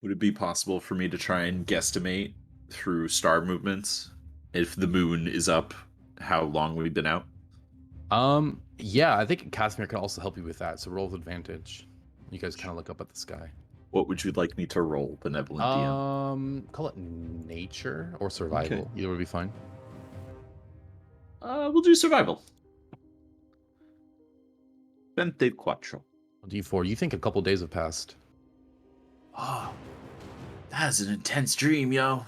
Would it be possible for me to try and guesstimate through star movements if the moon is up, how long we've been out? Yeah, I think Casimir can also help you with that. So roll with advantage. You guys kind of look up at the sky. What would you like me to roll, benevolent DM? Call it nature or survival. Either would be fine. We'll do survival. 24. D4. You think a couple days have passed? Oh, that's an intense dream, yo.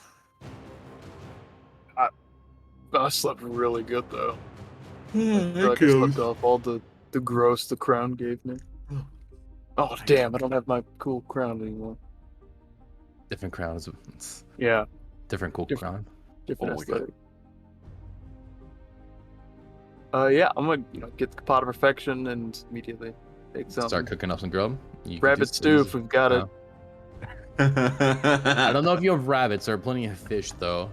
I slept really good though. I Yeah, feel like I slept off all the gross the crown gave me. Oh damn! I don't have my cool crown anymore. Different crown. It's Yeah, different cool crown. different Oh my God. aesthetic. Yeah, I'm gonna get the pot of perfection and immediately take something. Start cooking up some grub. You can do Rabbit stew things. if we've got it. I don't know if you have rabbits. There are plenty of fish though,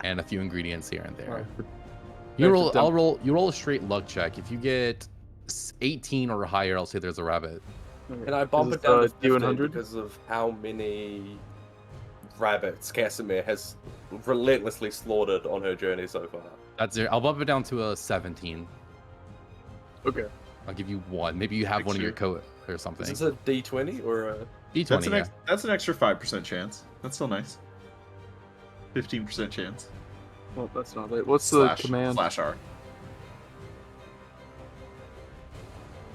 and a few ingredients here and there. Alright, You roll. Extra dump. I'll roll. You roll a straight luck check. If you get 18 or higher, I'll say there's a rabbit. And I bump Is it down to this, 50 D100? because of how many rabbits Casimir has relentlessly slaughtered on her journey so far. That's it. I'll bump it down to a 17. Okay. I'll give you one. Maybe you have one in your coat or something. Is this a D20 or a... D20. That's an extra 5% chance. That's still nice. 15% chance. Well, that's not it. What's Slash, the command? Slash R.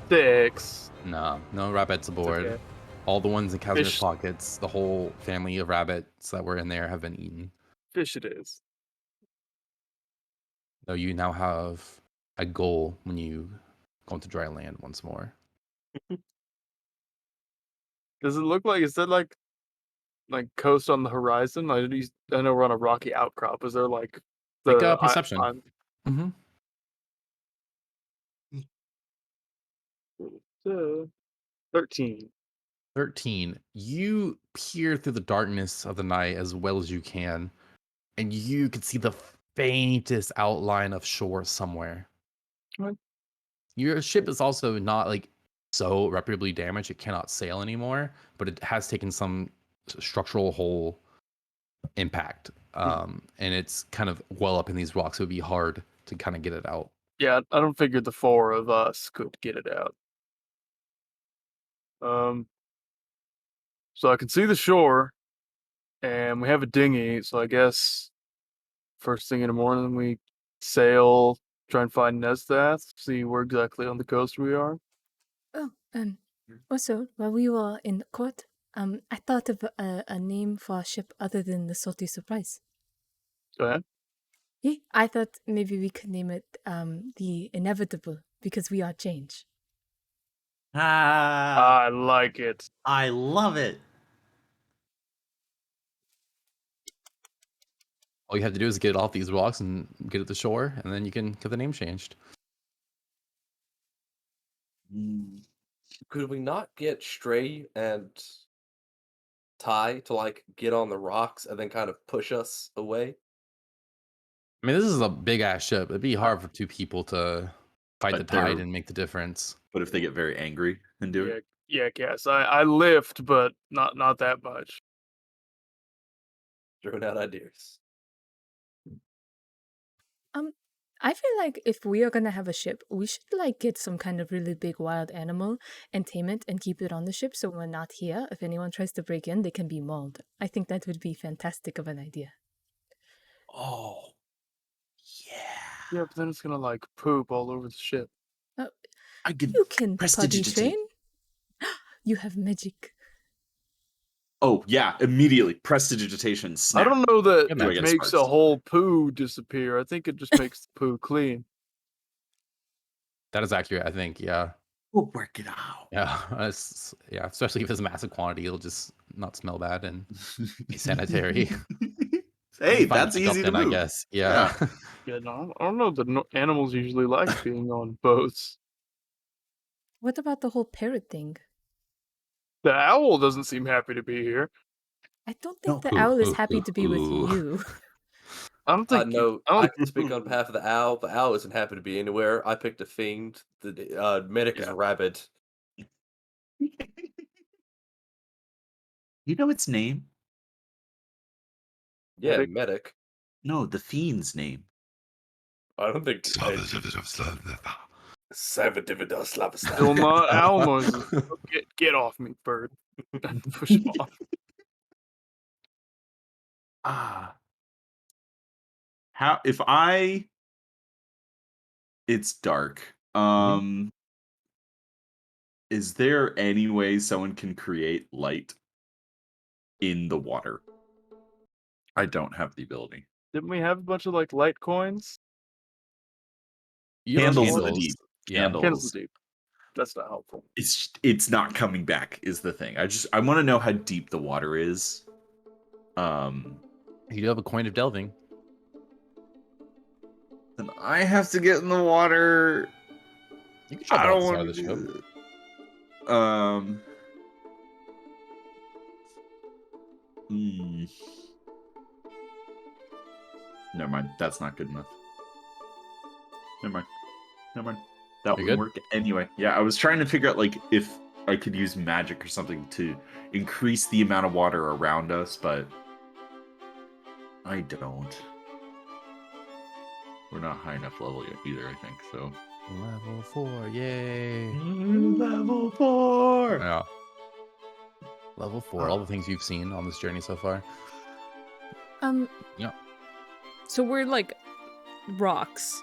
6. No rabbits aboard. Okay. All the ones in Casimir's Fish. pockets, the whole family of rabbits that were in there have been eaten. Fish it is. So you now have a goal when you go into dry land once more. Does it look like, is that like coast on the horizon? I know we're on a rocky outcrop. Is there like Make the a perception. Mm-hmm. 13. 13. You peer through the darkness of the night as well as you can, and you can see the faintest outline of shore somewhere. What? Your ship is also not like so irreparably damaged it cannot sail anymore, but it has taken some structural hole impact. And it's kind of well up in these rocks. It would be hard to kind of get it out. Yeah, I don't figure the 4 of us could get it out. So I can see the shore, and we have a dinghy. So I guess first thing in the morning we sail, try and find Nesdath, see where exactly on the coast we are. Oh, also, while we were in the court, I thought of a name for a ship other than the Salty Surprise. Go ahead. Yeah, I thought maybe we could name it the Inevitable because we are change. I like it. I love it. All you have to do is get off these rocks and get to the shore, and then you can get the name changed. Could we not get Stray and Ty to like get on the rocks and then kind of push us away? I mean, this is a big ass ship. It'd be hard for two people to fight But the tide they're- and make the difference. But if they get very angry and do it, Yeah, Cass. I lift, but not that much. Throwing out ideas. I feel like if we are gonna have a ship, we should like get some kind of really big wild animal and tame it and keep it on the ship so when we're not here, if anyone tries to break in, they can be mauled. I think that would be fantastic of an idea. oh, yeah. Yeah, but then it's gonna like poop all over the ship. I could You can potty prestidigitate. train. You have magic. Oh yeah, immediately prestidigitation. Snap. I don't know that Yeah, man. it Get makes sparks. a whole poo disappear. I think it just makes the poo clean. That is accurate, I think. Yeah. We'll work it out. Yeah. Yeah. Especially if it's a massive quantity, it'll just not smell bad and be sanitary. Hey, Fine that's to pick up easy to then, I move. guess. Yeah. Yeah, no, I don't know. The animals usually like being on boats. What about the whole parrot thing? The owl doesn't seem happy to be here. I don't think No. the owl is happy to be with you. I don't think. No, I I don't. can speak on behalf of the owl. The owl isn't happy to be anywhere. I picked a fiend. The medic is Yeah. rabid. You know its name? Yeah, Medic. medic. No, the fiend's name. I don't think. Still not owl noises. Get off me, bird. Push him off. Ah. How if I it's dark. Is there any way someone can create light in the water? I don't have the ability. Didn't we have a bunch of like light coins? You don't Candles need of the those. deep. Yeah. Candles Candles. deep. That's not helpful. It's not coming back is the thing. I want to know how deep the water is. You do have a coin of delving. And I have to get in the water. You can jump I out don't the side want of to the do ship. it. Hmm. Never mind. That's not good enough. Never mind. Never mind. That You wouldn't good? work anyway. Yeah, I was trying to figure out like if I could use magic or something to increase the amount of water around us, but I don't. We're not high enough level yet either, I think. So Level 4, yay! level 4. Yeah. Level 4, all the things you've seen on this journey so far. Yeah. So we're like rocks.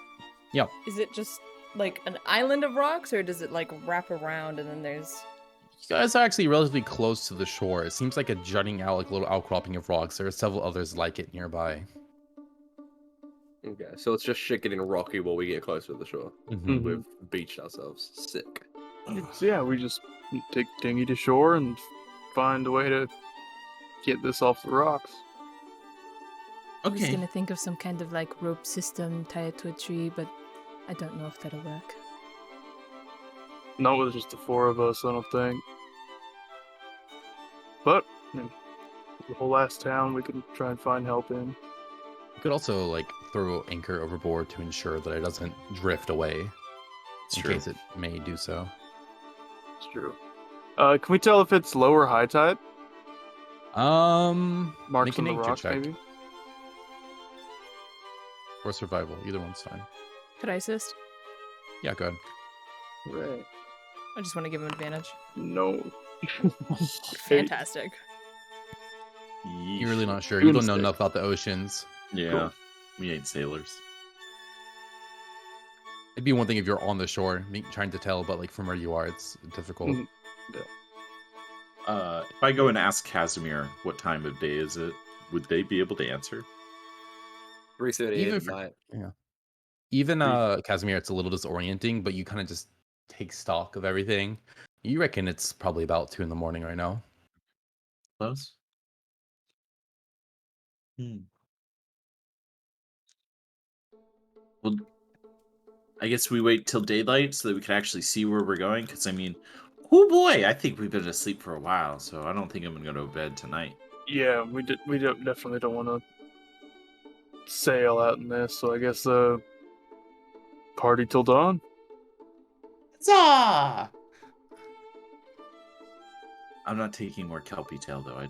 Yeah. Is it just like an island of rocks, or does it like wrap around and then there's? You guys are actually relatively close to the shore. It seems like a jutting out, like little outcropping of rocks. There are several others like it nearby. Okay, so it's just shit getting rocky while we get closer to the shore. Mhm. We've beached ourselves. Sick. So yeah, we just take dinghy to shore and find a way to get this off the rocks. I was Okay. gonna think of some kind of like rope system, tie it to a tree, but I don't know if that'll work. Not with just the four of us, I don't think. But I mean, the whole last town we can try and find help in. You could also like throw anchor overboard to ensure that it doesn't drift away, It's in true. case it may do so. It's true. Can we tell if it's low or high tide? Make Marks a on the nature rocks, check maybe? or survival. Either one's fine. Could I assist? Yeah, go ahead. Right. I just want to give him advantage. No. Fantastic. You're really not sure. Two You don't know mistakes. enough about the oceans. Yeah. Cool. We ain't sailors. It'd be one thing if you're on the shore, trying to tell, but like from where you are, it's difficult. Mhm. If I go and ask Casimir what time of day is it, would they be able to answer? 3:38 Even at for- night. Even Casimir, it's a little disorienting, but you kind of just take stock of everything. You reckon it's probably about 2 a.m. right now. Close. Well, I guess we wait till daylight so that we can actually see where we're going. Because I mean, oh boy, I think we've been asleep for a while, so I don't think I'm gonna go to bed tonight. Yeah, we definitely don't want to sail out in this, so I guess party till dawn. Huzzah! I'm not taking more Kelpie tail though.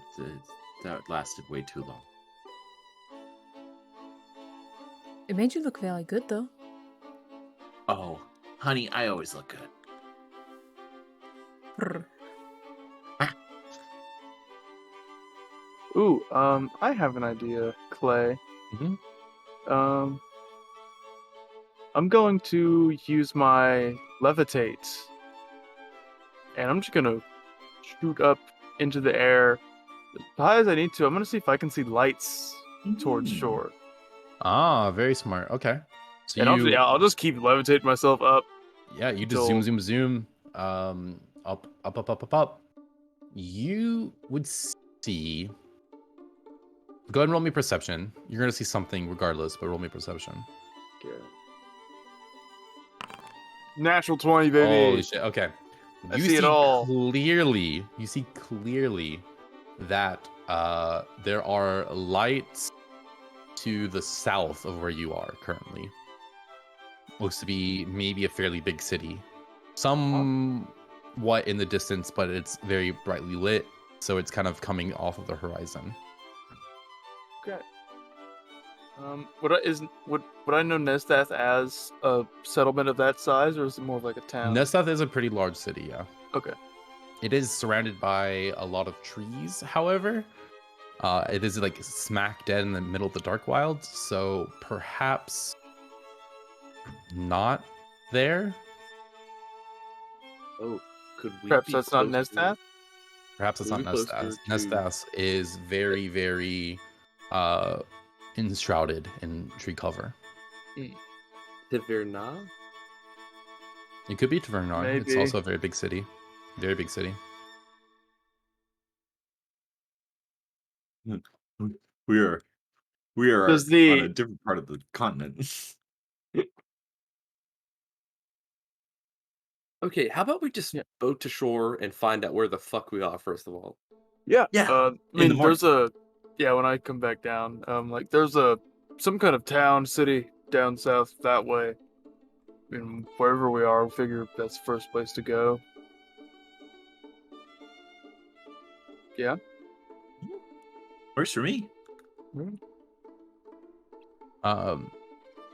That lasted way too long. It made you look very good though. Oh, honey, I always look good. Brr. Ooh, I have an idea, Clay. Mhm. I'm going to use my levitate, and I'm just gonna shoot up into the air as high as I need to. I'm gonna see if I can see lights towards shore, Ah, very smart. Okay. So and I'll just keep levitating myself up. yeah, you just until- zoom. Up. You would see. Go ahead and roll me perception. You're gonna see something regardless, but roll me perception. Yeah. Natural 20, baby. Holy shit. Okay. I see it all. Clearly. You see clearly that there are lights to the south of where you are currently. Looks to be maybe a fairly big city. Somewhat in the distance, but it's very brightly lit, so it's kind of coming off of the horizon. Okay. Would I know Nestath as a settlement of that size, or is it more of like a town? Nestath is a pretty large city, yeah. Okay. It is surrounded by a lot of trees, however. It is like smack dead in the middle of the Dark Wilds, so perhaps not there. Oh, could we? Perhaps be that's not closer- Nestath. Perhaps it's Could not we be closer Nestas. to- Nestas is very, very enshrouded in tree cover. Tiverna? It could be Tavernar. It's Maybe. also a very big city. Very big city. We are Does on a the different part of the continent. Okay, how about we just Yeah. boat to shore and find out where the fuck we are first of all? yeah Yeah, I in the mean there's a when I come back down like there's some kind of town city down south that way. I mean wherever we are, we'll figure that's the first place to go. Yeah. Works for me.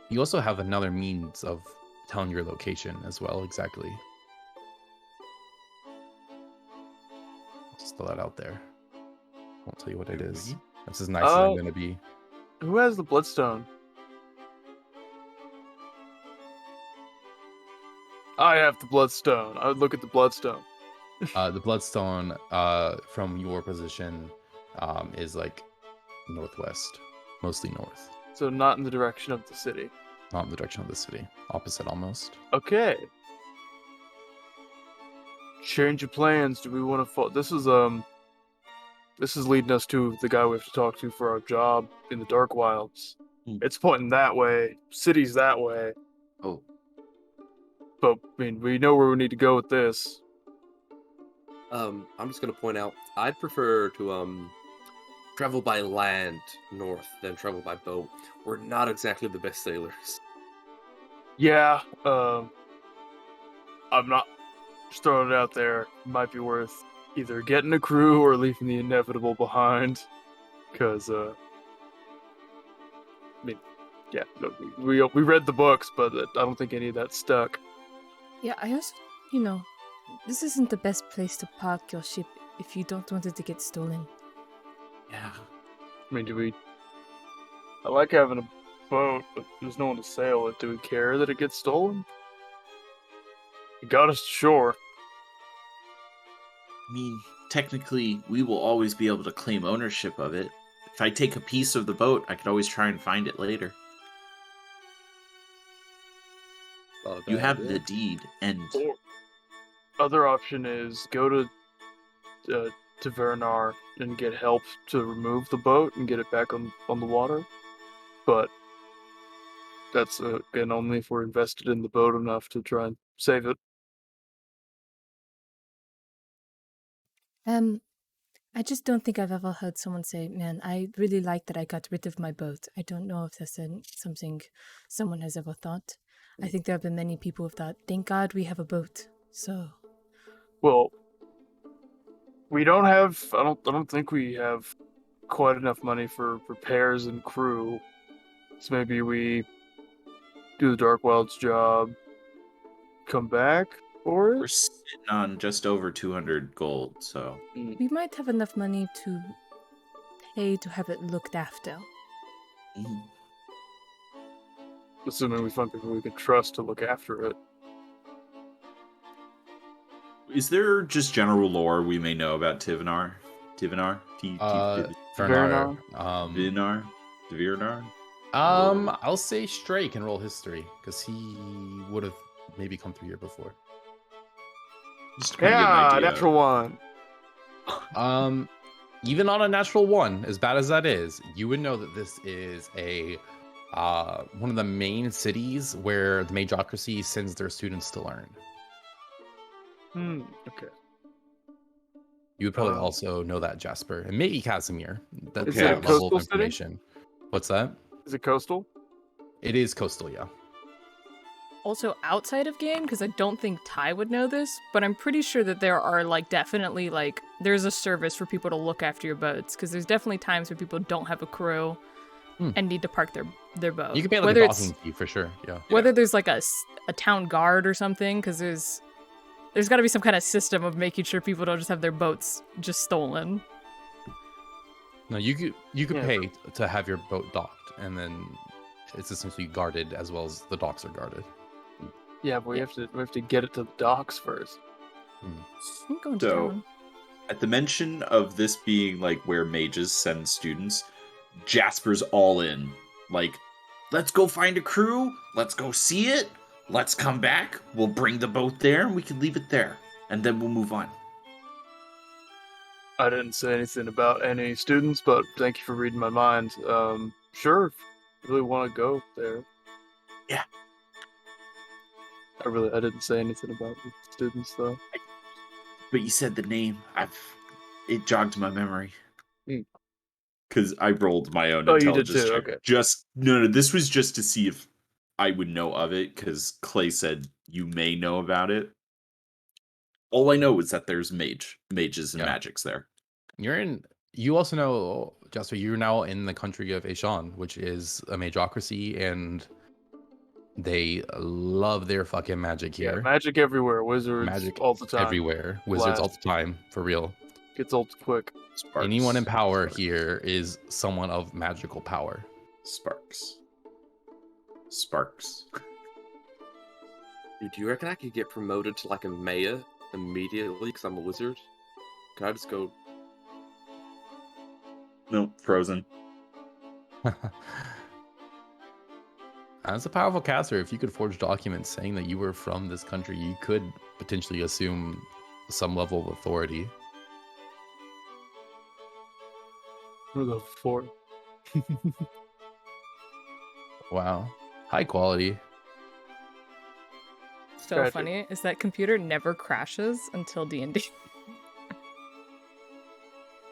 You also have another means of telling your location as well, exactly. I'll just throw that out there. Won't tell you what it is. That's as nice as I'm gonna be. Who has the bloodstone? I have the bloodstone. I would look at the bloodstone. The bloodstone from your position is like northwest, mostly north, So not in the direction of the city. not in the direction of the city, opposite almost. Okay. Change of plans. Do we want to fall? This is leading us to the guy we have to talk to for our job in the Dark Wilds. It's pointing that way. City's that way. Oh, But I mean, we know where we need to go with this. I'm just gonna point out I'd prefer to travel by land north than travel by boat. We're not exactly the best sailors. Yeah. I'm not just throwing it out there. Might be worth either getting a crew or leaving the inevitable behind. Because I mean, yeah, we read the books, but I don't think any of that stuck. Yeah, I also, this isn't the best place to park your ship if you don't want it to get stolen. yeah. I mean, I like having a boat, but there's no one to sail it. Do we care that it gets stolen? It got us to shore. I mean, technically, we will always be able to claim ownership of it. If I take a piece of the boat, I could always try and find it later. Not a You bad have idea. the deed, and Or other option is go to Vernar and get help to remove the boat and get it back on the water. But that's again only if we're invested in the boat enough to try and save it. I just don't think I've ever heard someone say, "Man, I really like that I got rid of my boat." I don't know if that's something someone has ever thought. I think there have been many who have thought, "Thank God we have a boat." So, Well, we don't have. I don't think we have quite enough money for repairs and crew. So maybe we do the Dark Wilds job, come back for we're it. sitting on just over 200 gold, so... we might have enough money to pay to have it looked after. Mhm. Assuming we find people we can trust to look after it. Is there just general lore we may know about Tivenar? Tivenar? Vernar. Tivenar? I'll say Stray can roll history because he would have maybe come through here before. Just to kind of get an Yeah, idea. natural one. Even on a natural one, as bad as that is, you would know that this is a one of the main cities where the Magocracy sends their students to learn. Okay. You would probably also know that, Jasper, and maybe Casimir. That's Is it a that level coastal of city? information. What's that? Is it coastal? It is coastal, yeah. Also outside of game, because I don't think Ty would know this, but I'm pretty sure that there are definitely there's a service for people to look after your boats, because there's definitely times where people don't have a crew and need to park their boat. You can pay whether a it's docking fee for sure, yeah. whether there's a town guard or something, because there's got to be some kind of system of making sure people don't just have their boats just stolen. No, you could pay to have your boat docked, and then it's essentially guarded as well as the docks are guarded. Yeah, but we have to get it to the docks first. I'm going So- down. At the mention of this being where mages send students, Jasper's all in. Let's go find a crew. Let's go see it. Let's come back. We'll bring the boat there and we can leave it there. And then we'll move on. I didn't say anything about any students, but thank you for reading my mind. Sure, if you really want to go there. Yeah. I didn't say anything about the students though. But you said the name. It jogged my memory. Hmm. Because I rolled my own Oh, you did intelligence too, check. okay. No, this was just to see if I would know of it, because Clay said you may know about it. All I know is that there's mages and Yeah. magics there. You also know, Jasper, you're now in the country of Ashan, which is a magocracy, and they love their fucking magic here. Yeah, magic everywhere, wizards Magic all the time. everywhere. Wizards all Blast. the time, for real. Gets old quick. Sparks. Anyone in power here is someone of magical power. Sparks. Dude, do you reckon I could get promoted to a mayor immediately because I'm a wizard? Can I just go? No, frozen. As a powerful caster, if you could forge documents saying that you were from this country, you could potentially assume some level of authority. Who the four? Wow. High quality. So Tragic. funny is that computer never crashes until D&D.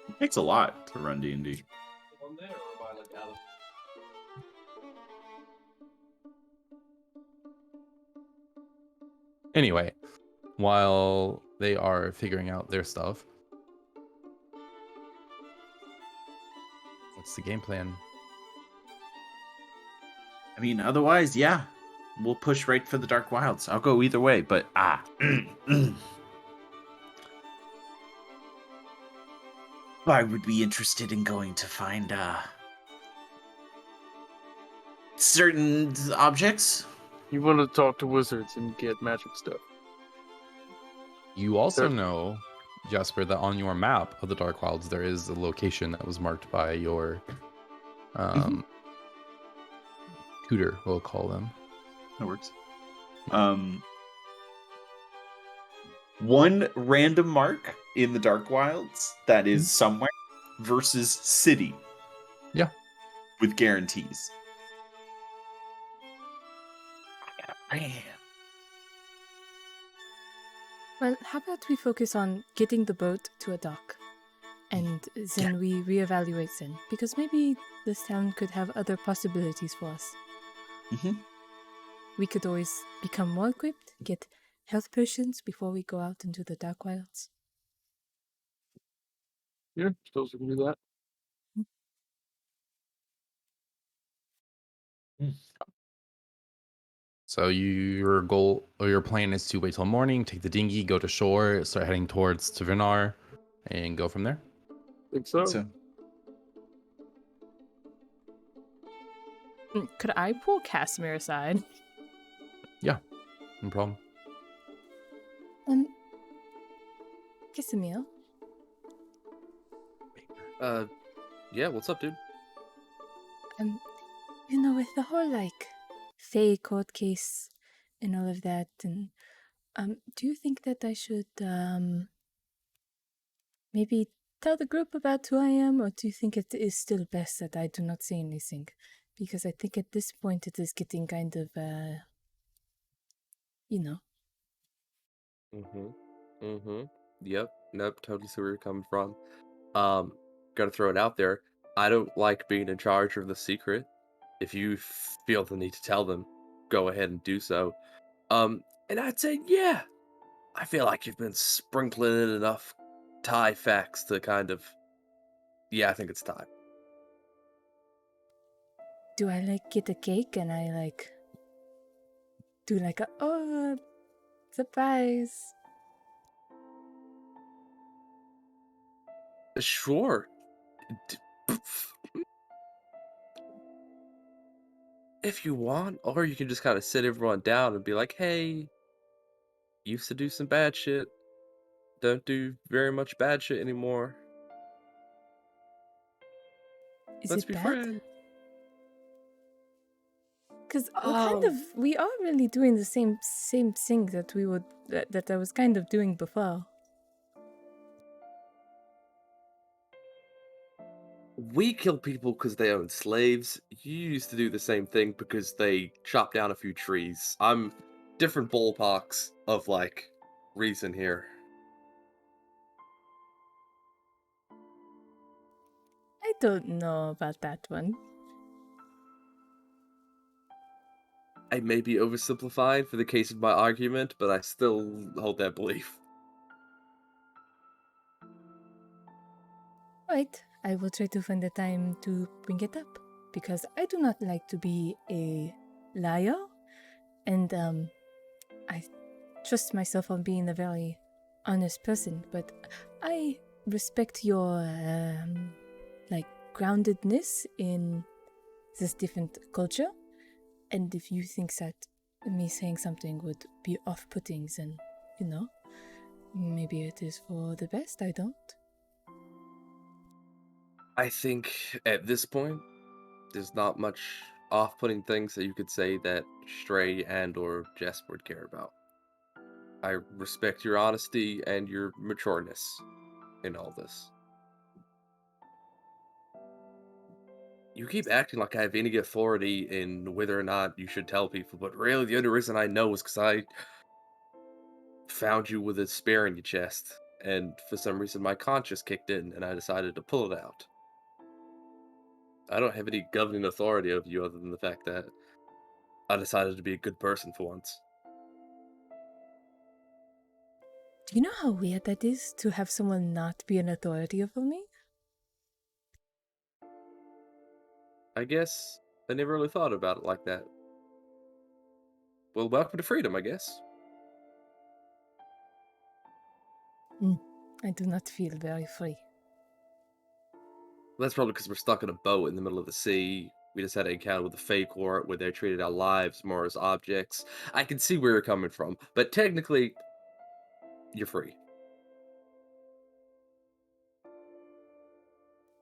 It takes a lot to run D&D. Anyway, while they are figuring out their stuff, what's the game plan? I mean, otherwise, yeah. We'll push right for the Dark Wilds. I'll go either way, but I would be interested in going to find certain objects. You want to talk to wizards and get magic stuff. You also Sure. know, Jasper, that on your map of the Dark Wilds, there is a location that was marked by your tutor, we'll call them. That works. One random mark in the Dark Wilds that is somewhere versus city. Yeah. With guarantees. I got a plan. Well, how about we focus on getting the boat to a dock? And then we reevaluate then. Because maybe this town could have other possibilities for us. Mhm. We could always become more equipped, get health potions before we go out into the Dark Wilds. Yeah, suppose we can do that. So your goal or your plan is to wait till morning, take the dinghy, go to shore, start heading towards Tavernar, and go from there. Think so. So, Could I pull Casimir aside? No problem. Casimir, Yeah, what's up, dude? with the whole, Fae court case and all of that, and, do you think that I should, maybe tell the group about who I am, or do you think it is still best that I do not say anything? Because I think at this point it is getting kind of, Yep. Nope. Totally see where you're coming from. Gotta throw it out there. I don't like being in charge of the secret. if you feel the need to tell them, go ahead and do so. And I'd say, yeah, I feel like you've been sprinkling in enough Thai facts to kind of, yeah, I think it's time. Do I like get a cake and I like do like a surprise? Sure. D- If you want, or you can just kind of sit everyone down and be like, hey, used to do some bad shit. Don't do very much bad shit anymore. Is Let's it be bad? friends. Because we are really doing the same thing that I was kind of doing before. We kill people because they own slaves. You used to do the same thing because they chopped down a few trees. I'm different ballparks of like reason here. I don't know about that one. I may be oversimplifying for the case of my argument, but I still hold that belief. Right, I will try to find the time to bring it up because I do not like to be a liar, and I trust myself on being a very honest person. But I respect your like groundedness in this different culture, and if you think that me saying something would be off-putting, then maybe it is for the best. I don't. I think at this point, there's not much off-putting things that you could say that Stray and or Jess would care about. I respect your honesty and your matureness in all this. You keep acting like I have any authority in whether or not you should tell people, but really the only reason I know is because I found you with a spear in your chest, and for some reason my conscience kicked in and I decided to pull it out. I don't have any governing authority over you other than the fact that I decided to be a good person for once. Do you know how weird that is to have someone not be an authority over me? I guess I never really thought about it like that. Well, welcome to freedom, I guess. I do not feel very free. That's probably because we're stuck in a boat in the middle of the sea. We just had an encounter with the fake war where they treated our lives more as objects. I can see where you're coming from, but technically, you're free.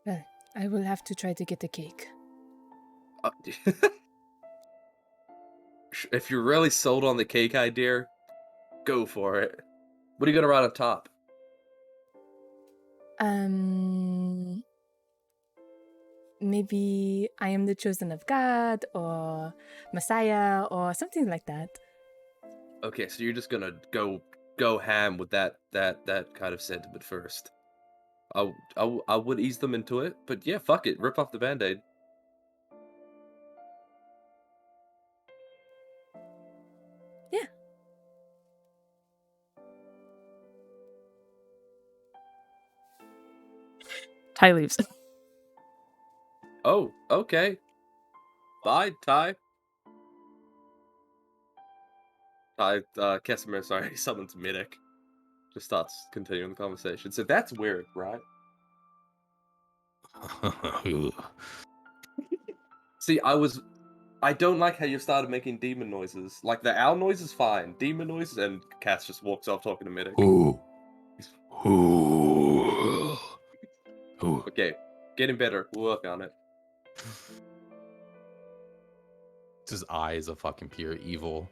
Well, I will have to try to get a cake. If you're really sold on the cake idea, go for it. What are you gonna write on top? Maybe I am the chosen of God, or Messiah, or something like that. Okay, so you're just gonna go ham with that kind of sentiment first. I would ease them into it, but yeah, fuck it, rip off the band-aid. Yeah. Ty leaves. Oh, okay. Bye, Ty. Kesimir, sorry, he summons Midik. Just starts continuing the conversation. So that's weird, right? See, I don't like how you started making demon noises. Like, the owl noise is fine. Demon noises, and Cass just walks off talking to Midik. Ooh. Ooh. Ooh. Okay, getting better. We'll work on it. His eyes of fucking pure evil.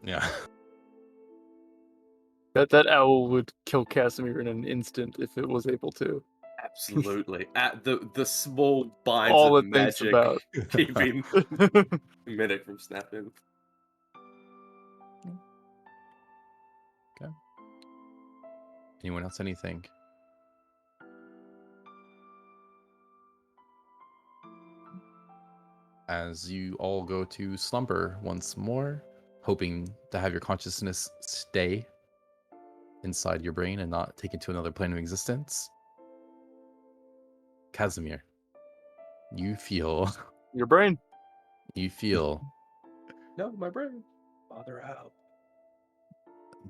Yeah. That owl would kill Casimir in an instant if it was able to. Absolutely. At the small binds All of it thinks magic about. keeping Midik from snapping. Okay. Anyone else anything? as you all go to slumber once more, hoping to have your consciousness stay inside your brain and not take it to another plane of existence. Casimir, you feel Your brain. No, my brain. Bother out.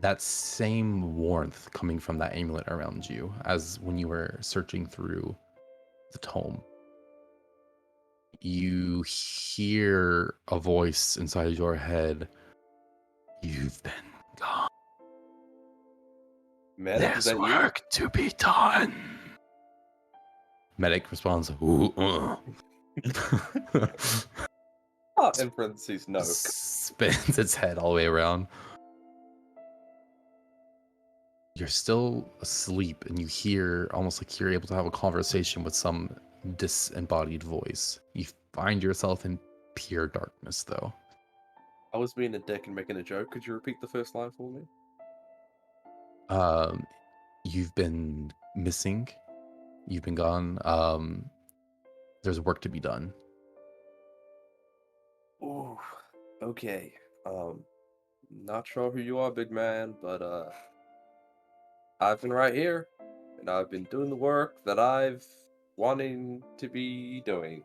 that same warmth coming from that amulet around you as when you were searching through the tome. You hear a voice inside your head. You've been gone. Medic, is There's that you? work to be done. Medic responds, ooh, In parentheses, no. spins its head all the way around. You're still asleep, and you hear almost like you're able to have a conversation with some disembodied voice. You find yourself in pure darkness, though. I was being a dick and making a joke. Could you repeat the first line for me? You've been missing. You've been gone. There's work to be done. Ooh, okay. Not sure who you are, big man, but I've been right here, and I've been doing the work that I've wanting to be doing.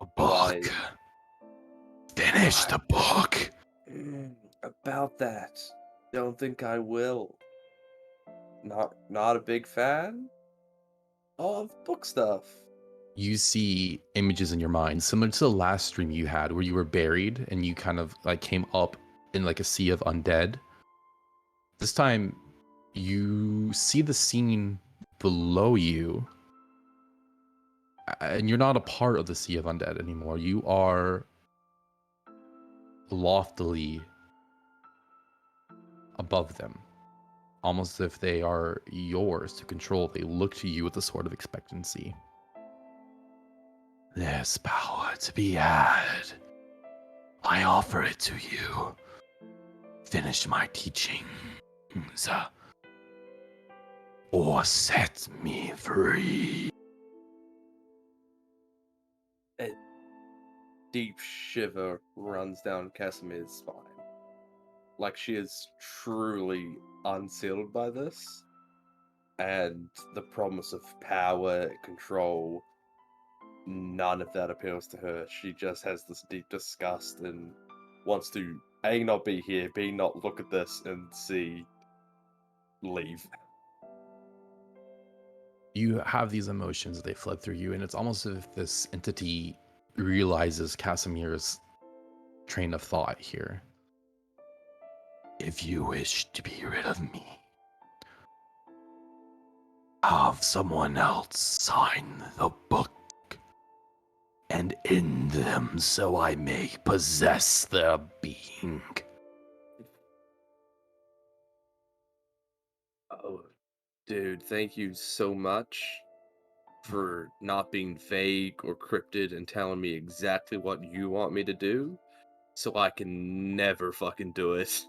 A book. Finish the book. About that, don't think I will. Not a big fan of book stuff. You see images in your mind similar to the last stream you had where you were buried and you kind of like came up in like a sea of undead. This time you see the scene below you, and you're not a part of the sea of undead anymore. You are loftily above them, almost as if they are yours to control. They look to you with a sort of expectancy. There's power to be had. I offer it to you. Finish my teachings, or set me free. A deep shiver runs down Casimir's spine. Like she is truly unsettled by this. And the promise of power, control, none of that appeals to her. She just has this deep disgust and wants to A, not be here, B, not look at this, and C, leave. You have these emotions, they flood through you, and it's almost as if this entity realizes Casimir's train of thought here. If you wish to be rid of me, have someone else sign the book and end them so I may possess their being. Oh, dude, thank you so much for not being vague or cryptid and telling me exactly what you want me to do, so I can never fucking do it.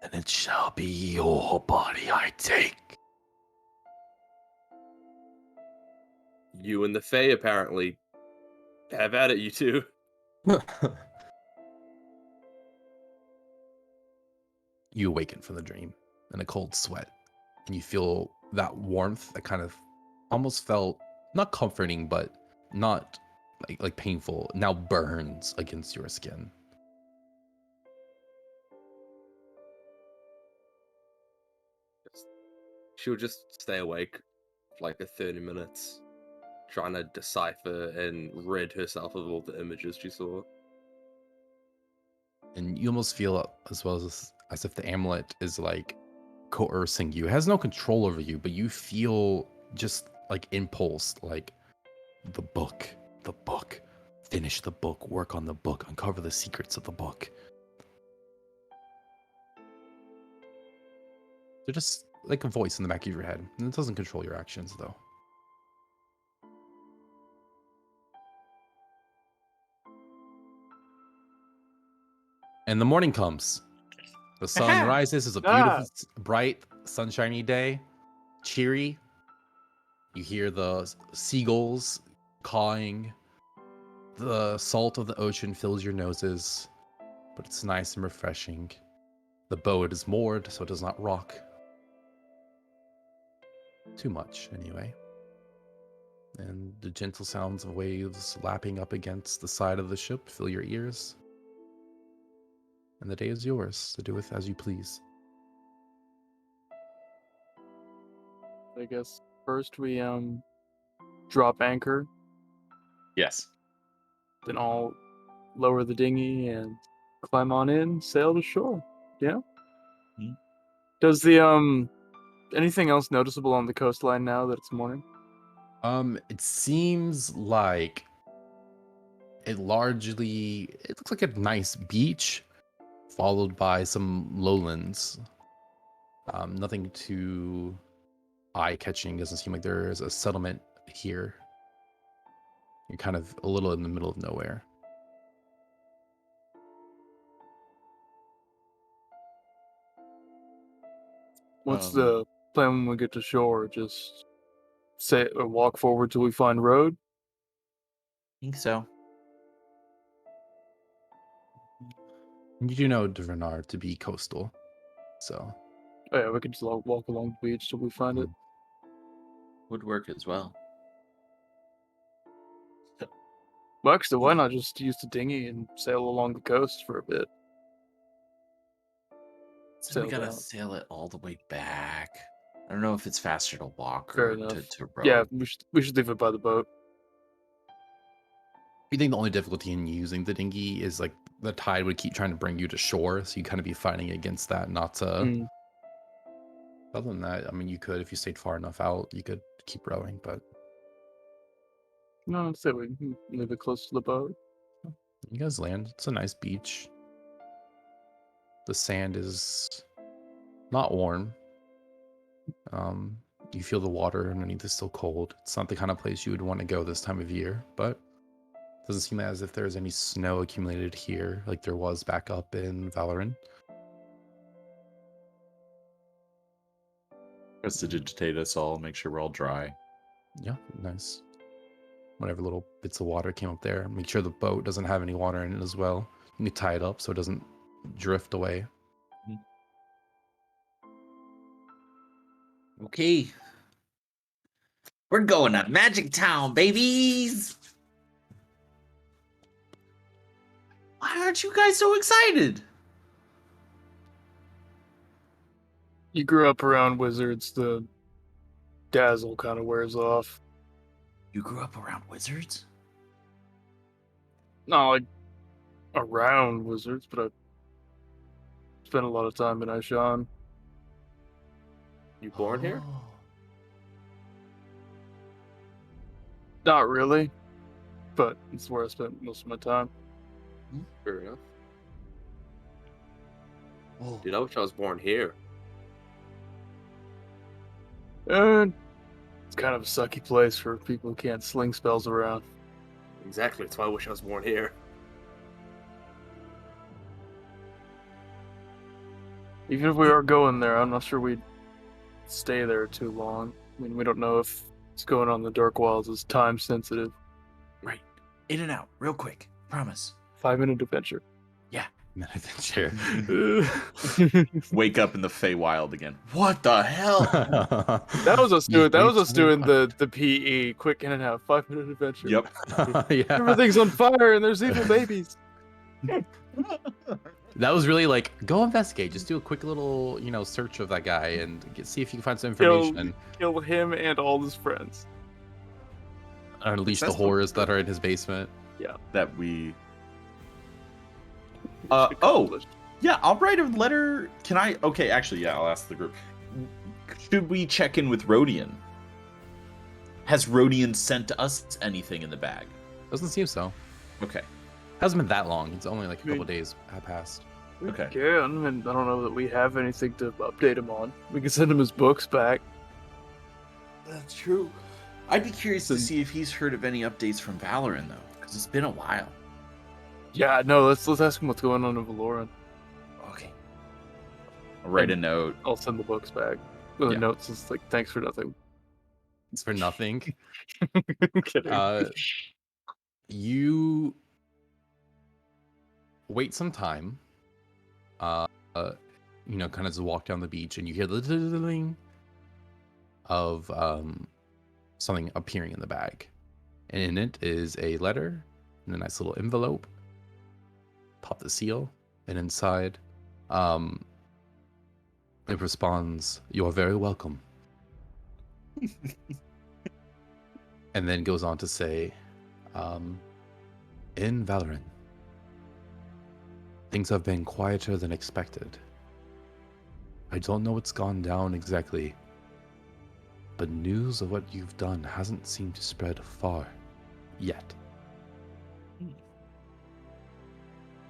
And it shall be your body I take. You and the Fae apparently have at it, you two. You awaken from the dream in a cold sweat, and you feel that warmth that kind of almost felt not comforting, but not like painful, now burns against your skin. She'll just stay awake for like 30 minutes, trying to decipher and rid herself of all the images she saw. And you almost feel as well as if the amulet is like coercing you. It has no control over you, but you feel just like impulse, like the book, finish the book, work on the book, uncover the secrets of the book. They're just like a voice in the back of your head, and it doesn't control your actions though. And the morning comes. The sun rises. It's a beautiful, bright, sunshiny day. Cheery. You hear the seagulls cawing. The salt of the ocean fills your noses, but it's nice and refreshing. The boat is moored so it does not rock too much, anyway. And the gentle sounds of waves lapping up against the side of the ship fill your ears. And the day is yours to do with as you please. I guess first we drop anchor, Yes. then I'll lower the dinghy and climb on in, sail to shore. Yeah. Mhm. Does the anything else noticeable on the coastline now that it's morning? It seems like it looks like a nice beach, followed by some lowlands. Nothing too eye-catching. Doesn't seem like there is a settlement here. You're kind of a little in the middle of nowhere. What's Um, the plan when we get to shore? Just say or walk forward till we find road? I think so. You do know Devernard to be coastal, so Oh, yeah, we can just walk along the beach till we find it. Would work as well. Well, actually, why not just use the dinghy and sail along the coast for a bit? So we Sail gotta down. sail it all the way back. I don't know if it's faster to walk Fair or enough. to row. Yeah, we should leave it by the boat. you think the only difficulty in using the dinghy is like the tide would keep trying to bring you to shore, so you kind of be fighting against that, not to. Mm. Other than that, I mean, you could, if you stayed far enough out, you could keep rowing, but No, I'd say we can leave it close to the boat. you guys land. It's a nice beach. The sand is not warm. You feel the water underneath is still cold. It's not the kind of place you would want to go this time of year, but it doesn't seem as if there's any snow accumulated here like there was back up in Valoran. Just to digitate us all, make sure we're all dry. Yeah, nice. Whatever little bits of water came up there. Make sure the boat doesn't have any water in it as well. You can tie it up so it doesn't drift away. Okay. We're going to Magic Town, babies! Why aren't you guys so excited? You grew up around wizards, the dazzle kind of wears off. You grew up around wizards? Not like around wizards, but I spent a lot of time in Aishan. You born here? Oh. Not really, but it's where I spent most of my time. Fair enough. Oh. Dude, I wish I was born here. And it's kind of a sucky place for people who can't sling spells around. Exactly. That's why I wish I was born here. Even if we are going there, I'm not sure we'd stay there too long. I mean, we don't know if what's going on in the Dark Wilds is time sensitive. Right. In and out, real quick. Promise. 5-minute adventure. Adventure. Wake up in the Feywild again. What the hell? That was us doing. That was us doing the PE quick in and out 5-minute adventure. Yep. Yeah. Everything's on fire and there's evil babies. That was really like, go investigate. Just do a quick little, search of that guy and see if you can find some information. Kill him and all his friends. And unleash the That's horrors that are in his basement. That we... oh! Yeah, I'll write a letter. Can I? Okay, actually, yeah, I'll ask the group. Should we check in with Rodian? Has Rodian sent us anything in the bag? Doesn't seem so. Okay. Hasn't been that long. It's only like a couple days have passed. Okay. Yeah, I mean, I don't know that we have anything to update him on. We can send him his books back. That's true. I'd be curious to see if he's heard of any updates from Valoran, though, because it's been a while. Yeah, no, let's ask him what's going on in Valoran. Okay. I'll write a note. I'll send the books back. The Yeah. notes is like, thanks for nothing. It's for nothing. I'm kidding. You wait some time. Kind of just walk down the beach, and you hear the ding of something appearing in the bag, and in it is a letter in a nice little envelope. Pop the seal, and inside, it responds, "You are very welcome," and then goes on to say, "In Valorant, things have been quieter than expected. I don't know what's gone down exactly, but news of what you've done hasn't seemed to spread far yet.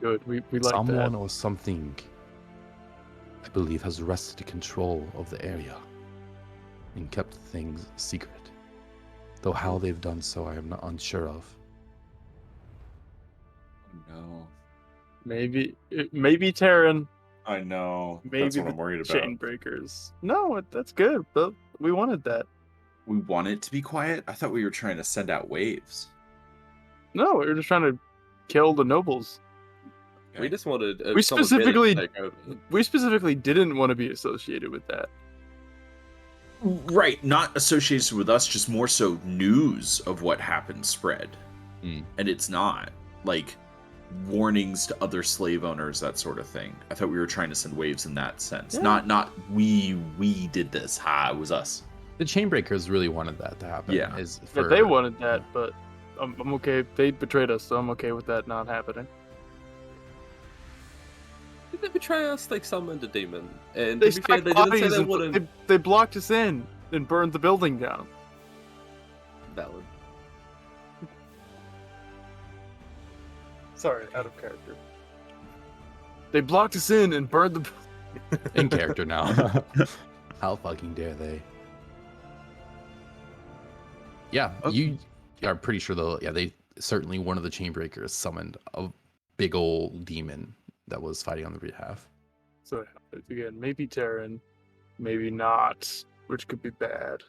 Good. We like Someone that. or something, I believe, has wrested control of the area and kept things secret. Though how they've done so, I am not unsure of." No. Maybe Terran. I know. Maybe That's what the I'm worried about. chain breakers. No, that's good. But we wanted that. We want it to be quiet? I thought we were trying to send out waves. No, we were just trying to kill the nobles. We just wanted We someone better to specifically- take over. We specifically didn't want to be associated with that. Right, not associated with us, just more so news of what happened spread. And it's not. Like, warnings to other slave owners, that sort of thing. I thought we were trying to send waves in that sense. Yeah. Not we did this. It was us. The Chainbreakers really wanted that to happen. Yeah. But they wanted that, but I'm okay. They betrayed us, so I'm okay with that not happening. Did they betray us? They summoned a demon. And They to be fair, stacked they didn't say bodies they and wouldn't. they blocked us in and burned the building down. Valid. Sorry, out of character. They blocked us in and burned the. In character now. How fucking dare they? Yeah, Okay. you are pretty sure though. Yeah, they certainly, one of the Chainbreakers summoned a big old demon that was fighting on the behalf. So again, maybe Terran, maybe not, which could be bad.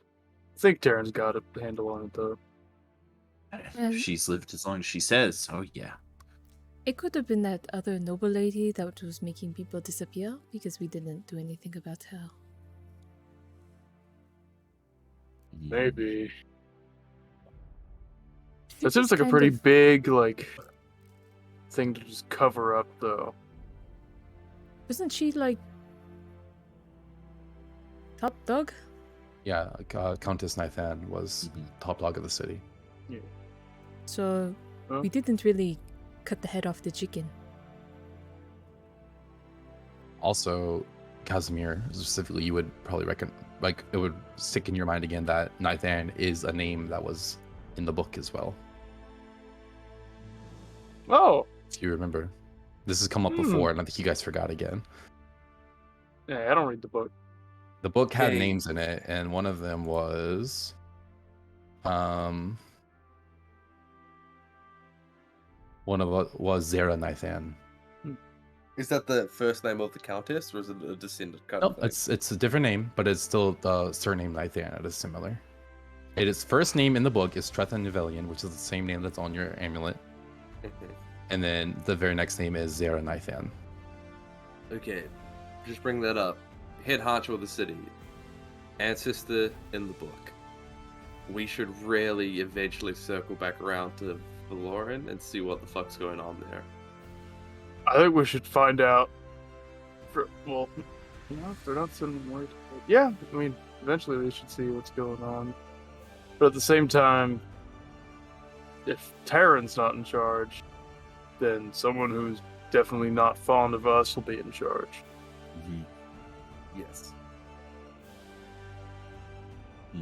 I think Terran's got a handle on it though. If she's lived as long as she says, oh yeah. It could have been that other noble lady that was making people disappear because we didn't do anything about her. Maybe. I That think seems it's like a kind pretty of- big thing to just cover up though. Wasn't she like top dog? Yeah, Countess Nathan was top dog of the city. So Huh? we didn't really cut the head off the chicken. Also, Casimir, specifically, you would probably reckon, like, it would stick in your mind again that Nathan is a name that was in the book as well. Oh, If you remember, this has come up before, and I think you guys forgot again. yeah, I don't read the book. The book had Dang. names in it, and one of them was, one of it was Zara Nathan. Is that the first name of the countess, or is it a descendant kind Nope, of thing? it's a different name, but it's still the surname Nathan. It is similar. It is first name in the book is Tretha Nivelian, which is the same name that's on your amulet, and then the very next name is Zara Nathan. Okay, just bring that up. Head honcho of the city, ancestor in the book. We should really eventually circle back around to Valoran and see what the fuck's going on there. I think we should find out. Well, if they're not sending word. Yeah, I mean, eventually we should see what's going on. But at the same time, if Terran's not in charge, then someone who's definitely not fond of us will be in charge. Yes. Yeah.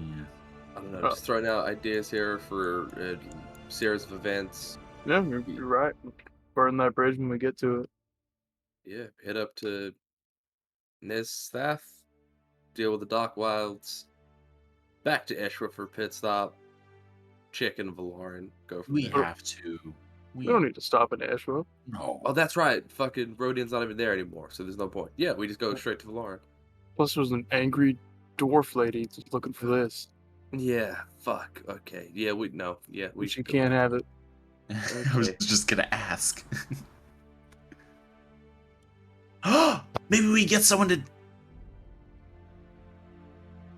I don't know, just throwing out ideas here for a series of events. Yeah, you're right. Burn that bridge when we get to it. Yeah, head up to Nezstath, deal with the Dark Wilds, back to Eshra for a pit stop, check in Valoran, go from We there. have to. We don't need to stop in Asheville. No. Oh, that's right. Fucking Rodian's not even there anymore, so there's no point. Yeah, we just go straight to Valoran. Plus, there's an angry dwarf lady just looking for this. Yeah, fuck. Okay. Yeah, we We should go can't back. have it. I was Okay. just gonna ask. Maybe we get someone to.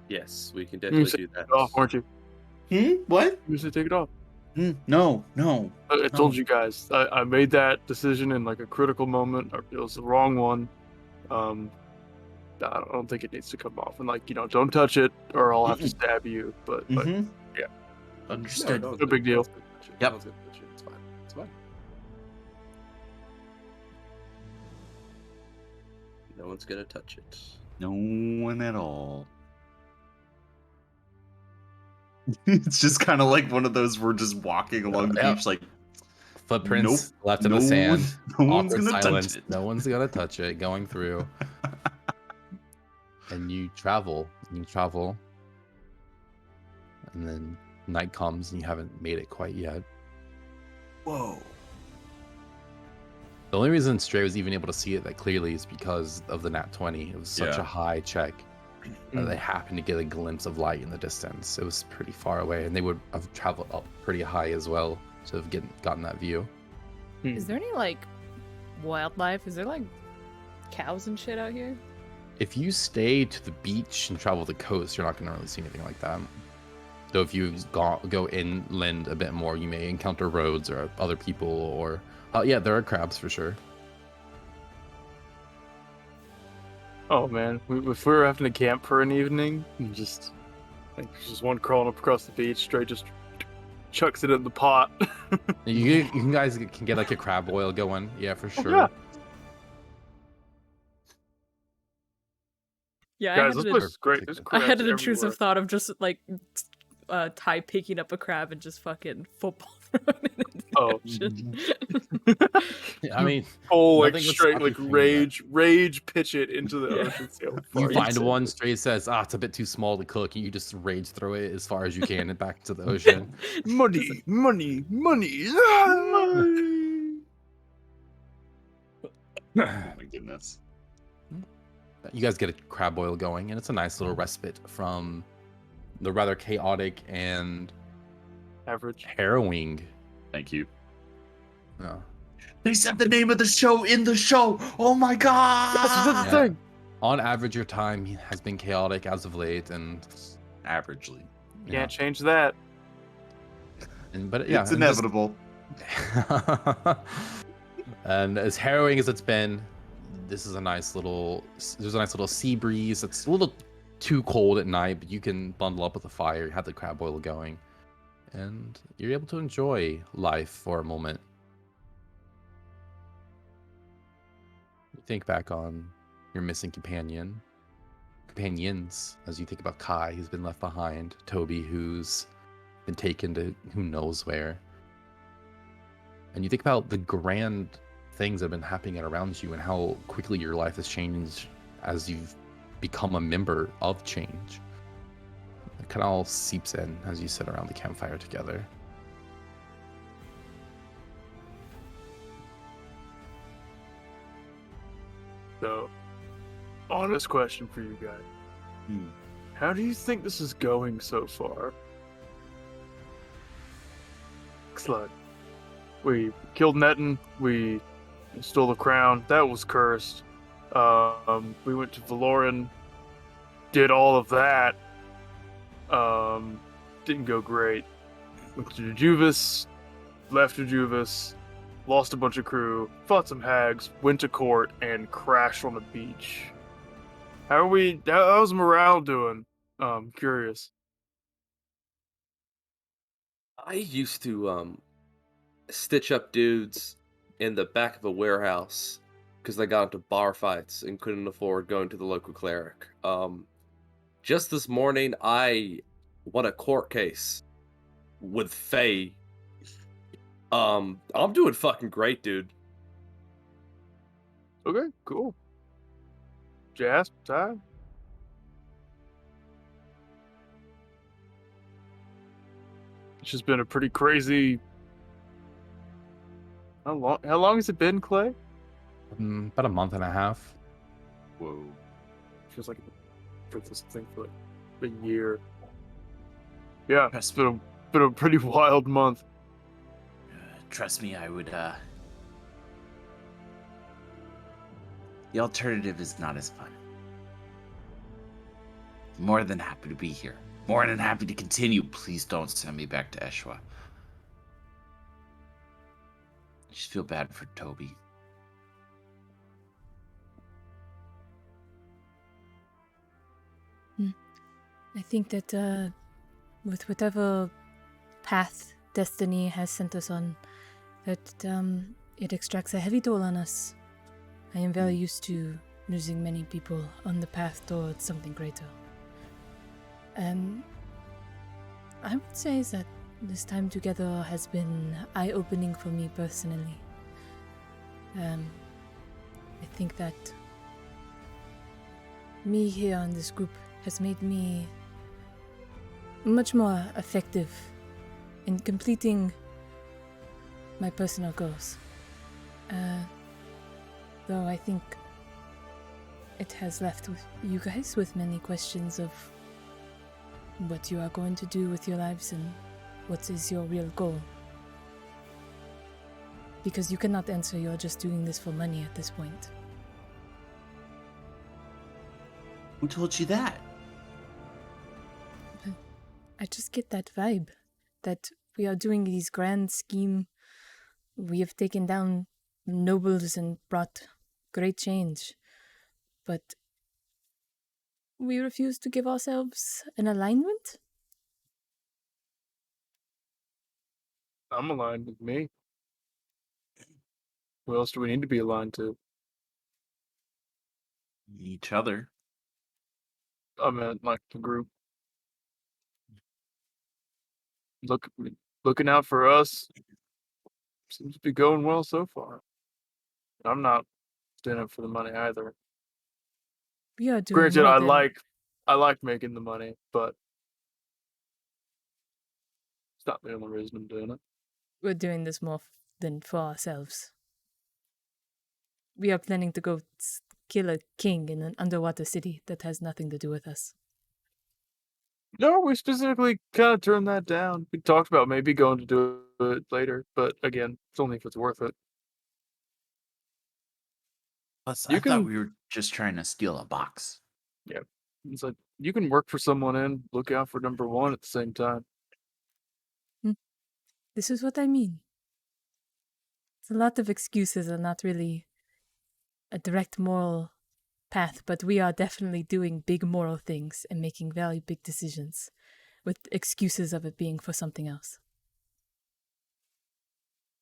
Yes, we can You definitely said do that. take it off, weren't you? What? You said take it off. No. I told you guys. I made that decision in like a critical moment. It was the wrong one. I don't think it needs to come off. And like, don't touch it, or I'll have to stab you. But yeah, Understood. No one's no big gonna- no deal. one's gonna touch it. Yep. No one's gonna touch it. It's fine. It's fine. No one's gonna touch it. No one at all. It's just kind of like one of those we're just walking along the Yep. beach, like Footprints Nope. left in No the sand. one- no one's Awkward gonna touch silence. it. No one's gonna touch it. Going through, and you travel. And then night comes, and you haven't made it quite yet. Whoa. The only reason Stray was even able to see it that clearly is because of the nat 20. It was such Yeah. a high check that they happened to get a glimpse of light in the distance. It was pretty far away, and they would have traveled up pretty high as well to have gotten that view. Is there any like wildlife? Is there like cows and shit out here? If you stay to the beach and travel the coast, you're not going to really see anything like that. Though if you go inland a bit more, you may encounter roads or other people, or yeah, there are crabs for sure. Oh man, if we were having to camp for an evening, and just like there's just one crawling up across the beach, straight just chucks it in the pot. You guys can get like a crab boil going, yeah, for sure. yeah. Yeah, Guys, this place is great. There's I had crabs an intrusive everywhere. thought of just like Ty picking up a crab and just fucking football throwing it into the Oh. ocean. I mean, Full like nothing would straight stop you like from doing rage pitch it into the Yeah. ocean. See how you far find send one, it. Stray says, it's a bit too small to cook, and you just rage throw it as far as you can and back into the ocean. Money. Oh my goodness. You guys get a crab boil going, and it's a nice little respite from the rather chaotic and Average. harrowing. Thank you. They said the name of the show in the show. Oh my god. That's the Yeah. thing. On average, your time has been chaotic as of late, and Averagely. Can't change that. But yeah, It's and just- inevitable. and as harrowing as it's been, there's a nice little sea breeze. It's a little too cold at night, but you can bundle up with a fire, have the crab boil going, and you're able to enjoy life for a moment. You think back on your missing companions, as you think about Kai, who's been left behind, Toby, who's been taken to who knows where. And you think about the grand things that have been happening around you and how quickly your life has changed as you've become a member of change. It kind of all seeps in as you sit around the campfire together. So, honest question for you guys. Hmm. How do you think this is going so far? Looks like we killed Netin, we stole the crown, that was cursed. We went to Valoran, did all of that. Didn't go great. Went to Juvis, left Juvis, lost a bunch of crew, fought some hags, went to court, and crashed on the beach. How's morale doing? Curious. I used to stitch up dudes in the back of a warehouse because they got into bar fights and couldn't afford going to the local cleric. Just this morning, I won a court case with Faye. I'm doing fucking great, dude. Okay, cool. Jasp, Ty? It's just been a pretty crazy. How long has it been, Clay? About a month and a half. Whoa. Feels like for this thing for like a year. Yeah, it's been a pretty wild month. trust me, I would, the alternative is not as fun. More than happy to be here. More than happy to continue. Please don't send me back to Eshwa. I just feel bad for Toby. I think that with whatever path destiny has sent us on, that it extracts a heavy toll on us. I am very used to losing many people on the path towards something greater. I would say that this time together has been eye-opening for me personally. I think that me here in this group has made me much more effective in completing my personal goals. Though I think it has left you guys with many questions of what you are going to do with your lives and what is your real goal. Because you cannot answer you're just doing this for money at this point. Who told you that? I just get that vibe that we are doing this grand scheme. We have taken down nobles and brought great change. But we refuse to give ourselves an alignment? I'm aligned with me. Who else do we need to be aligned to? Each other. I meant like the group. Looking out for us seems to be going well so far. I'm not doing it for the money either. We are doing Granted, more I than... like making the money, but it's not the only reason I'm doing it. We're doing this more than for ourselves. We are planning to go kill a king in an underwater city that has nothing to do with us. No, we specifically kind of turned that down. We talked about maybe going to do it later, but again, it's only if it's worth it. Plus, You I thought can- we were just trying to steal a box. Yeah, it's like you can work for someone and look out for number one at the same time. This is what I mean. It's a lot of excuses and not really a direct moral path, but we are definitely doing big moral things and making very big decisions with excuses of it being for something else.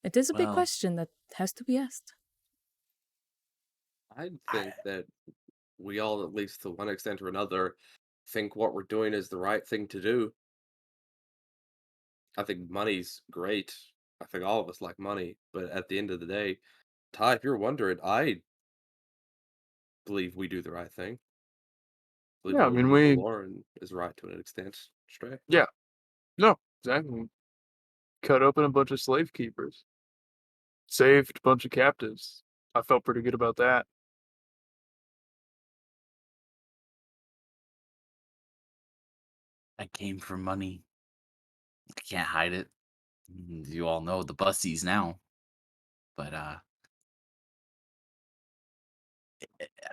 It is a big Well- question that has to be asked. I think that we all, at least to one extent or another, think what we're doing is the right thing to do. I think money's great. I think all of us like money, but at the end of the day, Ty, if you're wondering, I believe we do the right thing. Believe Yeah, I what mean, we we- do Lauren is right to an extent. Stray. Yeah, no, exactly. Cut open a bunch of slave keepers, saved a bunch of captives. I felt pretty good about that. I came for money. I can't hide it. You all know the bussies now. But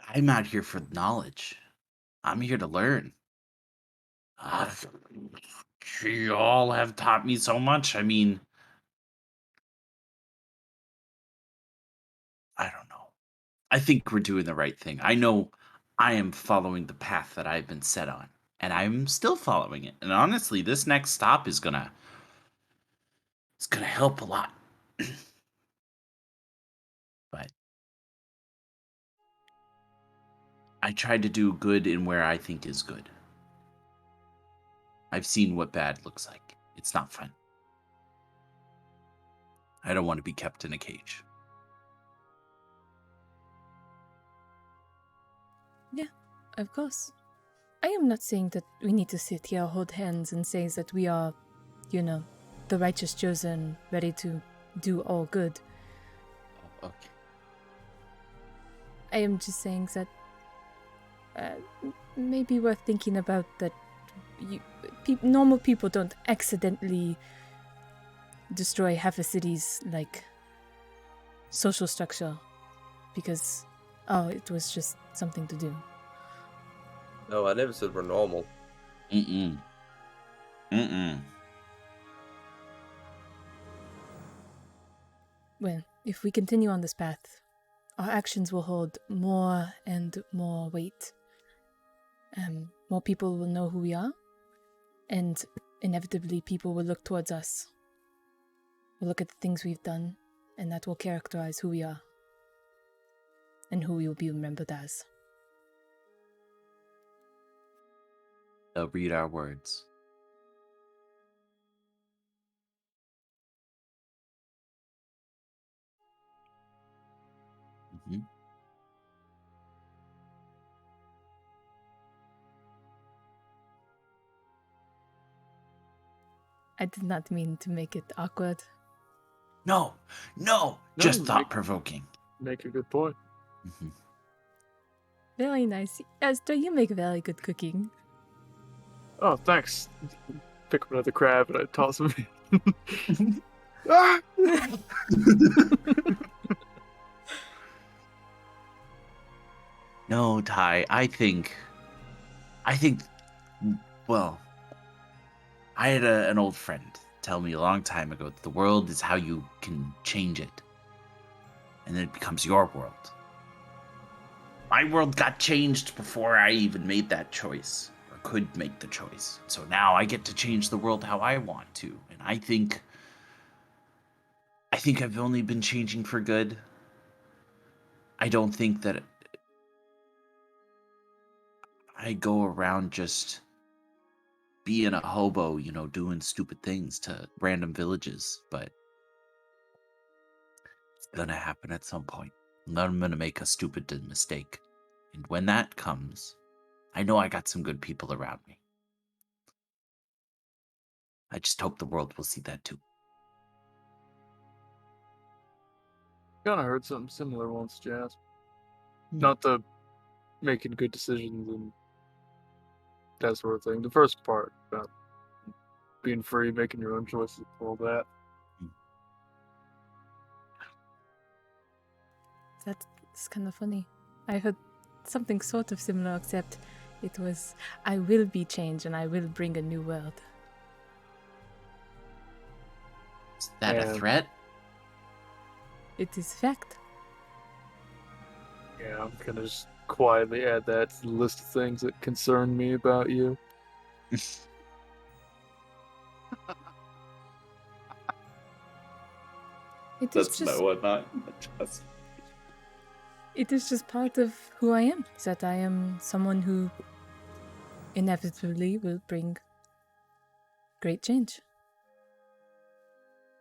I'm out here for knowledge. I'm here to learn. You all have taught me so much. I mean, I don't know. I think we're doing the right thing. I know I am following the path that I've been set on, and I'm still following it. And honestly, this next stop is gonna help a lot. But I tried to do good in where I think is good. I've seen what bad looks like. It's not fun. I don't want to be kept in a cage. Yeah, of course. I am not saying that we need to sit here, hold hands, and say that we are, the righteous chosen, ready to do all good. Okay. I am just saying that maybe we're thinking about that normal people don't accidentally destroy half a city's, like, social structure because, oh, it was just something to do. No, I never said we're normal. Mm-mm. Mm-mm. Well, if we continue on this path, our actions will hold more and more weight. More people will know who we are, and inevitably people will look towards us. We'll look at the things we've done, and that will characterize who we are and who we will be remembered as. They'll read our words. Mm-hmm. I did not mean to make it awkward. No, No, just make- thought-provoking. Make a good point. Mm-hmm. Very nice. Esther, you make very good cooking. Oh, thanks. Pick up another crab and I toss him in. Ah! No, Ty, I think, well, I had an old friend tell me a long time ago that the world is how you can change it. And then it becomes your world. My world got changed before I even made that choice, or could make the choice. So now I get to change the world how I want to. And I think I've only been changing for good. I don't think that I go around just being a hobo, doing stupid things to random villages, but it's gonna happen at some point. And I'm gonna make a stupid mistake. And when that comes, I know I got some good people around me. I just hope the world will see that too. Kind of heard something similar once, Jazz. Hmm. Not the making good decisions and that sort of thing. The first part about being free, making your own choices, all that. That's kind of funny. I heard something sort of similar, except it was, I will be changed and I will bring a new world. Is that a And- threat? It is fact. Yeah, I'm gonna just quietly add that to the list of things that concern me about you. It is That's just no one, not just. it is just part of who I am. That I am someone who inevitably will bring great change.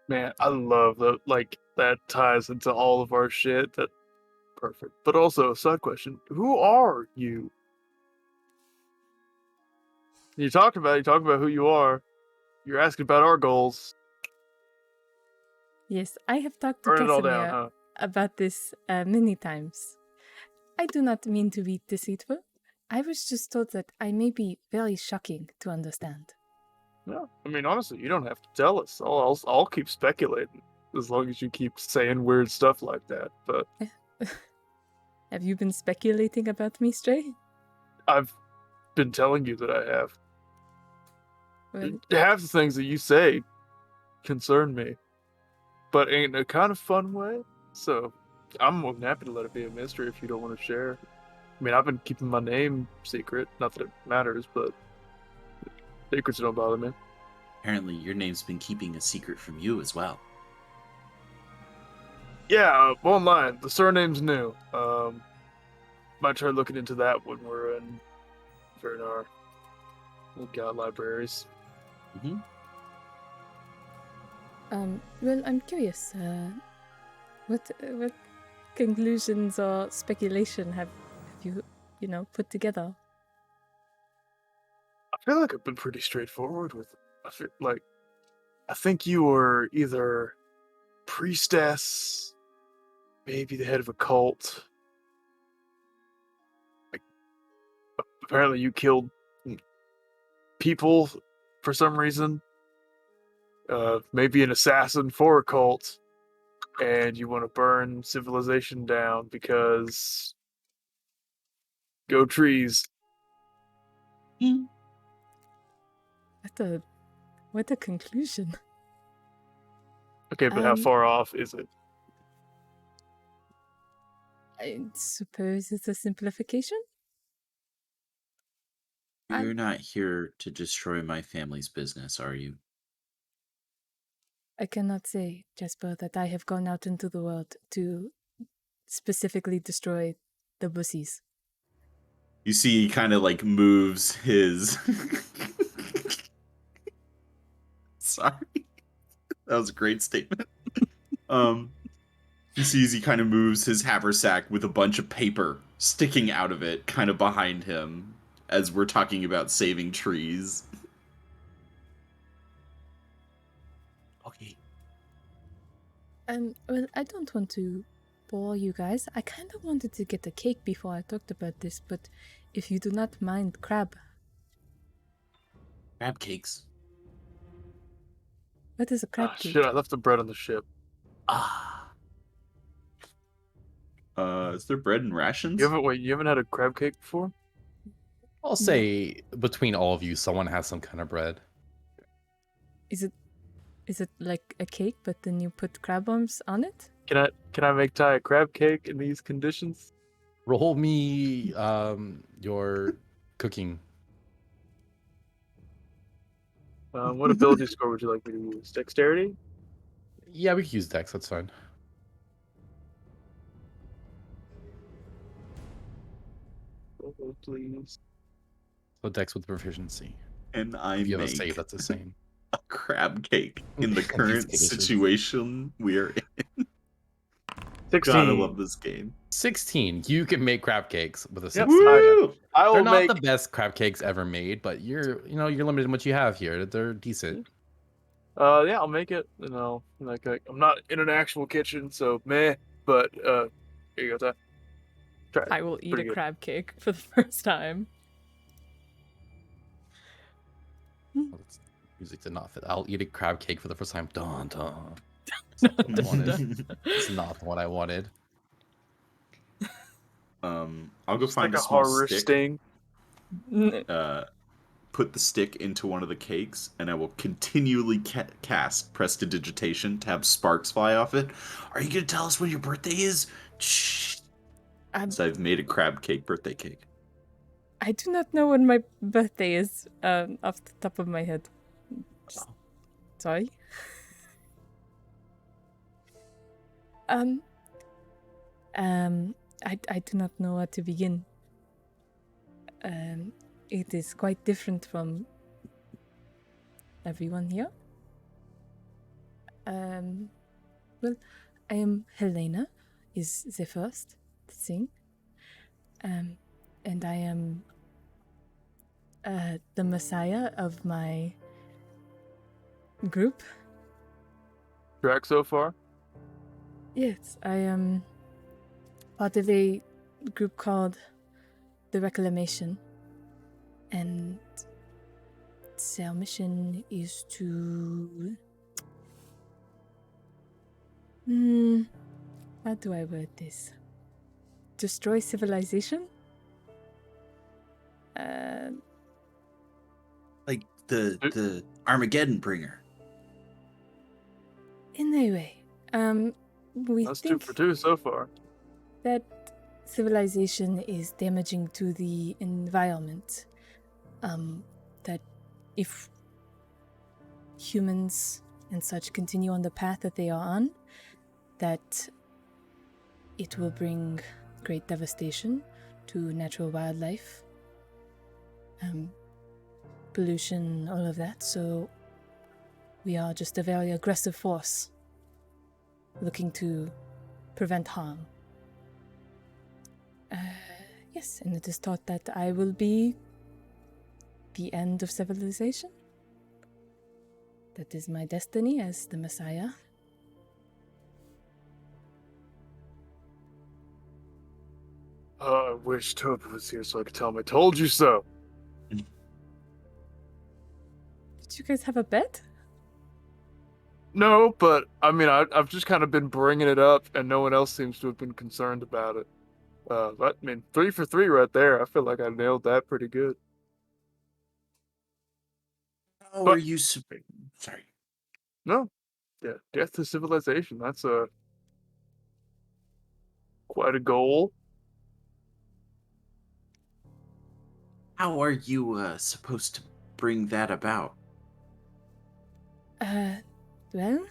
Man, I love that. Like that ties into all of our shit. That perfect. But also, side question: who are you? You talk about who you are. You're asking about our goals. Yes, I have talked to Burn it all down, Casimir huh? about this many times. I do not mean to be deceitful. I was just told that I may be very shocking to understand. No, I mean honestly, you don't have to tell us. I'll keep speculating as long as you keep saying weird stuff like that. But Have you been speculating about me, Stray? I've been telling you that I have. Well, Half the things that you say concern me, but in a kind of fun way. So I'm more than happy to let it be a mystery if you don't want to share. I mean, I've been keeping my name secret. Not that it matters, but secrets don't bother me. Apparently, your name's been keeping a secret from you as well. Yeah, one line. The surname's new. Might try looking into that when we're in our god libraries. Mm-hmm. well, I'm curious. What conclusions or speculation have you put together? I feel like I've been pretty straightforward with it. I think you were either priestess, maybe the head of a cult. Like, apparently you killed people for some reason. maybe an assassin for a cult, and you want to burn civilization down because go trees. What a conclusion. Okay, but how Um, far off is it? I suppose it's a simplification. You're not here to destroy my family's business, are you? I cannot say, Jasper, that I have gone out into the world to specifically destroy the bussies. You see, he kind of like moves his. Sorry, that was a great statement. You see, as he kind of moves his haversack with a bunch of paper sticking out of it, kind of behind him, as we're talking about saving trees. Okay. Well, I don't want to bore you guys. I kind of wanted to get a cake before I talked about this, but if you do not mind crab. Crab cakes. What is a crab cake? Shit, I left the bread on the ship. Is there bread and rations? You haven't had a crab cake before? I'll say between all of you, someone has some kind of bread. Is it like a cake, but then you put crab arms on it? Can I make Ty a crab cake in these conditions? Roll me your cooking. What ability score would you like me to use? Dexterity? Yeah, we could use Dex. That's fine. Oh, please. So Dex with proficiency. And I If you have a make save, that's the same. a crab cake in the In these current conditions. situation we are in. 16. God, I love this game. 16. You can make crab cakes with a Yep. 16. Woo! I will They're not make. the best crab cakes ever made, but you're limited in what you have here. They're decent. Yeah, I'll make it. And I'll I'm not in an actual kitchen, so meh. But here you go, Ty. Try it. I will eat Pretty a good. crab cake for the first time. Music did not fit. I'll eat a crab cake for the first time. Dun, dun. It's not what I wanted. It's not what I wanted. I'll go It's find like a a small horror stick. sting. Put the stick into one of the cakes, and I will continually cast prestidigitation to have sparks fly off it. Are you gonna tell us when your birthday is? Shh. So I've made a crab cake birthday cake. I do not know when my birthday is, off the top of my head. Sorry. I do not know where to begin. It is quite different from everyone here. Well, I am Helena, is the first thing. And I am the messiah of my group. Track so far? Yes, I am part of a group called the Reclamation, and our mission is to... how do I word this? Destroy civilization? Like the Armageddon bringer. In a way, we That's 2 think for 2 so far. that civilization is damaging to the environment. That if humans and such continue on the path that they are on, that it will bring great devastation to natural wildlife, pollution, all of that. So we are just a very aggressive force looking to prevent harm. Yes, and it is thought that I will be the end of civilization. That is my destiny as the Messiah. I wish Toby was here so I could tell him I told you so. Did you guys have a bet? No, but I mean, I've just kind of been bringing it up, and no one else seems to have been concerned about it. But I mean, 3 for 3 right there. I feel like I nailed that pretty good. How But are you? Sorry. no, yeah, death to civilization. That's quite a goal. How are you supposed to bring that about? Well,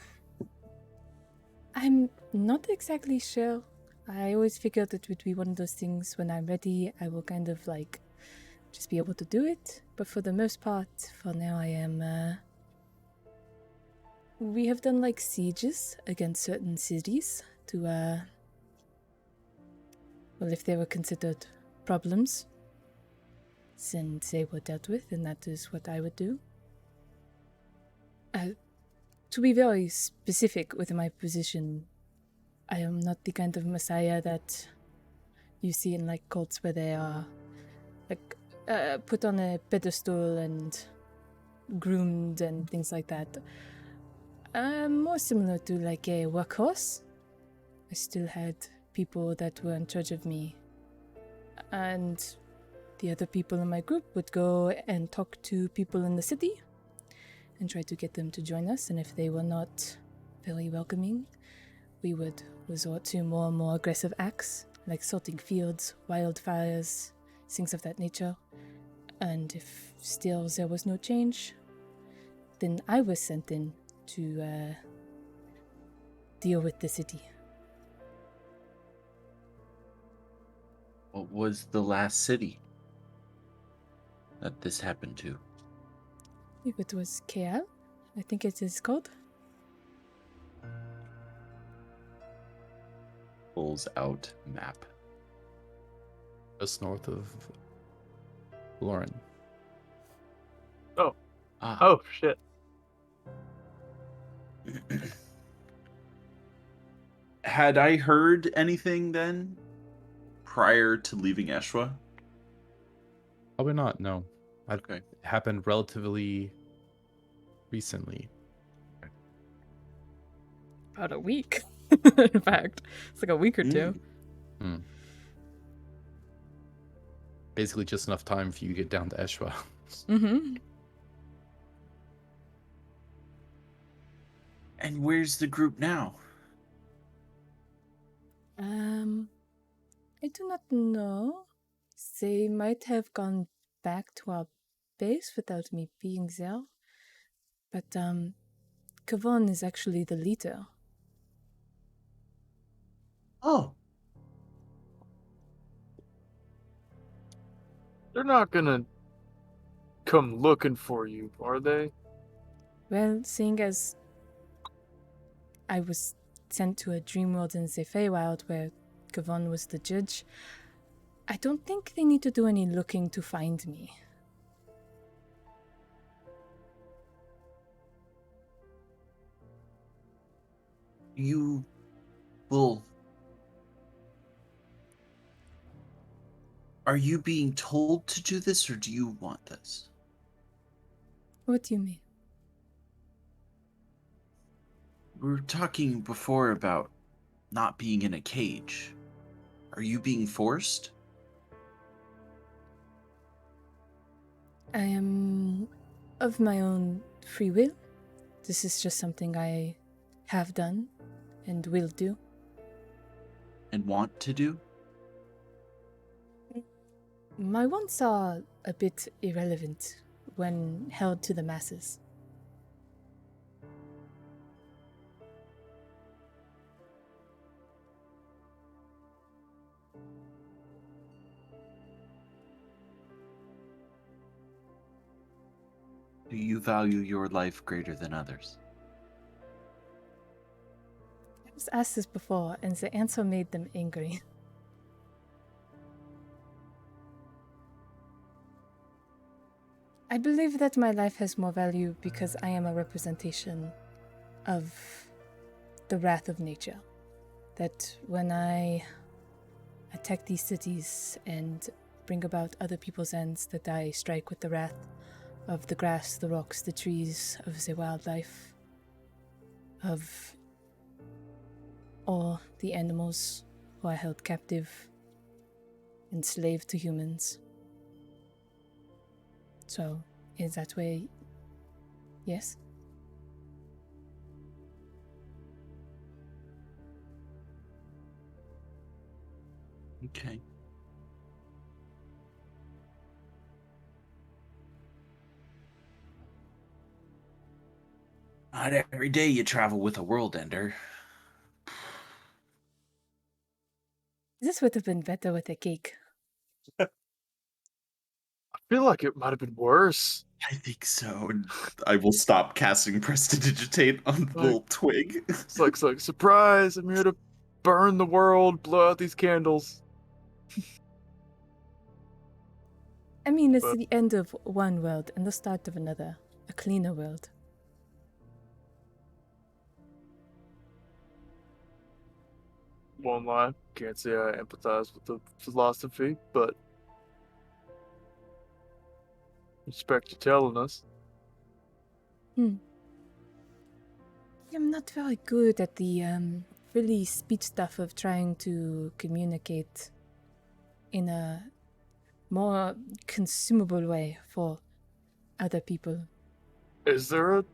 I'm not exactly sure. I always figured it would be one of those things when I'm ready, I will kind of like just be able to do it. But for the most part, for now, I am. We have done like sieges against certain cities to, well, if they were considered problems, then they were dealt with, and that is what I would do. To be very specific with my position, I am not the kind of messiah that you see in like cults where they are like put on a pedestal and groomed and things like that. More similar to like a workhorse. I still had people that were in charge of me, and the other people in my group would go and talk to people in the city and try to get them to join us, and if they were not very welcoming, we would resort to more and more aggressive acts, like salting fields, wildfires, things of that nature. And if still there was no change, then I was sent in to deal with the city. What was the last city that this happened to? If it was KL, I think it is called. Pulls out map. Just north of Lauren. Ah. Oh shit. Had I heard anything then prior to leaving Eshwa? Probably not. No, Okay. it happened relatively recently. About a week. In fact, it's like a week or two. Basically, just enough time for you to get down to Eshwa. Mm-hmm. And where's the group now? I do not know. They might have gone back to our base without me being there. But, Kavon is actually the leader. Oh, They're not gonna come looking for you, are they? Well, seeing as I was sent to a dream world in the Feywild where Kavon was the judge, I don't think they need to do any looking to find me. you will. Are you being told to do this or do you want this? What do you mean? We were talking before about not being in a cage. Are you being forced? I am of my own free will. This is just something I have done and will do. And want to do? My wants are a bit irrelevant when held to the masses. Do you value your life greater than others? I was asked this before, and the answer made them angry. I believe that my life has more value because I am a representation of the wrath of nature. That when I attack these cities and bring about other people's ends, that I strike with the wrath of the grass, the rocks, the trees, of the wildlife. of all the animals who are held captive, enslaved to humans. So, is that way? Yes? Okay. Not every day you travel with a world ender. This would have been better with a cake. I feel like it might have been worse. I think so. I will stop casting Prestidigitate on the Like- little twig. It's like surprise! I'm here to burn the world, blow out these candles. I mean, it's But- the end of one world and the start of another, a cleaner world. Won't lie, can't say I empathize with the philosophy, but respect you telling us. I'm not very good at the really speech stuff of trying to communicate in a more consumable way for other people. Is there a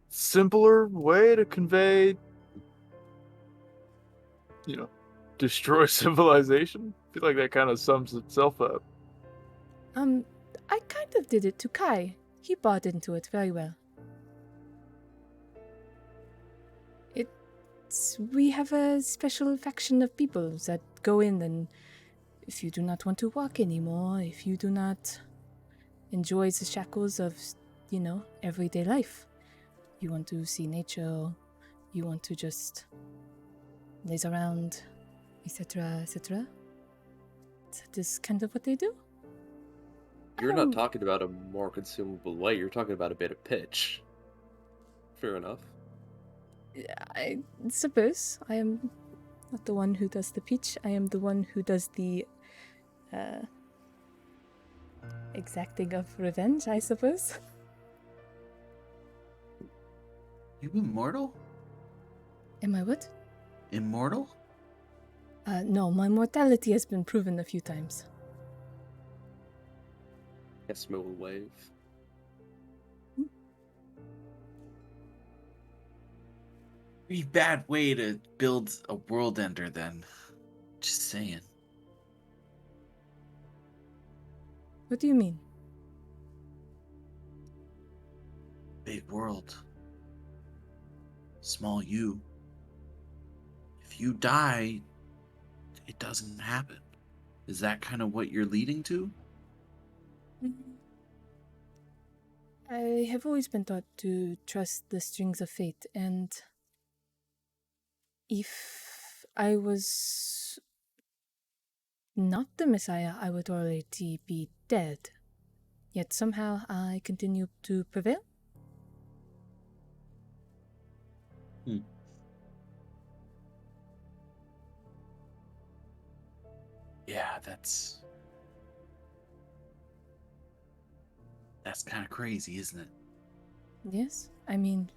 simpler way to convey, destroy civilization? I feel like that kind of sums itself up. I kind of did it to Kai. He bought into it very well. We have a special faction of people that go in, and if you do not want to walk anymore, if you do not enjoy the shackles of, everyday life, you want to see nature, you want to just laze around, etc., etc. That is kind of what they do. You're not talking about a more consumable way. You're talking about a bit of pitch. Fair enough. I suppose I am not the one who does the pitch. I am the one who does the exacting of revenge, I suppose. You immortal? Am I what? Immortal? No, my mortality has been proven a few times. Yes, will wave. Pretty bad way to build a world ender, then. Just saying. What do you mean? Big world. Small you. If you die, it doesn't happen. Is that kind of what you're leading to? I have always been taught to trust the strings of fate, and if I was not the Messiah, I would already be dead. Yet somehow I continue to prevail. Yeah, that's kind of crazy, isn't it? Yes, I mean,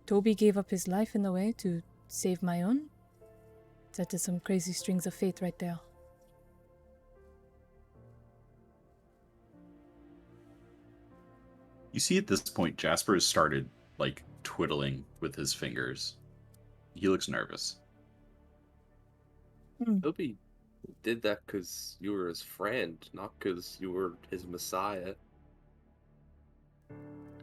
Toby gave up his life in a way to save my own. That is some crazy strings of fate right there. You see, at this point, Jasper has started, twiddling with his fingers. He looks nervous. Toby did that because you were his friend, not because you were his messiah.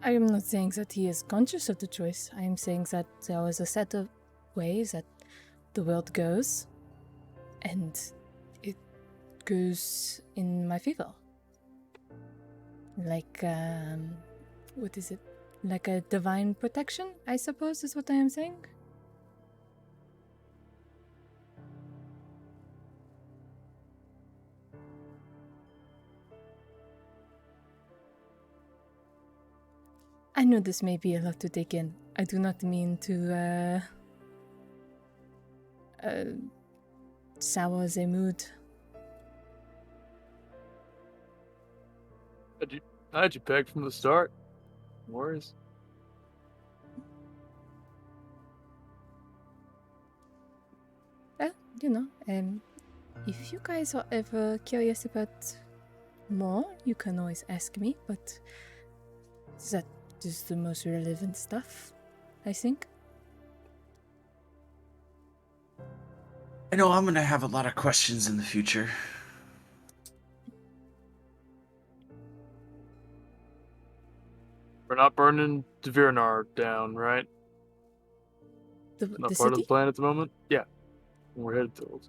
I am not saying that he is conscious of the choice. I am saying that there is a set of ways that the world goes, and it goes in my favor. Like, what is it? Like a divine protection, I suppose, is what I am saying. I know this may be a lot to take in. I do not mean to, sour the mood. I had you pegged from the start. No worries. If you guys are ever curious about more, you can always ask me, but that is the most relevant stuff, I think. I know I'm gonna have a lot of questions in the future. We're not burning Dvirnar down, right? The Not part of the city? plan at the moment? Yeah. We're headed towards.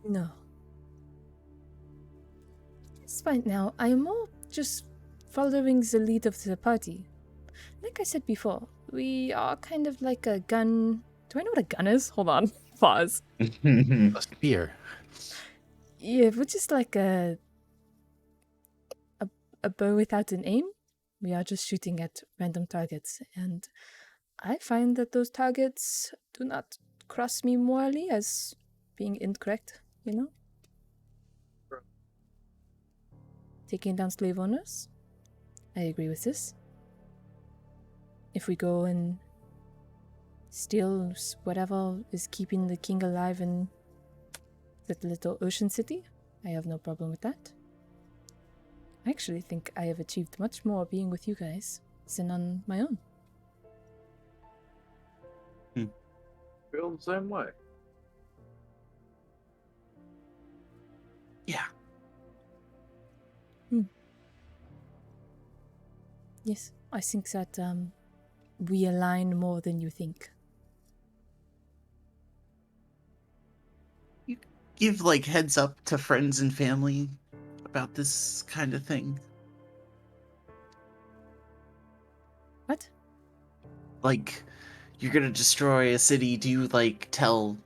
No. It's fine now. I'm more just following the lead of the party. Like I said before, we are kind of like a gun. Do I know what a gun is? Hold on. Pause. A spear. Yeah, we're just like a bow without an aim. We are just shooting at random targets, and I find that those targets do not cross me morally as being incorrect, Taking down slave owners? I agree with this. If we go and steal whatever is keeping the king alive in that little ocean city, I have no problem with that. I actually think I have achieved much more being with you guys than on my own. Feel the same way. Yeah. Yes, I think that we align more than you think. You give like heads up to friends and family about this kind of thing. What? Like, you're gonna destroy a city. Do you like tell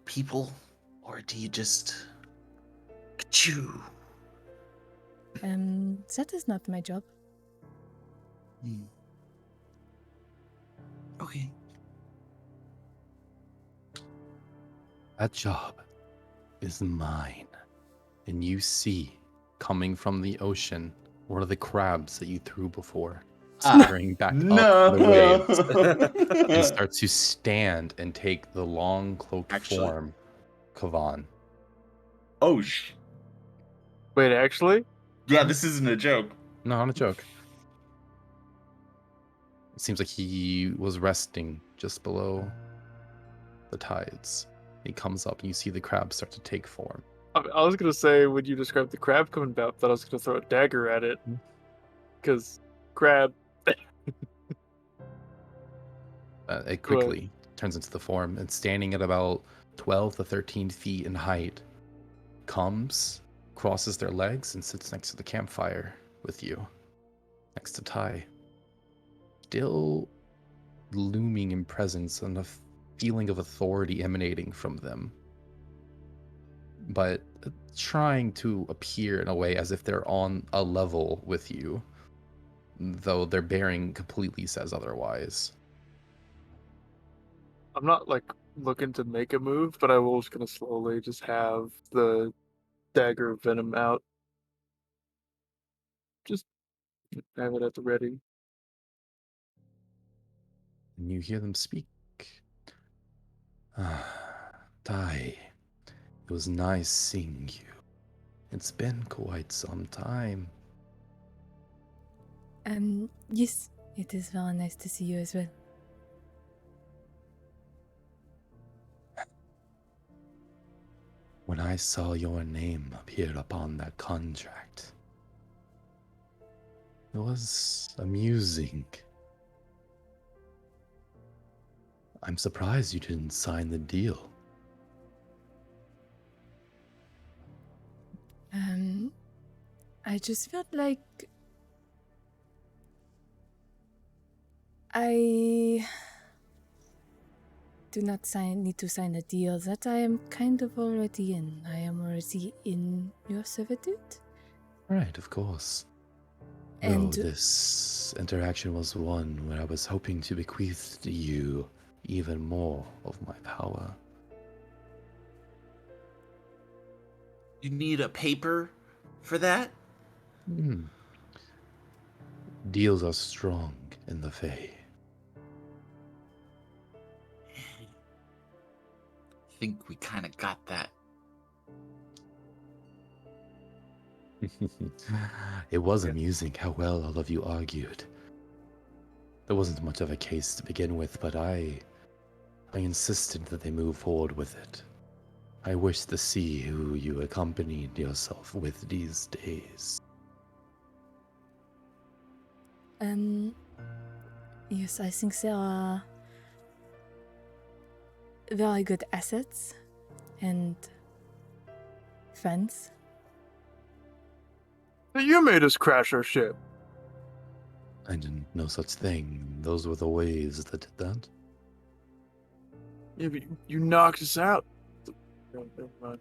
people, or do you just chew? That is not my job. Okay. That job is mine. And you see, coming from the ocean, one of the crabs that you threw before, staggering back up the waves. And start to stand and take the long cloaked Actually. form, Kavan. Oh, Wait, actually? yeah, this isn't a joke. No, not a joke. It seems like he was resting just below the tides. He comes up and you see the crab start to take form. I was gonna say, when you described the crab coming back, that I was gonna throw a dagger at it. Because crab. It quickly turns into the form and standing at about 12 to 13 feet in height, comes, crosses their legs, and sits next to the campfire with you, next to Ty. Still looming in presence and a feeling of authority emanating from them, but trying to appear in a way as if they're on a level with you, though their bearing completely says otherwise. I'm not like looking to make a move, but I will just gonna slowly just have the dagger of venom out. Just have it at the ready. And you hear them speak. Ty, it was nice seeing you. It's been quite some time. Yes, it is very nice to see you as well. When I saw your name appear upon that contract, it was amusing. I'm surprised you didn't sign the deal. I just felt like I do not need to sign a deal that I am kind of already in. I am already in your servitude. Right, of course. And Though this interaction was one where I was hoping to bequeath to you even more of my power. You need a paper for that? Deals are strong in the Fae. think we kind of got that. It was amusing how well all of you argued. There wasn't much of a case to begin with, but I insisted that they move forward with it. I wish to see who you accompanied yourself with these days. Yes, I think there are very good assets and friends. You made us crash our ship. I didn't know such thing. Those were the waves that did that. Yeah, but you knocked us out. No, never mind.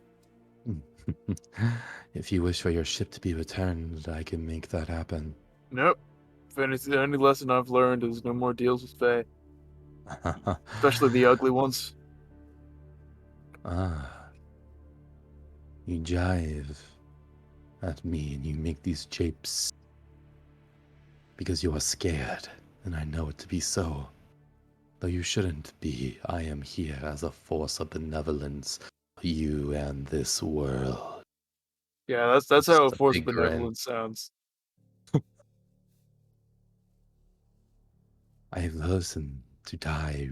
If you wish for your ship to be returned, I can make that happen. Nope. If anything, any lesson I've learned is no more deals with Fae, especially the ugly ones. Ah. You jive at me and you make these japes because you are scared, and I know it to be so. Though you shouldn't be, I am here as a force of benevolence for you and this world. Yeah, that's how a Just a force of big grin. benevolence sounds. I have listened to Dai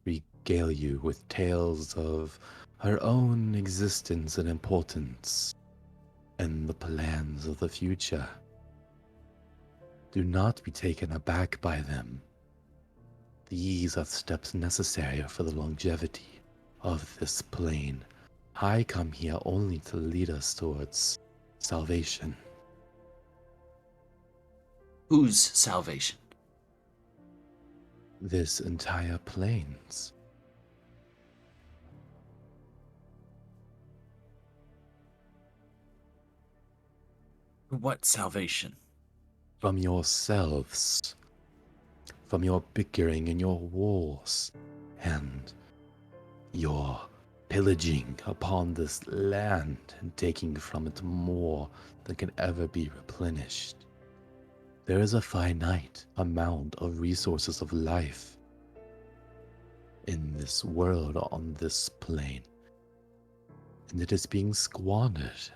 regale you with tales of her own existence and importance, and the plans of the future. Do not be taken aback by them. These are steps necessary for the longevity of this plane. I come here only to lead us towards salvation. Whose salvation? This entire plains. What salvation? From yourselves. From your bickering and your wars. And your pillaging upon this land and taking from it more than can ever be replenished. There is a finite amount of resources of life in this world, on this plane, and it is being squandered.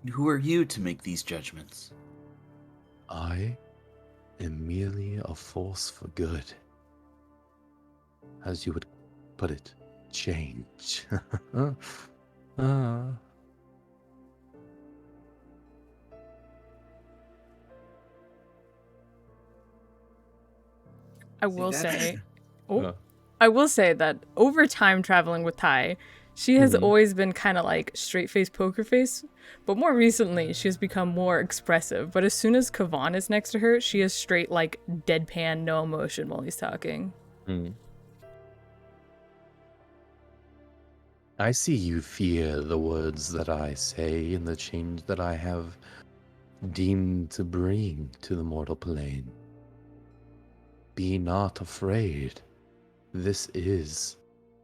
And who are you to make these judgments? I am merely a force for good. As you would put it, change. Ah. I will say, Yeah. I will say that over time traveling with Tai, she has always been kind of like straight face, poker face, but more recently she has become more expressive. But as soon as Kavan is next to her, she is straight like deadpan, no emotion while he's talking. I see you fear the words that I say and the change that I have deemed to bring to the mortal plane. Be not afraid. This is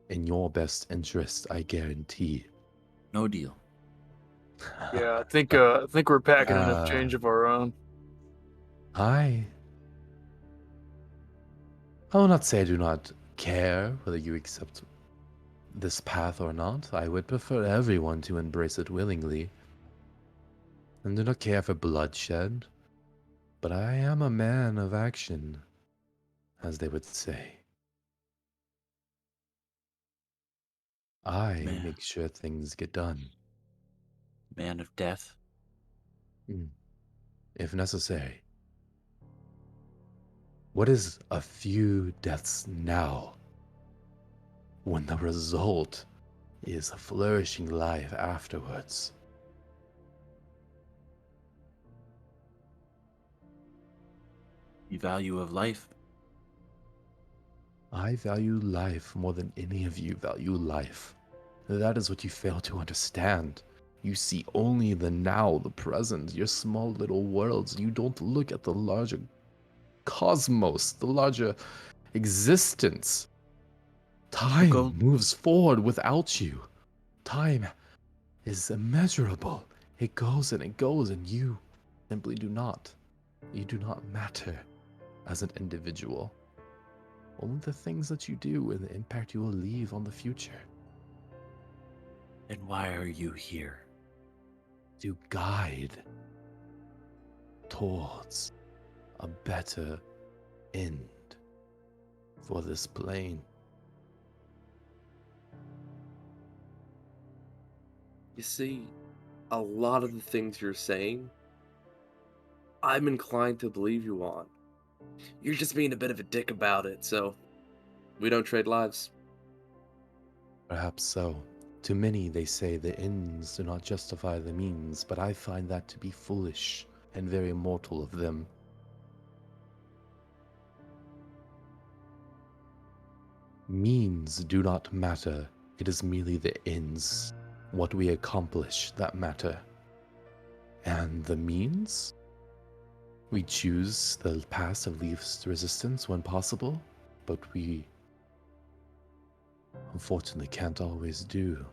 in your best interest, I guarantee. No deal. Yeah, I think we're packing enough change of our own. I will not say I do not care whether you accept this path or not. I would prefer everyone to embrace it willingly. And do not care for bloodshed. But I am a man of action, as they would say. I Man. make sure things get done, Man of death. if necessary. What is a few deaths now, when the result is a flourishing life afterwards? The value of life. I value life more than any of you value life. That is what you fail to understand. You see only the now, the present, your small little worlds. You don't look at the larger cosmos, the larger existence. Time moves forward without you. Time is immeasurable. It goes, and you simply do not. You do not matter as an individual. only the things that you do and the impact you will leave on the future. And why are you here? To guide towards a better end for this plane. You see, a lot of the things you're saying, I'm inclined to believe you on. You're just being a bit of a dick about it, so we don't trade lives. Perhaps so. To many, they say the ends do not justify the means, but I find that to be foolish and very mortal of them. Means do not matter. It is merely the ends, what we accomplish, that matter. And the means? We choose the path of least resistance when possible, but we unfortunately can't always do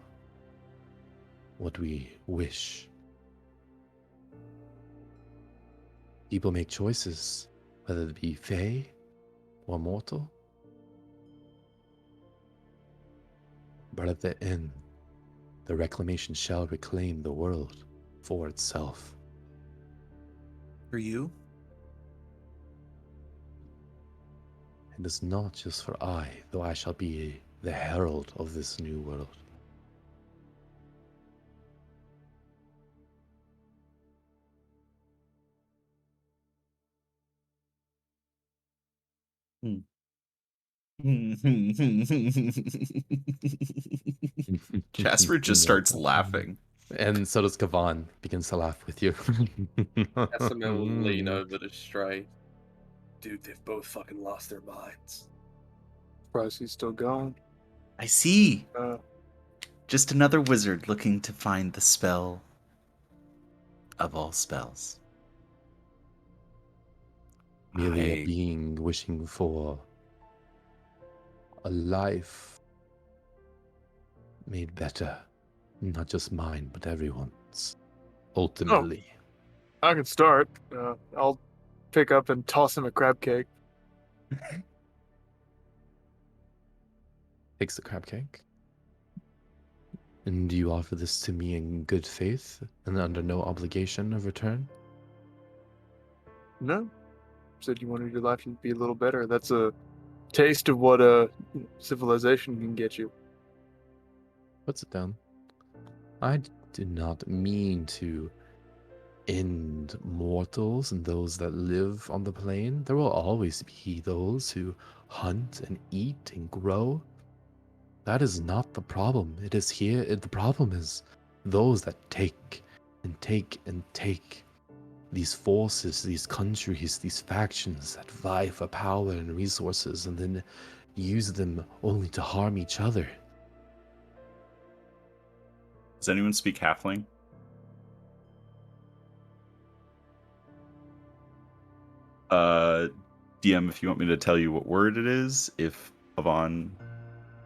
what we wish. People make choices, whether it be fey or mortal. But at the end, the reclamation shall reclaim the world for itself. For you? It is not just for I, though I shall be the herald of this new world. Jasper just starts laughing. And so does Kavan, begins to laugh with you. Estimate will lean over to Stray. Dude, they've both fucking lost their minds. Surprised he's still going. I see. Uh, Just another wizard looking to find the spell of all spells. Merely a I- being wishing for a life made better. Not just mine, but everyone's. Ultimately. I can start. I'll pick up and toss him a crab cake. Takes the crab cake. And do you offer this to me in good faith and under no obligation of return? No, said you wanted your life to be a little better. That's a taste of what civilization can get you. Puts it down. I did not mean to end mortals and those that live on the plane. There will always be those who hunt and eat and grow. That is not the problem. It is here. The problem is those that take and take and take. These forces, these countries, these factions that vie for power and resources and then use them only to harm each other. Does anyone speak halfling? DM, if you want me to tell you what word it is, if Avon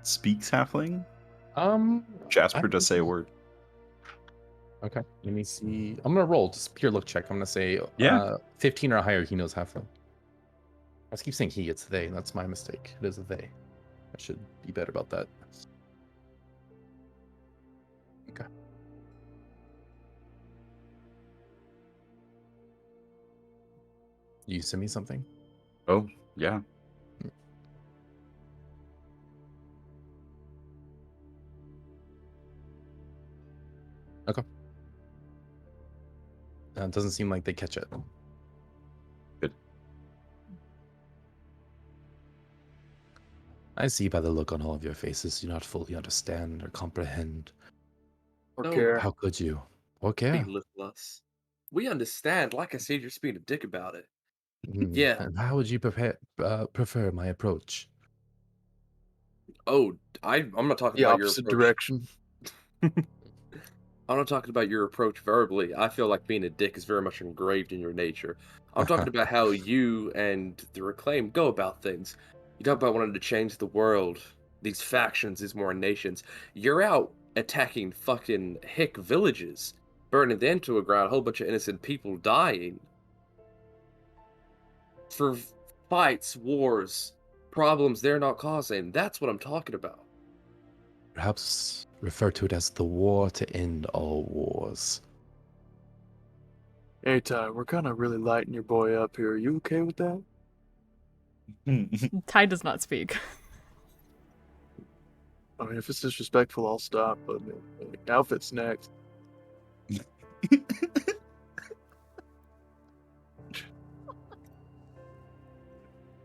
speaks halfling. Jasper does say a word. Okay, let me see. I'm gonna roll just pure look check. I'm gonna say 15 or higher. He knows halfling. I just keep saying he. It's they. That's my mistake. It is a they. I should be better about that. Okay. You send me something? Oh, yeah. Okay. It doesn't seem like they catch it. Good. I see by the look on all of your faces, you not fully understand or comprehend. Or No. care. How could you? Or care? Belittle us. We understand. Like I said, you're just being a dick about it. Mm, Yeah. And how would you prefer my approach? Oh, I'm not talking The about your opposite approach. direction. I'm not talking about your approach verbally. I feel like being a dick is very much engraved in your nature. I'm talking about how you and the Reclaim go about things. You talk about wanting to change the world, these factions, these more nations. You're out attacking fucking hick villages, burning them to a ground, a whole bunch of innocent people dying. For fights, wars, problems they're not causing. That's what I'm talking about. Perhaps refer to it as the war to end all wars. Hey, Ty, we're kind of really lighting your boy up here. Are you okay with that? Ty does not speak. I mean, if it's disrespectful, I'll stop. But outfit's next.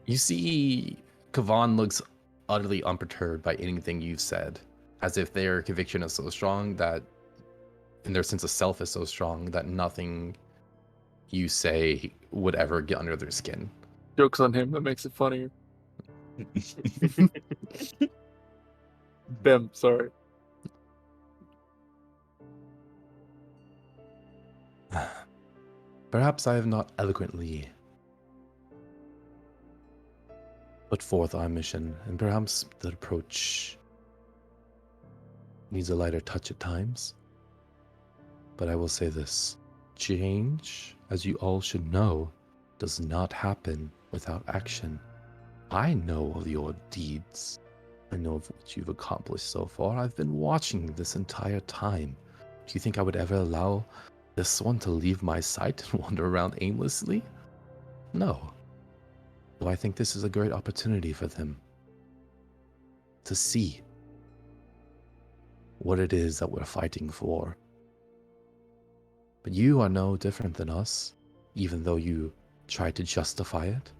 You see, Kavan looks utterly unperturbed by anything you've said, as if their conviction is so strong that, and their sense of self is so strong that nothing you say would ever get under their skin. Joke's on him. That makes it funnier. Bem, sorry. Perhaps I have not eloquently put forth our mission, and perhaps the approach needs a lighter touch at times. But I will say this. Change, as you all should know, does not happen without action. I know of your deeds. I know of what you've accomplished so far. I've been watching this entire time. Do you think I would ever allow this one to leave my sight and wander around aimlessly? No. Though I think this is a great opportunity for them to see what it is that we're fighting for. But you are no different than us, even though you try to justify it.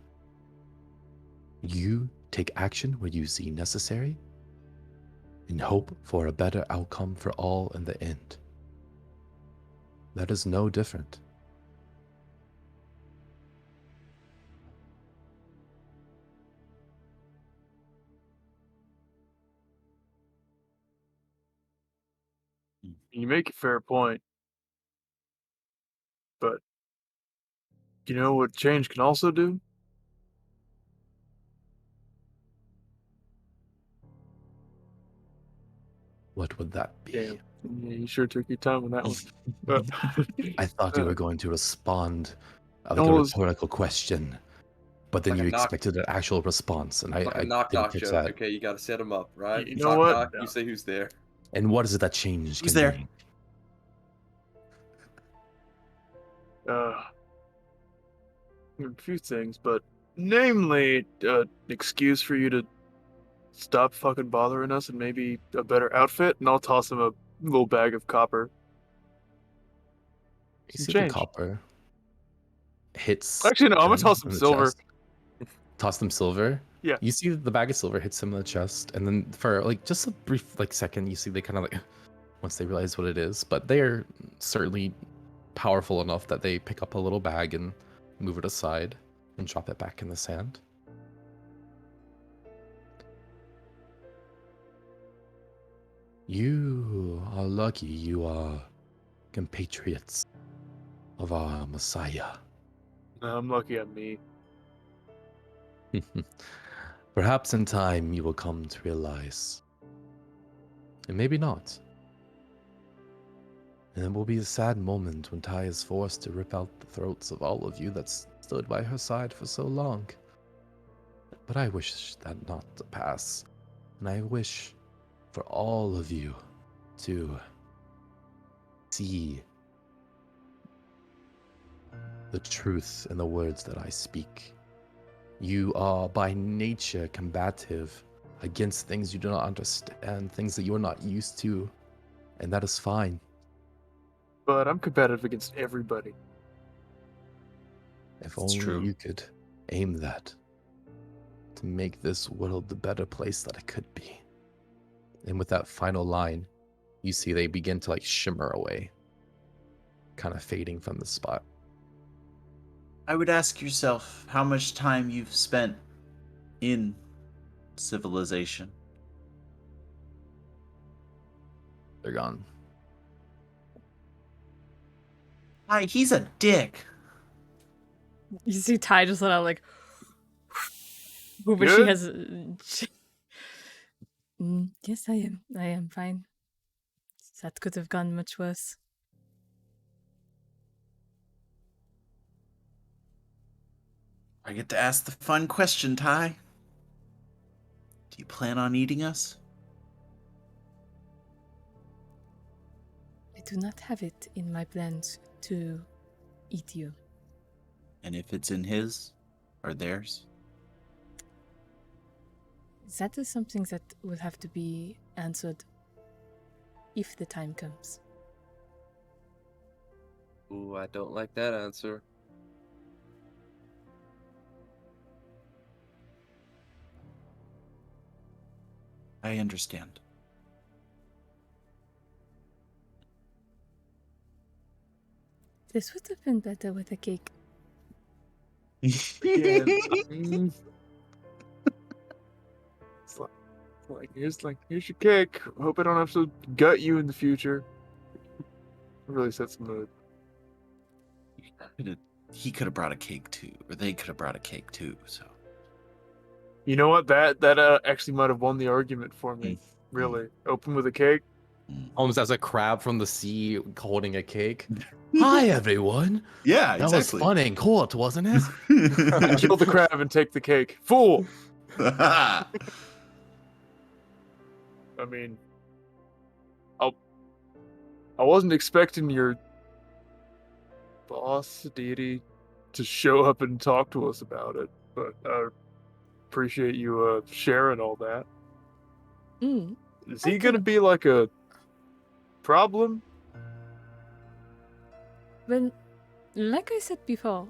You take action where you see necessary and hope for a better outcome for all in the end. That is no different. You make a fair point. But you know what change can also do? What would that be? Damn. Yeah, you sure took your time on that one. But, I thought you were going to respond like a No, rhetorical question, but then Like a you knock- expected an actual response, and Like a I knock didn't knock catch joke. that. Okay, you gotta set them up, right? You know knock, what? Knock, No. you say who's there. And what is it that change Who's can there? bring? A few things, but namely, excuse for you to stop fucking bothering us and maybe a better outfit, and I'll toss him a little bag of copper. You Some see the change. copper hits. Actually, no, I'm gonna him toss him in the silver. chest. Toss them silver. Yeah. You see the bag of silver hits him in the chest, and then for like just a brief second, you see they kind of like once they realize what it is, but they are certainly powerful enough that they pick up a little bag and move it aside and drop it back in the sand. You are lucky you are compatriots of our Messiah. No, I'm lucky I'm me. Perhaps in time you will come to realize. And maybe not. And it will be a sad moment when Tai is forced to rip out the throats of all of you that stood by her side for so long. But I wish that not to pass. And I wish for all of you to see the truth in the words that I speak. You are by nature combative against things you do not understand, things that you are not used to, and that is fine. But I'm competitive against everybody. If It's only true. you could aim that to make this world the better place that it could be. And with that final line, you see they begin to shimmer away, kind of fading from the spot. I would ask yourself how much time you've spent in civilization. They're gone. Hi, he's a dick. You see Ty just let out but she Good? has. Yes, I am. I am fine. That could have gone much worse. I get to ask the fun question, Ty. Do you plan on eating us? I do not have it in my plans to eat you. And if it's in his or theirs? That is something that will have to be answered if the time comes. Ooh, I don't like that answer. I understand. This would have been better with a cake. Again, it's like here's your cake. Hope I don't have to gut you in the future. Really sets the mood. He could have brought a cake too, or they could have brought a cake too. So You know what? That actually might have won the argument for me. Really, open with a cake. Almost as a crab from the sea holding a cake. Hi, everyone. yeah, That was fun and cold, wasn't it? Kill the crab and take the cake. Fool! I mean, I wasn't expecting your boss deity to show up and talk to us about it, but I appreciate you sharing all that. Mm. Is he gonna be like a problem? Well, like I said before,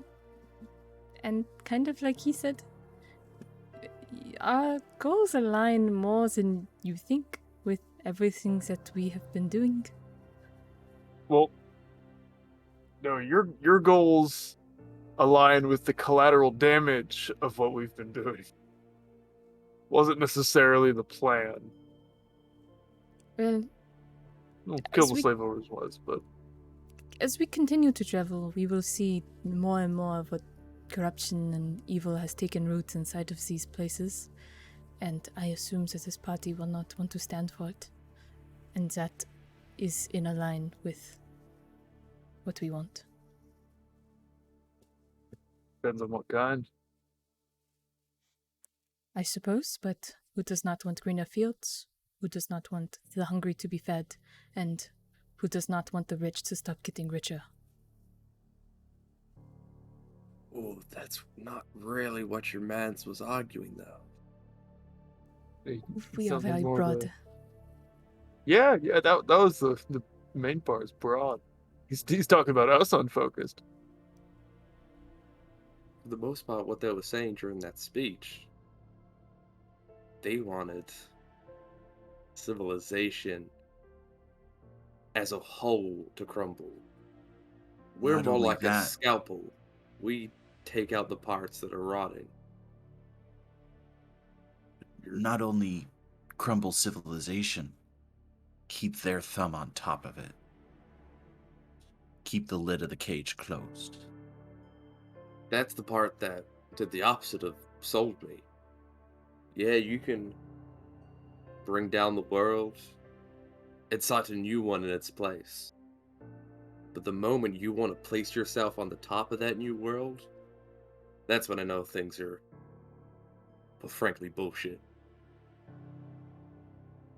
and kind of like he said, our goals align more than you think with everything that we have been doing. Well, no, your goals align with the collateral damage of what we've been doing. Wasn't necessarily the plan. Well, Kill As the we- slave owners was, but as we continue to travel, we will see more and more of what corruption and evil has taken root inside of these places. And I assume that this party will not want to stand for it. And that is in a line with what we want. depends on what kind. I suppose, but who does not want greener fields? Who does not want the hungry to be fed? And who does not want the rich to stop getting richer? Oh, that's not really what your mans was arguing, though. We are Sounds like very more broad. the- Yeah, that was the main part is broad. He's talking about us unfocused. For the most part, what they were saying during that speech, they wanted civilization as a whole to crumble. We're Not more only like a that- scalpel. We take out the parts that are rotting. Not only crumble civilization, keep their thumb on top of it. Keep the lid of the cage closed. That's the part that did the opposite of sold me. Yeah, you can bring down the world and start a new one in its place. But the moment you want to place yourself on the top of that new world, that's when I know things are, well, frankly, bullshit.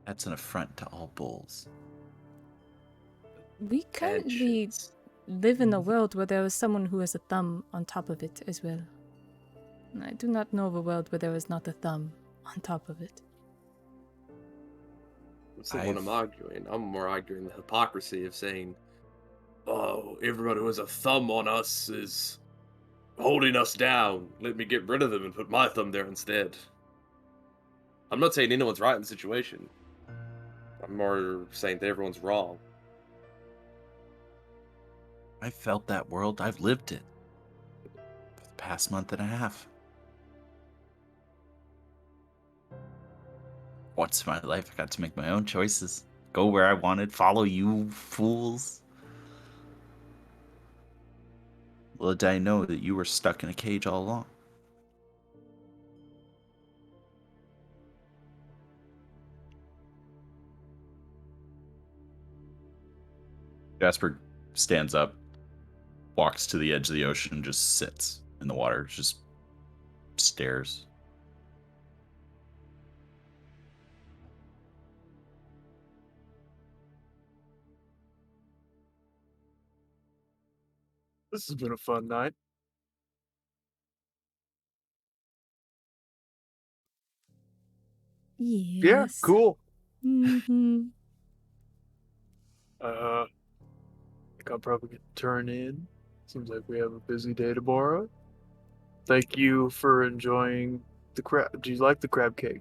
That's an affront to all bulls. We And currently shits. live in a world where there is someone who has a thumb on top of it as well. I do not know of a world where there is not a thumb on top of it. That's not what I'm I've- arguing. I'm more arguing the hypocrisy of saying, oh, everybody who has a thumb on us is holding us down. Let me get rid of them and put my thumb there instead. I'm not saying anyone's right in the situation. I'm more saying that everyone's wrong. I felt that world. I've lived it for the past month and a half. What's my life? I got to make my own choices. Go where I wanted. Follow you fools. Little did I know that you were stuck in a cage all along. Jasper stands up, walks to the edge of the ocean, and just sits in the water, just stares. This has been a fun night. Yes. Yeah, cool. Mm-hmm. I think I'll probably get to turn in. Seems like we have a busy day tomorrow. Thank you for enjoying the crab. Do you like the crab cake?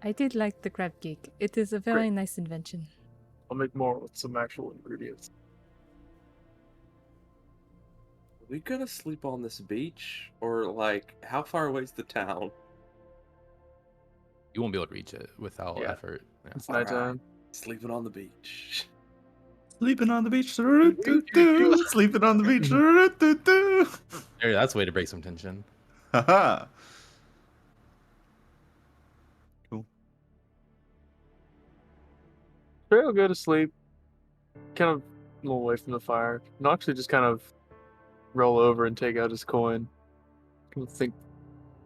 I did like the crab cake. It is a very Great. nice invention. I'll make more with some actual ingredients. Are we gonna sleep on this beach? Or, like, how far away is the town? You won't be able to reach it without Yeah. effort. Yeah. It's Alright. nighttime. Sleeping on the beach. Sleeping on the beach. Sleeping on the beach. There, that's a way to break some tension. Haha. Cool. Trey will go to sleep, kind of a little away from the fire. And actually just kind of roll over and take out his coin. Kind of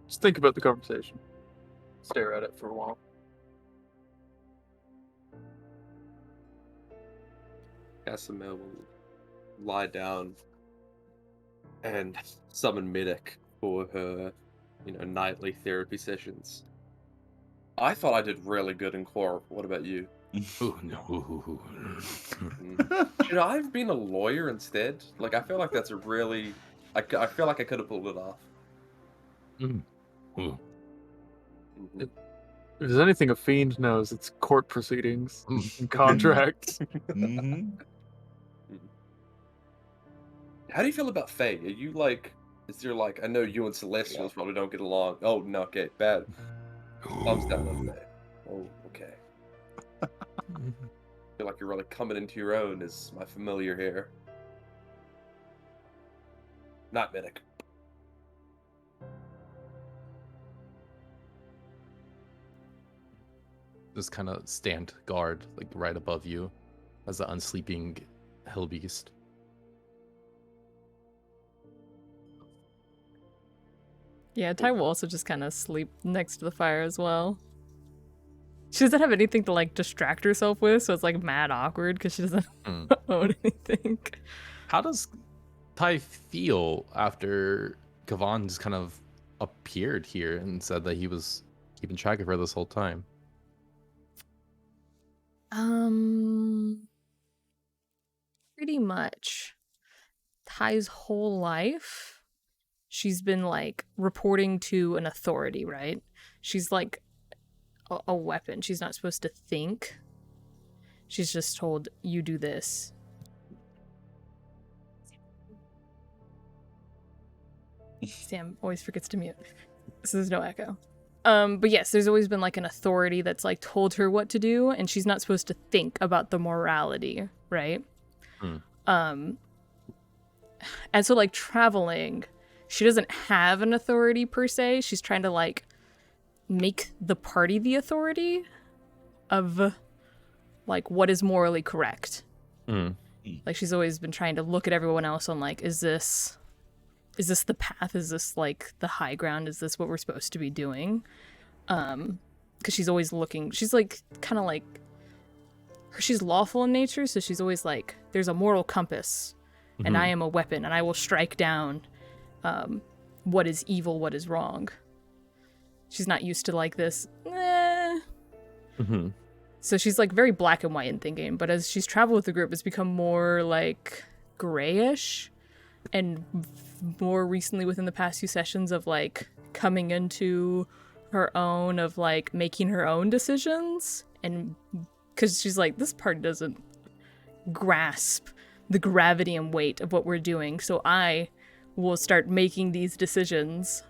just think about the conversation. Stare at it for a while. Casimir will lie down and summon Medic for her, nightly therapy sessions. I thought I did really good in core. What about you? Ooh, no. Should I have been a lawyer instead? Like, I feel like that's a really... I feel like I could have pulled it off. Mm. Ooh. Mhm. If there's anything a fiend knows, it's court proceedings and contracts. Mhm. How do you feel about Faye? Are you like... Is there like... I know you and Celestials probably don't get along. Oh, no, okay, bad. Thumbs down on Faye. Oh, okay. I feel like you're really coming into your own as my familiar here. Not Medic. Just kind of stand guard, like right above you, as the unsleeping hellbeast. Yeah, Ty will also just kind of sleep next to the fire as well. She doesn't have anything to like distract herself with, so it's like mad awkward because she doesn't own anything. How does Ty feel after Kavan just kind of appeared here and said that he was keeping track of her this whole time? Pretty much. Ty's whole life, she's been like reporting to an authority, right? She's like a weapon. She's not supposed to think. She's just told, you do this. Sam always forgets to mute, so there's no echo. But yes, there's always been like an authority that's like told her what to do, and she's not supposed to think about the morality, right? And so like traveling, she doesn't have an authority per se. She's trying to like make the party the authority of like what is morally correct. Like she's always been trying to look at everyone else on like, is this the path? Is this like the high ground? Is this what we're supposed to be doing? Because she's always looking, she's like kind of like, she's lawful in nature, so she's always like, there's a moral compass, and I am a weapon, and I will strike down what is evil, what is wrong. She's not used to like this, So she's like very black and white in thinking, but as she's traveled with the group, it's become more like grayish, and more recently within the past few sessions of like coming into her own, of like making her own decisions, and because she's like, this part doesn't grasp the gravity and weight of what we're doing, so I will start making these decisions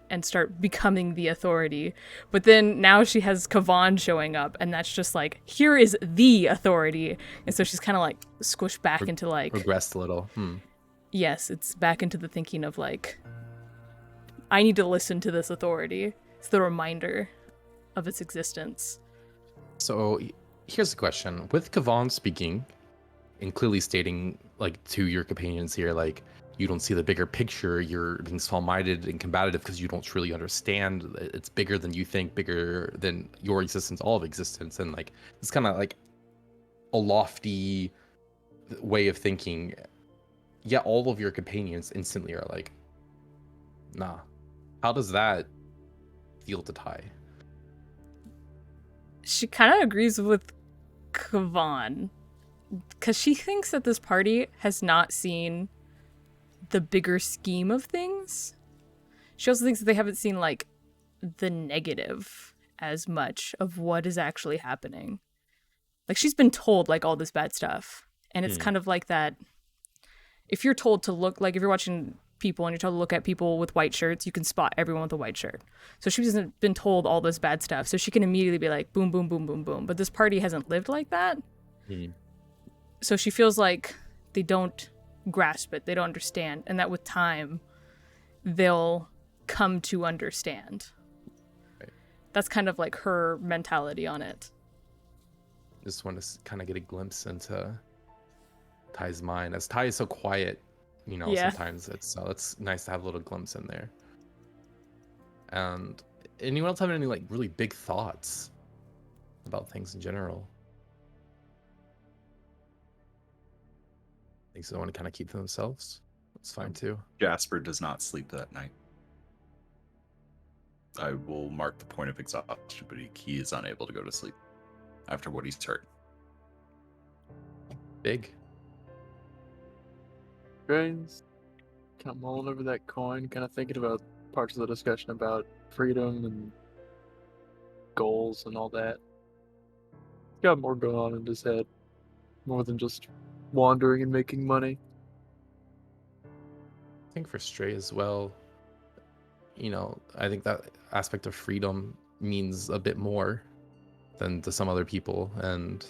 and start becoming the authority. But then now she has Kavan showing up, and that's just like, here is the authority. And so she's kind of like squished back into like... Progressed a little. Yes, it's back into the thinking of like, I need to listen to this authority. It's the reminder of its existence. So here's the question. With Kavan speaking and clearly stating like to your companions here, like, you don't see the bigger picture, you're being small-minded and combative because you don't truly understand. It's bigger than you think, bigger than your existence, all of existence. And like, it's kind of like a lofty way of thinking. yet all of your companions instantly are like, nah. How does that feel to Ty? She kind of agrees with Kavan because she thinks that this party has not seen the bigger scheme of things. She also thinks that they haven't seen like the negative as much of what is actually happening. Like she's been told like all this bad stuff, and it's kind of like that. If you're told to look, like if you're watching people and you're told to look at people with white shirts, you can spot everyone with a white shirt. So she hasn't been told all this bad stuff, so she can immediately be like boom, boom, boom, boom, boom. But this party hasn't lived like that. So she feels like they don't grasp it, they don't understand, and that with time they'll come to understand. Right. That's kind of like her mentality on it. Just want to kind of get a glimpse into Ty's mind, as Ty is so quiet, you know. Yeah. Sometimes it's nice to have a little glimpse in there. And anyone else have any like really big thoughts about things in general? Things they want to kind of keep to themselves. That's fine too. Jasper does not sleep that night. I will mark the point of exhaustion, but he is unable to go to sleep after what he's heard. Big. Brains, kind of mulling over that coin, kind of thinking about parts of the discussion about freedom and goals and all that. He's got more going on in his head, more than just wandering and making money. I think for Stray as well, you know, I think that aspect of freedom means a bit more than to some other people, and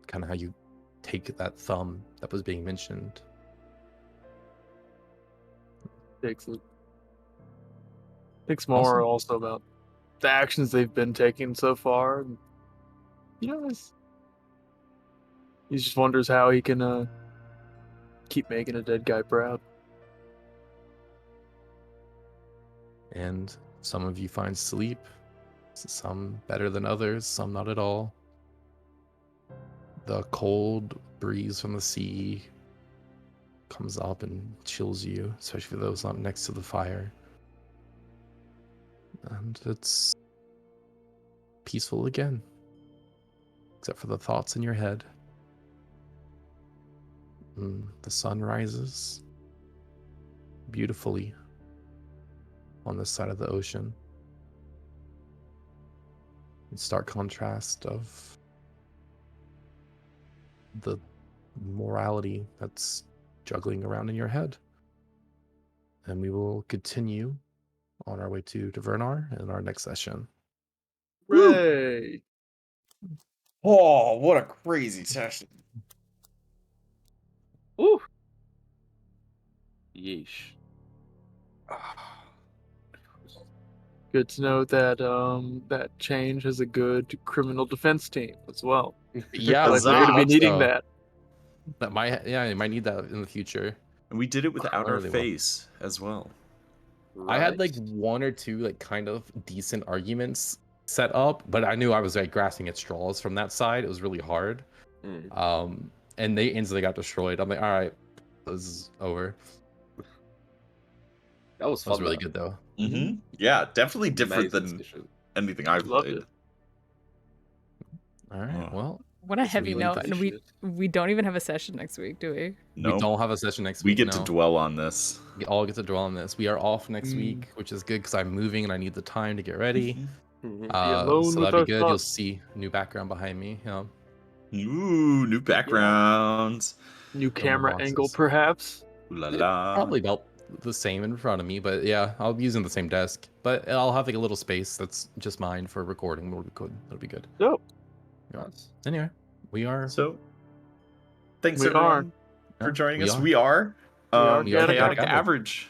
kind of how you take that thumb that was being mentioned. Thinks more Awesome. also about the actions they've been taking so far. And, you know, he just wonders how he can keep making a dead guy proud. And some of you find sleep, some better than others, some not at all. The cold breeze from the sea comes up and chills you, especially for those not next to the fire. And it's peaceful again, except for the thoughts in your head. The sun rises beautifully on this side of the ocean. In stark contrast of the morality that's juggling around in your head. And we will continue on our way to Tavernar in our next session. Hooray! Oh, what a crazy session. Ooh. Yeesh. Good to know that that change has a good criminal defense team as well. Yeah, Like, we're going to be hope needing so. that. That might, yeah, you might need that in the future. And we did it without our Clearly will. face as well. I had like Right. one or two like kind of decent arguments set up, but I knew I was like grasping at straws from that side. It was really hard. And they instantly got destroyed. I'm like, all right, this is over. That was That was fun. really though. good though. Mm-hmm. Yeah, definitely different Amazing than session. anything I've Loved played. it. All right, Oh. well, What a Guess heavy we leave note, it. and we don't even have a session next week, do we? No, we don't have a session next we week. get to no. dwell on this. We all get to dwell on this. We are off next Mm. week, which is good because I'm moving and I need the time to get ready. Mhm. alone So with that'd our be good. You'll thoughts. see new background behind me. You know, Ooh, new backgrounds. New no camera more angle, boxes. perhaps. Ooh la It- la. Probably about the same in front of me, but yeah, I'll be using the same desk. But I'll have like a little space that's just mine for recording. It'll be good. It'll be good. Dope. Yeah. Nice. Anyway, we are. So, thanks We everyone Yeah, for joining we us. are. We are We are chaotic, chaotic average.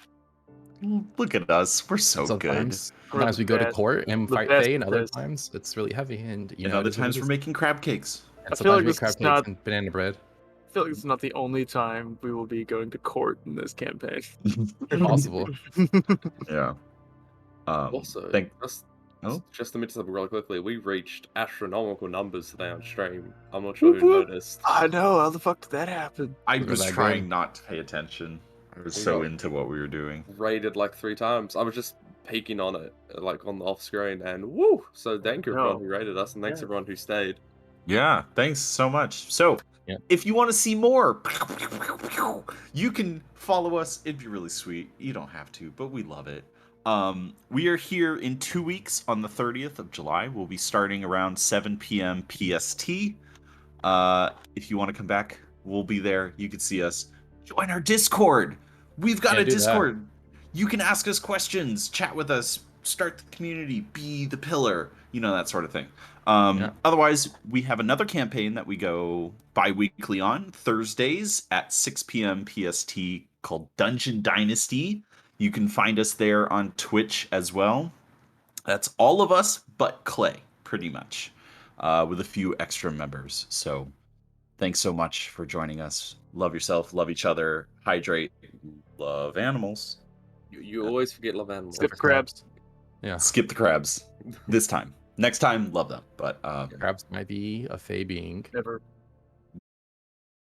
Look at us. We're so good. Sometimes the we go to best. court and The fight best Faye, and at other this. times it's really heavy. And you And know, other it is what times it we're is. making crab cakes. And I feel sometimes like we make this crab is cakes not- and banana bread. I feel like it's not the only time we will be going to court in this campaign. Possible. Yeah. Also, Thank. just Oh. Just to mention something really quickly, we reached astronomical numbers today on stream. I'm not sure Whoop, who whoop. noticed. I know. How the fuck did that happen? I We're was that trying good. not to pay attention. I was We so got- into what we were doing. Rated like 3 times. I was just peeking on it, like on the off screen, and woo! So thank you everyone who rated us, and thanks Yeah. everyone who stayed. Yeah, thanks so much. So, Yeah. if you want to see more, you can follow us. It'd be really sweet. You don't have to, but we love it. We are here in 2 weeks on the 30th of July. We'll be starting around 7 p.m. PST. If you want to come back, we'll be there. You can see us. Join our Discord. We've got Yeah, a do that. Discord. You can ask us questions, chat with us, start the community, be the pillar, that sort of thing. Yeah. Otherwise, we have another campaign that we go bi-weekly on Thursdays at 6 p.m. PST called Dungeon Dynasty. You can find us there on Twitch as well. That's all of us but Clay, pretty much, with a few extra members. So thanks so much for joining us. Love yourself, love each other, hydrate, love animals. You always forget love animals. Skip crabs. Yeah. Skip the crabs this time. Next time, love them. But Crabs might be a fey being. Never.